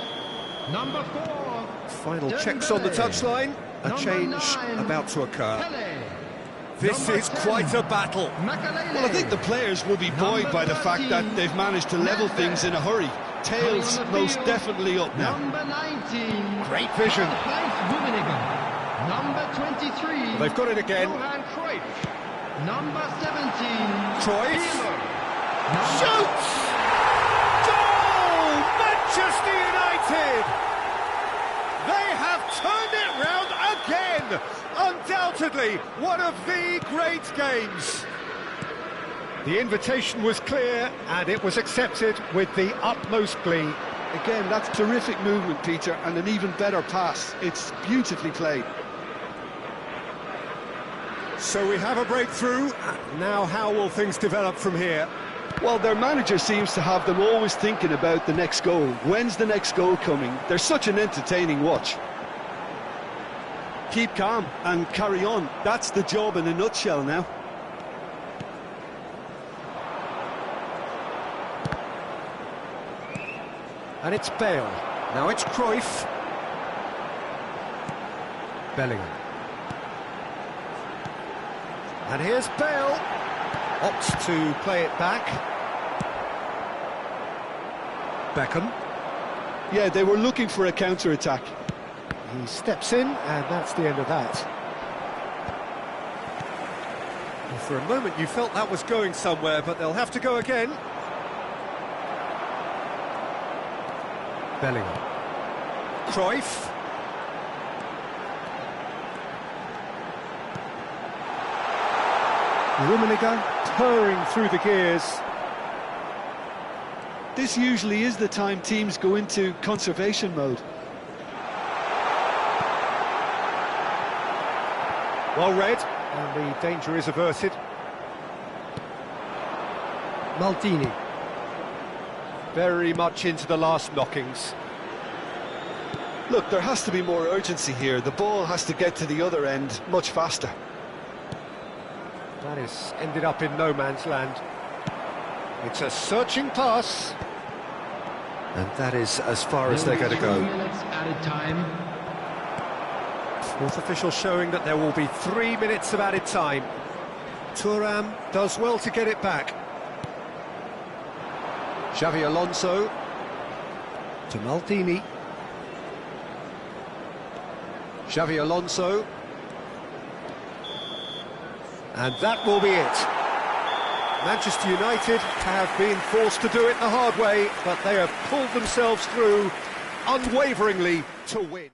Speaker 4: Number 4.
Speaker 1: Final checks on the touchline. A change about to occur. This is quite a battle.
Speaker 3: Well, I think the players will be buoyed by the fact that they've managed to level things in a hurry. Tails most definitely up now.
Speaker 4: Number 19.
Speaker 1: Great vision.
Speaker 4: Number 23.
Speaker 1: They've got it again.
Speaker 4: Johan Cruyff. Number 17.
Speaker 1: Cruyff.
Speaker 4: Pirlo.
Speaker 1: Shoots! Goal! Manchester United! They have turned it round again! Undoubtedly, one of the great games. The invitation was clear, and it was accepted with the utmost glee.
Speaker 3: Again, that's terrific movement, Peter, and an even better pass. It's beautifully played.
Speaker 1: So we have a breakthrough. Now how will things develop from here?
Speaker 3: Well, their manager seems to have them always thinking about the next goal. When's the next goal coming? They're such an entertaining watch. Keep calm and carry on. That's the job in a nutshell now.
Speaker 1: And it's Bale. Now it's Cruyff. Bellingham. And here's Bale. Opts to play it back. Beckham.
Speaker 3: Yeah, they were looking for a counter-attack.
Speaker 1: He steps in, and that's the end of that. Well, for a moment you felt that was going somewhere, but they'll have to go again. Bellingham. Cruyff. Rummenigge purring through the gears.
Speaker 3: This usually is the time teams go into conservation mode.
Speaker 1: Well read, and the danger is averted. Maldini. Very much into the last knockings.
Speaker 3: Look, there has to be more urgency here. The ball has to get to the other end much faster.
Speaker 1: That has ended up in no man's land. It's a searching pass. And that is as far as they're going to go.
Speaker 4: 3 minutes added time.
Speaker 1: Fourth official showing that there will be 3 minutes of added time. Thuram does well to get it back. Xavi Alonso to Maldini. Xavi Alonso. And that will be it. Manchester United have been forced to do it the hard way, but they have pulled themselves through unwaveringly to win.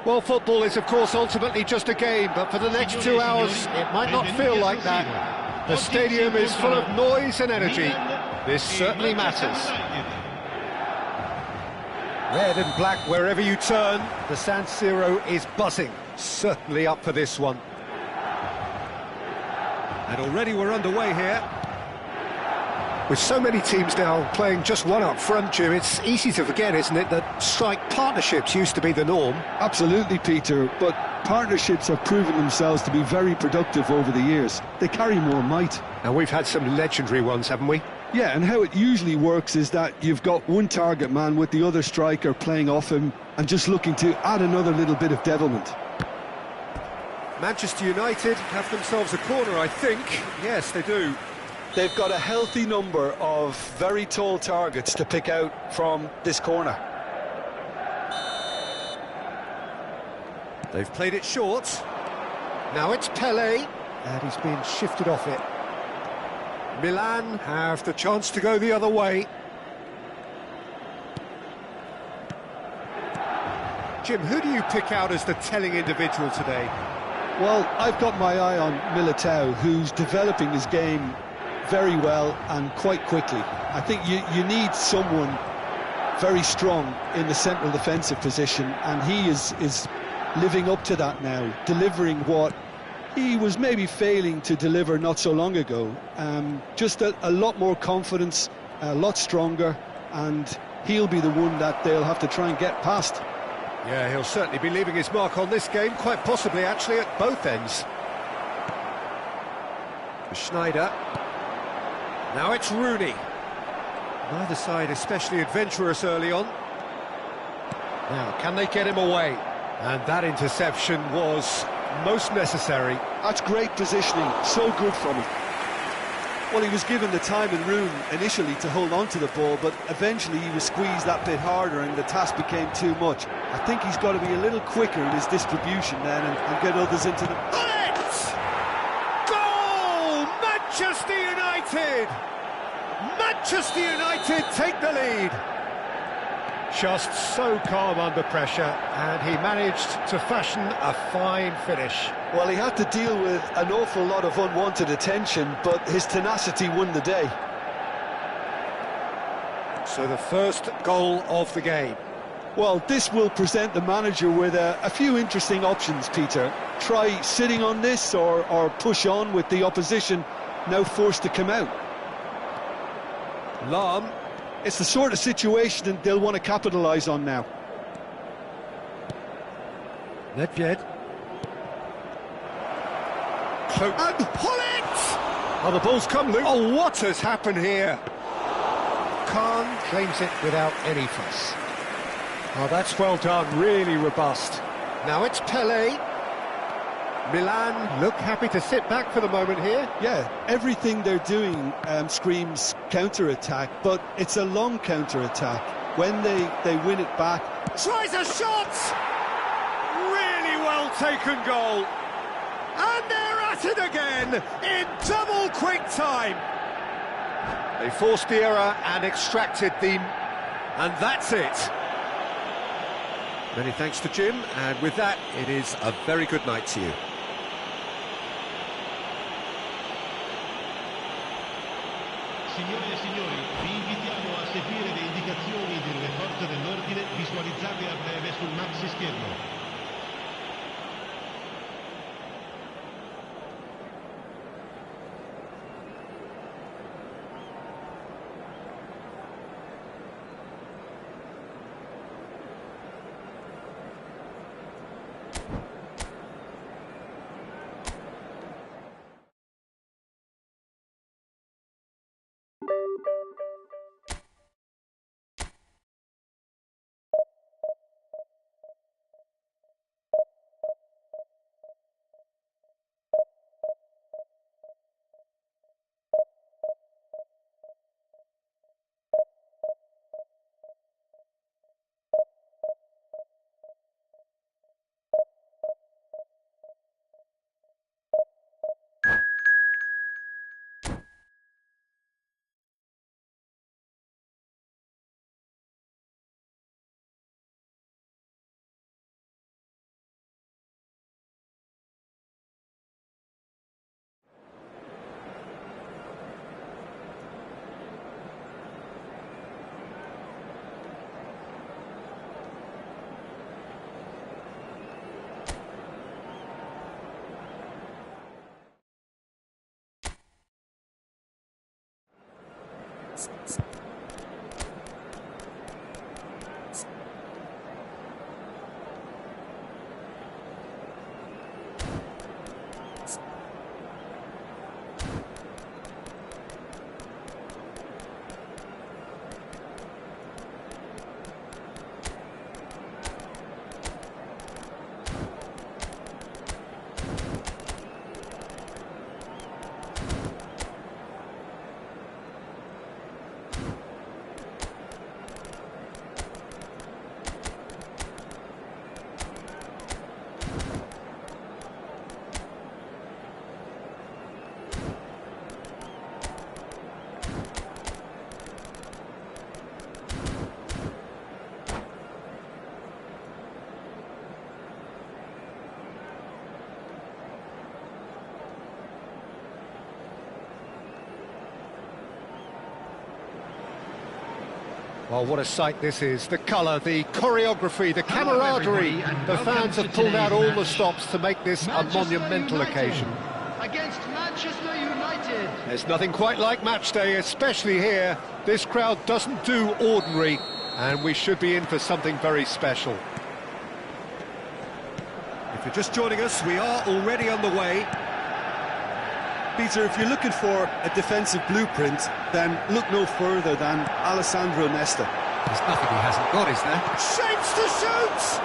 Speaker 1: Well, football is, of course, ultimately just a game, but for the next 2 hours, it might not feel like that. The stadium is full of noise and energy. This certainly matters. Red and black wherever you turn, the San Siro is buzzing. Certainly up for this one. And already we're underway here. With so many teams now playing just one up front, Jim, it's easy to forget, isn't it, that strike partnerships used to be the norm.
Speaker 3: Absolutely, Peter, but partnerships have proven themselves to be very productive over the years. They carry more might.
Speaker 1: And we've had some legendary ones, haven't we?
Speaker 3: Yeah, and how it usually works is that you've got one target man with the other striker playing off him and just looking to add another little bit of devilment.
Speaker 1: Manchester United have themselves a corner, I think. Yes, they do.
Speaker 3: They've got a healthy number of very tall targets to pick out from this corner.
Speaker 1: They've played it short. Now it's Pelé, and he's been shifted off it. Milan have the chance to go the other way. Jim, who do you pick out as the telling individual today?
Speaker 3: Well, I've got my eye on Militao, who's developing his game very well and quite quickly. I think you need someone very strong in the central defensive position, and he is living up to that now, delivering what he was maybe failing to deliver not so long ago. Just a lot more confidence, a lot stronger, and he'll be the one that they'll have to try and get past.
Speaker 1: Yeah, he'll certainly be leaving his mark on this game, quite possibly actually at both ends. Schneider. Now it's Rooney. Neither side especially adventurous early on. Now, can they get him away? And that interception was most necessary.
Speaker 3: That's great positioning, so good from him. Well, he was given the time and room initially to hold on to the ball, but eventually he was squeezed that bit harder and the task became too much. I think he's got to be a little quicker in his distribution then and get others into the...
Speaker 1: Bullet! Goal! Manchester United! Manchester United take the lead. Just so calm under pressure, and he managed to fashion a fine finish.
Speaker 3: Well, he had to deal with an awful lot of unwanted attention, but his tenacity won the day.
Speaker 1: So the first goal of the game.
Speaker 3: Well, this will present the manager with a few interesting options, Peter. Try sitting on this or push on with the opposition now forced to come out.
Speaker 1: Lahm.
Speaker 3: It's the sort of situation that they'll want to capitalise on now.
Speaker 1: Nedved. And Pullet! Oh, the ball's come loose. Oh, what has happened here? Khan claims it without any fuss. Oh, that's well done, really robust. Now it's Pelé. Milan look happy to sit back for the moment here.
Speaker 3: Yeah, everything they're doing screams counter-attack, but it's a long counter-attack. When they win it back...
Speaker 1: Tries a shot! Really well taken goal. And they're at it again in double quick time. They forced the error and extracted the... And that's it. Many thanks to Jim, and with that, it is a very good night to you.
Speaker 5: Signore e signori, vi invitiamo a seguire le indicazioni delle forze dell'ordine visualizzate a breve sul maxi schermo.
Speaker 1: Well, what a sight this is. The colour, the choreography, the camaraderie. The fans have pulled out all the stops to make this a monumental occasion.
Speaker 4: Against Manchester United.
Speaker 1: There's nothing quite like match day, especially here. This crowd doesn't do ordinary, and we should be in for something very special. If you're just joining us, we are already on the way.
Speaker 3: Peter, if you're looking for a defensive blueprint, then look no further than Alessandro Nesta.
Speaker 1: There's nothing he hasn't got, is there? Shapes to shoot!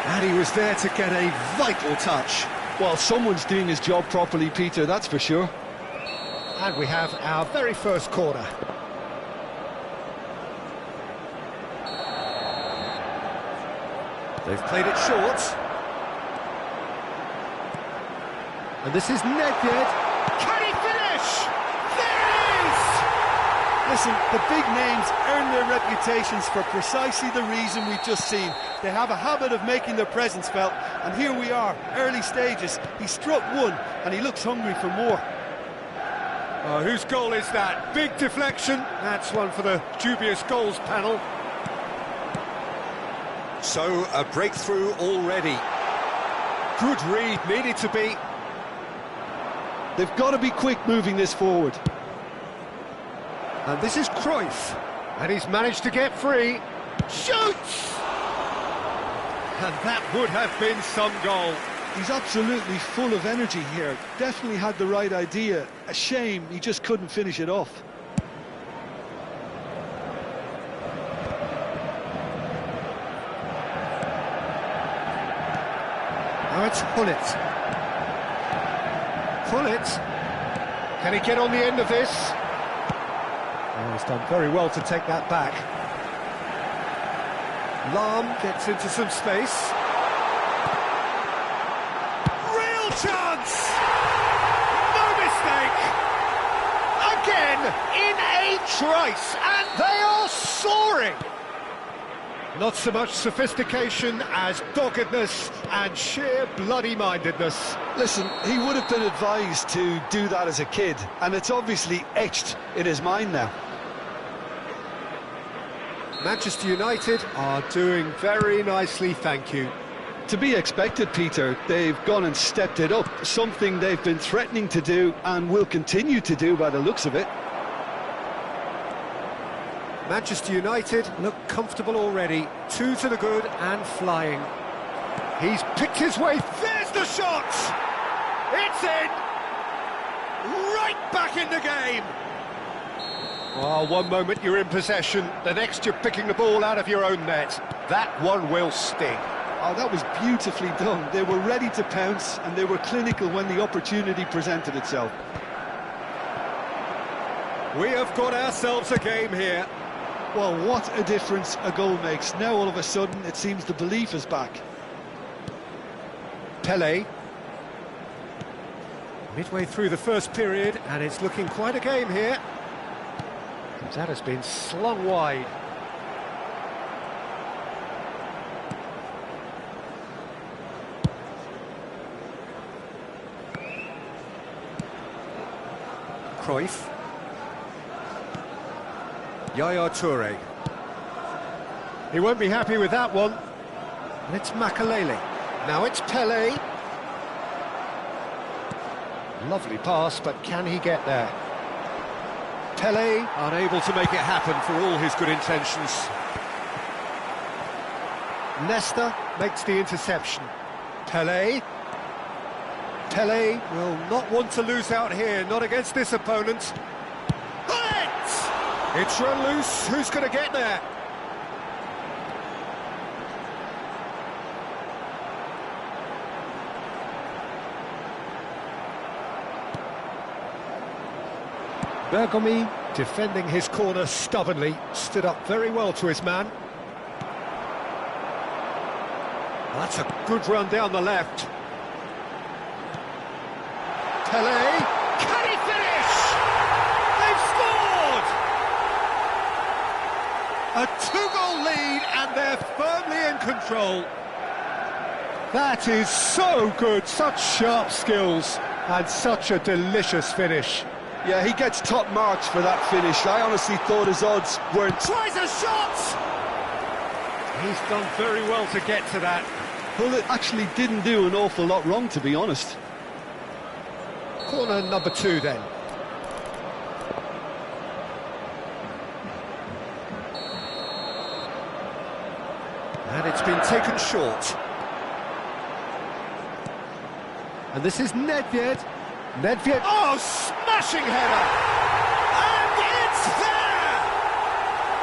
Speaker 1: And he was there to get a vital touch.
Speaker 3: Well, someone's doing his job properly, Peter, that's for sure.
Speaker 1: And we have our very first corner. They've played it short. And this is Nedved. Can he finish? There it is!
Speaker 3: Listen, the big names earn their reputations for precisely the reason we've just seen. They have a habit of making their presence felt, and here we are, early stages. He struck one, and he looks hungry for more.
Speaker 1: Oh, whose goal is that? Big deflection. That's one for the dubious goals panel. So, a breakthrough already. Good read, needed to be.
Speaker 3: They've got to be quick moving this forward.
Speaker 1: And this is Cruyff. And he's managed to get free. Shoots! And that would have been some goal.
Speaker 3: He's absolutely full of energy here. Definitely had the right idea. A shame he just couldn't finish it off.
Speaker 1: Now it's Gullit. Gullit. Can he get on the end of this? Oh, he's done very well to take that back. Lahm gets into some space. Real chance! No mistake! Again, in a trice, and they are soaring! Not so much sophistication as doggedness and sheer bloody-mindedness.
Speaker 3: Listen, he would have been advised to do that as a kid, and it's obviously etched in his mind now.
Speaker 1: Manchester United are doing very nicely, thank you.
Speaker 3: To be expected, Peter. They've gone and stepped it up, something they've been threatening to do and will continue to do by the looks of it.
Speaker 1: Manchester United look comfortable already. 2 to the good and flying. He's picked his way. There's the shot! It's in! Right back in the game! Well, one moment you're in possession, the next you're picking the ball out of your own net. That one will sting.
Speaker 3: Oh, that was beautifully done. They were ready to pounce and they were clinical when the opportunity presented itself.
Speaker 1: We have got ourselves a game here.
Speaker 3: Well, what a difference a goal makes. Now all of a sudden it seems the belief is back.
Speaker 1: Pelé. Midway through the first period and it's looking quite a game here. That has been slung wide. Cruyff. Yaya Toure. He won't be happy with that one. And it's Makelele. Now it's Pelé. Lovely pass, but can he get there? Pele unable to make it happen for all his good intentions. Nesta makes the interception. Pele will not want to lose out here, not against this opponent. It's run loose, who's going to get there? Bergomi, defending his corner stubbornly, stood up very well to his man. That's a good run down the left. Pele, can he finish? They've scored! A two-goal lead and they're firmly in control. That is so good, such sharp skills and such a delicious finish.
Speaker 3: Yeah, he gets top marks for that finish. I honestly thought his odds weren't...
Speaker 1: Tries a shot! He's done very well to get to that.
Speaker 3: Well, it actually didn't do an awful lot wrong, to be honest.
Speaker 1: Corner number 2 then. And it's been taken short. And this is Nedved. Nedved, oh, smashing header! And it's there!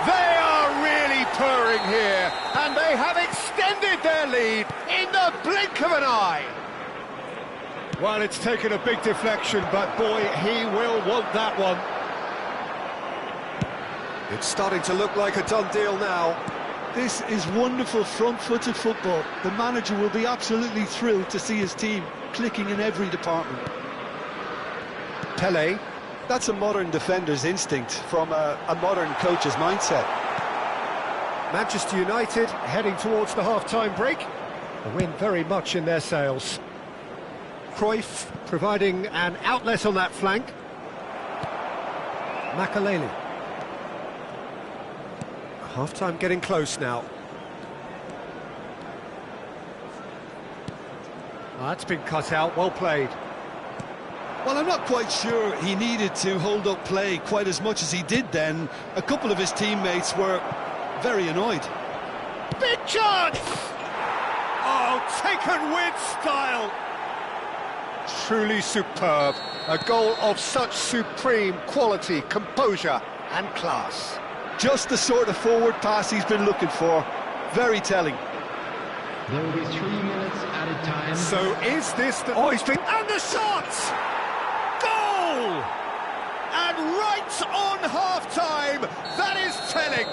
Speaker 1: They are really purring here, and they have extended their lead in the blink of an eye. Well, it's taken a big deflection, but boy, he will want that one. It's starting to look like a done deal now.
Speaker 3: This is wonderful front-footed football. The manager will be absolutely thrilled to see his team clicking in every department.
Speaker 1: Pele.
Speaker 3: That's a modern defender's instinct from a modern coach's mindset.
Speaker 1: Manchester United heading towards the half-time break. A win very much in their sails. Cruyff providing an outlet on that flank. Makelele. Half-time getting close now. That's been cut out, well played.
Speaker 3: Well, I'm not quite sure he needed to hold up play quite as much as he did then. A couple of his teammates were very annoyed.
Speaker 1: Big chance! Oh, taken with style! Truly superb. A goal of such supreme quality, composure and class.
Speaker 3: Just the sort of forward pass he's been looking for. Very telling.
Speaker 2: There will be 3 minutes added time.
Speaker 1: So is this the... Oh, he's been... And the shot! Goal! And right on half-time, that is telling.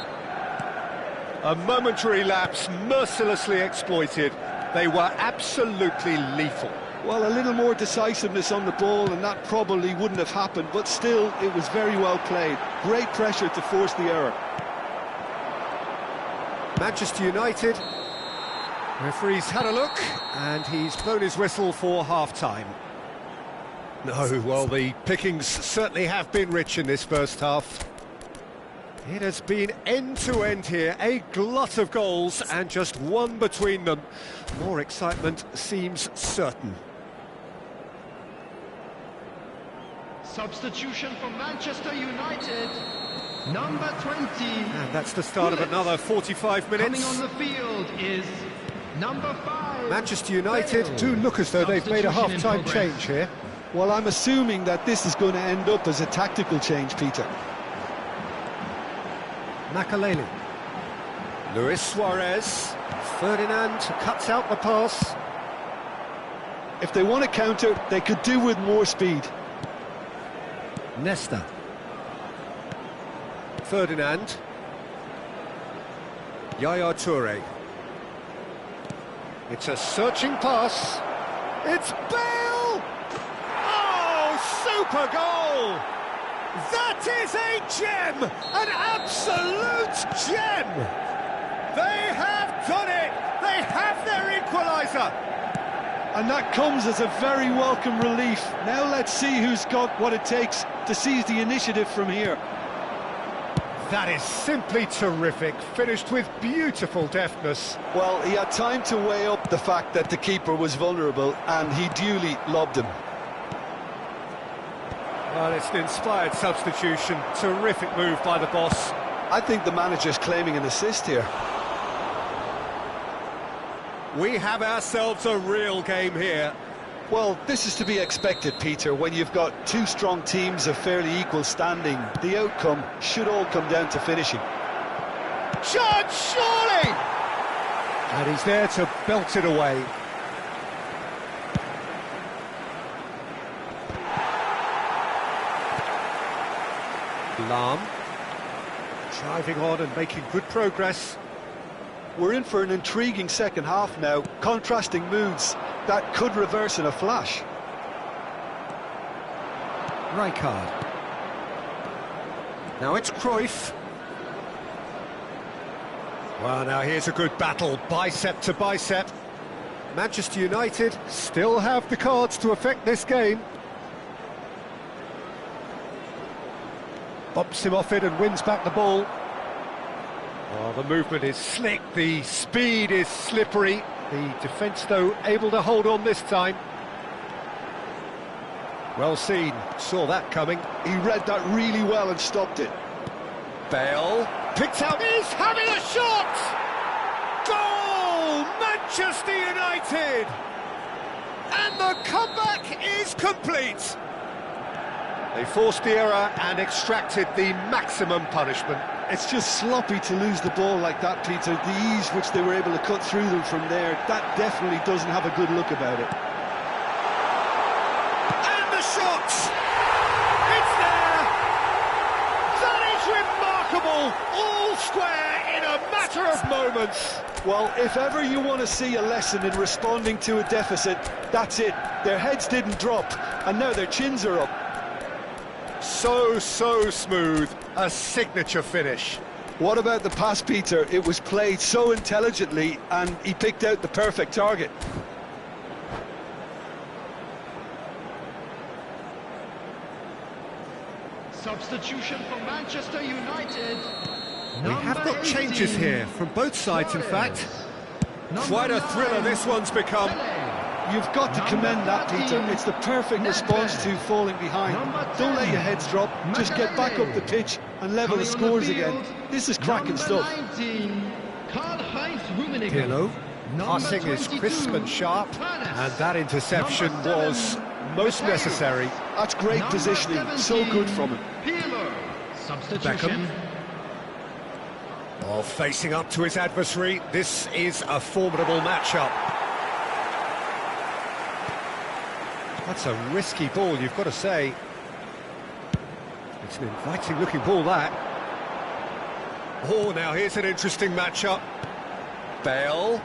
Speaker 1: A momentary lapse mercilessly exploited. They were absolutely lethal.
Speaker 3: Well, a little more decisiveness on the ball and that probably wouldn't have happened, but still, it was very well played. Great pressure to force the error.
Speaker 1: Manchester United, referee's had a look, and he's blown his whistle for half-time. No, well, the pickings certainly have been rich in this first half. It has been end-to-end here, a glut of goals, and just one between them. More excitement seems certain.
Speaker 4: Substitution for Manchester United, number 20.
Speaker 1: And that's the start of another 45 minutes.
Speaker 4: Coming on the field is number 5.
Speaker 1: Manchester United do look as though they've made a half-time change here.
Speaker 3: Well, I'm assuming that this is going to end up as a tactical change, Peter.
Speaker 1: Makelele. Luis Suarez. Ferdinand cuts out the pass.
Speaker 3: If they want to counter, they could do with more speed.
Speaker 1: Nesta. Ferdinand. Yaya Toure. It's a searching pass. It's Bale! Oh, super goal! That is a gem! An absolute gem! They have done it! They have their equaliser!
Speaker 3: And that comes as a very welcome relief. Now let's see who's got what it takes to seize the initiative from here.
Speaker 1: That is simply terrific, finished with beautiful deftness.
Speaker 3: Well, he had time to weigh up the fact that the keeper was vulnerable, and he duly lobbed him.
Speaker 1: Well, it's an inspired substitution. Terrific move by the boss.
Speaker 3: I think the manager's claiming an assist here.
Speaker 1: We have ourselves a real game here.
Speaker 3: Well, this is to be expected, Peter. When you've got two strong teams of fairly equal standing, the outcome should all come down to finishing.
Speaker 1: Shot, surely! And he's there to belt it away. Lahm, driving on and making good progress.
Speaker 3: We're in for an intriguing second half now. Contrasting moods that could reverse in a flash.
Speaker 1: Rijkaard. Now it's Cruyff. Well, now here's a good battle, bicep to bicep. Manchester United still have the cards to affect this game. Bumps him off it and wins back the ball. Oh, the movement is slick, the speed is slippery. The defence, though, able to hold on this time. Well seen, saw that coming.
Speaker 3: He read that really well and stopped it.
Speaker 1: Bale picked out, he's having a shot! Goal! Manchester United! And the comeback is complete! They forced the error and extracted the maximum punishment.
Speaker 3: It's just sloppy to lose the ball like that, Peter. The ease which they were able to cut through them from there, that definitely doesn't have a good look about it.
Speaker 1: And the shot! It's there! That is remarkable! All square in a matter of moments.
Speaker 3: Well, if ever you want to see a lesson in responding to a deficit, that's it. Their heads didn't drop, and now their chins are up.
Speaker 1: So smooth, a signature finish.
Speaker 3: What about the pass, Peter? It was played so intelligently, and he picked out the perfect target.
Speaker 4: Substitution for Manchester United.
Speaker 1: We have got changes here from both sides, in fact. Quite a thriller this one's become.
Speaker 3: You've got to commend that, Peter. It's the perfect response to falling behind. Don't let your heads drop. Just get back up the pitch and level the scores again. This is cracking stuff.
Speaker 1: Pirlo, passing is crisp and sharp, and that interception was most necessary.
Speaker 3: That's great positioning. So good from him.
Speaker 1: Beckham. Oh, facing up to his adversary. This is a formidable matchup. That's a risky ball, you've got to say. It's an inviting-looking ball, that. Oh, now here's an interesting matchup. Bale.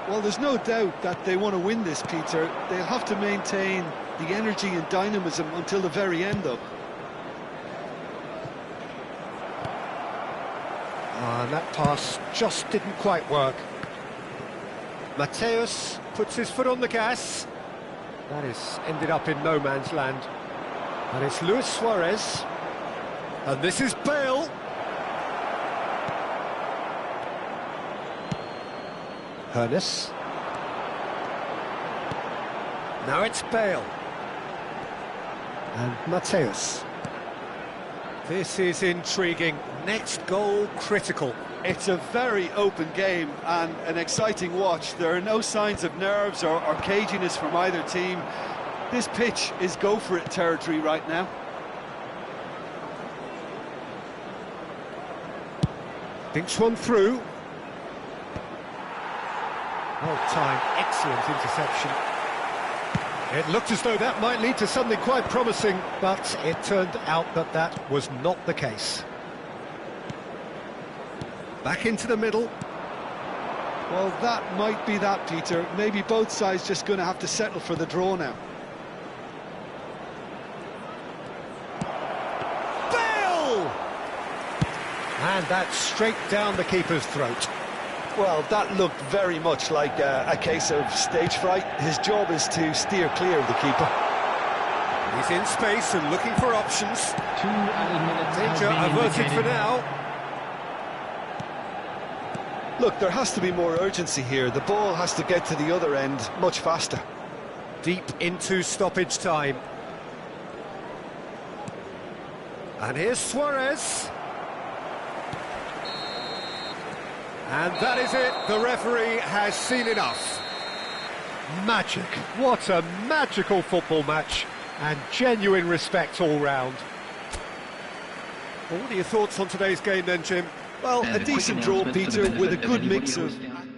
Speaker 3: Well, there's no doubt that they want to win this, Peter. They'll have to maintain the energy and dynamism until the very end, though.
Speaker 1: And that pass just didn't quite work. Mateus puts his foot on the gas. That is ended up in no man's land. And it's Luis Suarez. And this is Bale. Hoeneß. Now it's Bale. And Mateus. This is intriguing. Next goal critical.
Speaker 3: It's a very open game and an exciting watch. There are no signs of nerves or caginess from either team. This pitch is go-for-it territory right now.
Speaker 1: Thinks one through. Well-timed, excellent interception. It looked as though that might lead to something quite promising, but it turned out that that was not the case. Back into the middle.
Speaker 3: Well, that might be that, Peter. Maybe both sides just going to have to settle for the draw now.
Speaker 1: Bale! And that's straight down the keeper's throat.
Speaker 3: Well, that looked very much like a case of stage fright. His job is to steer clear of the keeper.
Speaker 1: He's in space and looking for options.
Speaker 2: 2 added minutes.
Speaker 1: Danger averted for now.
Speaker 3: Look, there has to be more urgency here. The ball has to get to the other end much faster.
Speaker 1: Deep into stoppage time. And here's Suarez. And that is it. The referee has seen enough. Magic. What a magical football match. And genuine respect all round. Well, what are your thoughts on today's game then, Jim?
Speaker 3: Well,
Speaker 2: And
Speaker 3: a
Speaker 2: a quick
Speaker 3: decent draw,
Speaker 2: announcement for the
Speaker 3: Peter,
Speaker 2: benefit
Speaker 3: with a
Speaker 2: of
Speaker 3: good
Speaker 2: anybody
Speaker 3: mix
Speaker 2: who
Speaker 3: of
Speaker 2: was down.